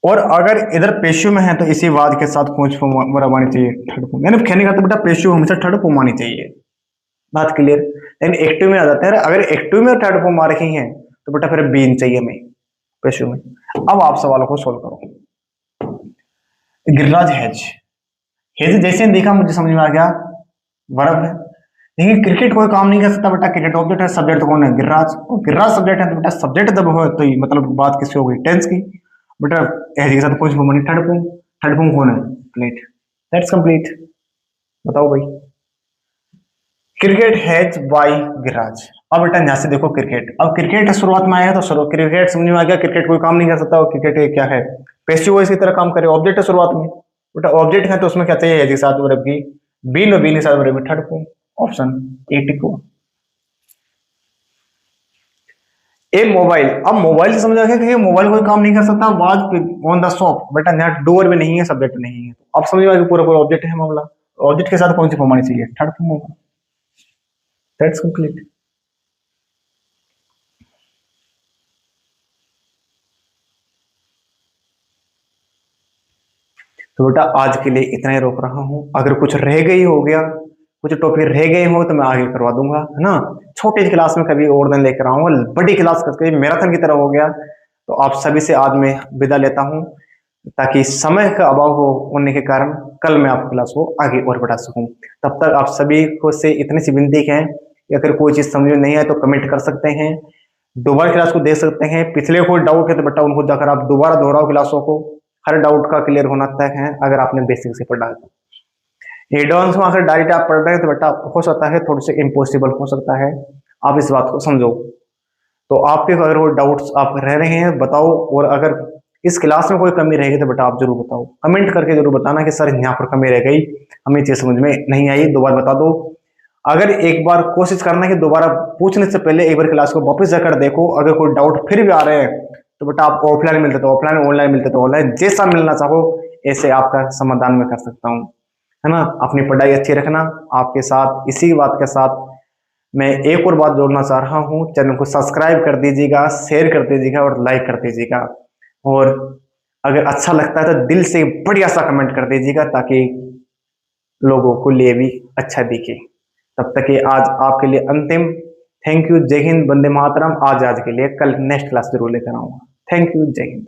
और अगर इधर पेशु में है तो इसी वाद के साथ कौन सी फॉर्म वर्ब आनी चाहिए, थर्ड फॉर्म। यानी कहने का तो बेटा पेशु हमेशा थर्ड फॉर्म आनी चाहिए, बात क्लियर। लेकिन एक्टिव में आ जाते हैं, अगर एक्टिव में थर्ड फॉर्म आ रही है तो बेटा फिर बीन चाहिए हमें पेशु में। अब आप सवालों को सोल्व करो। गिरिराज हैज, हैज जैसे देखा मुझे समझ में आ गया, वर्ब है। लेकिन क्रिकेट कोई काम नहीं कर सकता बेटा, क्रिकेट ऑब्जेक्ट है, सब्जेक्ट तो कौन है, गिरिराज। और गिरिराज सब्जेक्ट है तो बेटा सब्जेक्ट जब हो तो मतलब बात किसकी हो गई, टेंस की। बेटा हैज के साथ कुछ फॉर्म नहीं, थर्ड फॉर्म। थर्ड फॉर्म कौन है, प्लेट। That's complete. बताओ भाई, क्रिकेट हैज बाय गिरिराज। अब बेटा यहां से देखो क्रिकेट, अब क्रिकेट शुरुआत में आया तो शुरू क्रिकेट समझ में आ गया, क्रिकेट कोई काम नहीं कर सकता, और क्रिकेट क्या है, पैसिव इसी तरह काम करे, ऑब्जेक्ट है शुरुआत में। बेटा ऑब्जेक्ट है तो उसमें क्या चाहिए, हैज के साथ वर्ब की बीन, और बीन के साथ वर्ब की थर्ड फॉर्म। ऑप्शन ए टिक हुआ। ए मोबाइल, अब मोबाइल से समझा गया कि मोबाइल कोई काम नहीं कर सकता, वाज ऑन द शॉप। बेटा नेट डोर भी नहीं है, सब्जेक्ट नहीं है, अब समझ में आ गया पूरा पूरा ऑब्जेक्ट है मामला। ऑब्जेक्ट के साथ कौन सी फॉर्म आनी चाहिए, थर्ड फॉर्म होगा। That's complete. तो बेटा आज के लिए इतना ही रोक रहा हूं, अगर कुछ रह गई हो गया कुछ टॉपिक रह गए हो तो मैं आगे करवा दूंगा, है ना। छोटी क्लास में कभी और दिन लेकर आऊंगा, बड़ी क्लास करके मैराथन की तरह हो गया। तो आप सभी से आज मैं विदा लेता हूं, ताकि समय का अभाव होने के कारण कल मैं आपकी क्लास को आगे और बढ़ा सकूं। तब तक आप सभी को से इतनी सी विनती है कि अगर कोई चीज समझ में नहीं आए तो कमेंट कर सकते हैं, दोबारा क्लास को देख सकते हैं। पिछले कोई डाउट है तो बेटा उनको जाकर आप दोबारा दोहराओ क्लासों को, हर डाउट का क्लियर होना तय है अगर आपने बेसिक से पढ़ा है। एडवांस में अगर डायरेक्ट आप पढ़ रहे हैं तो बेटा हो सकता है थोड़ी सी इम्पॉसिबल हो सकता है, आप इस बात को समझो। तो आपके अगर वो डाउट्स आप रह रहे हैं बताओ, और अगर इस क्लास में कोई कमी रहेगी तो बेटा आप जरूर बताओ, कमेंट करके जरूर बताना कि सर यहाँ पर कमी रह गई, हमें चीज समझ में नहीं आई, दोबारा बता दो। अगर एक बार कोशिश करना कि दोबारा पूछने से पहले एक बार क्लास को वापस जाकर देखो, अगर कोई डाउट फिर भी आ रहे हैं तो बेटा आप ऑफलाइन मिलते तो ऑफलाइन, ऑनलाइन मिलते तो ऑनलाइन, जैसा मिलना चाहो ऐसे आपका समाधान मैं कर सकता हूँ, है ना। अपनी पढ़ाई अच्छी रखना। आपके साथ इसी बात के साथ मैं एक और बात जोड़ना चाह रहा हूँ, चैनल को सब्सक्राइब कर दीजिएगा, शेयर कर दीजिएगा और लाइक कर दीजिएगा, और अगर अच्छा लगता है तो दिल से बढ़िया सा कमेंट कर दीजिएगा ताकि लोगों को लिए भी अच्छा दिखे। तब तक ये आज आपके लिए अंतिम। थैंक यू, जय हिंद, वंदे मातरम। आज के लिए, कल नेक्स्ट क्लास जरूर लेकर आऊंगा। थैंक यू, जय हिंद।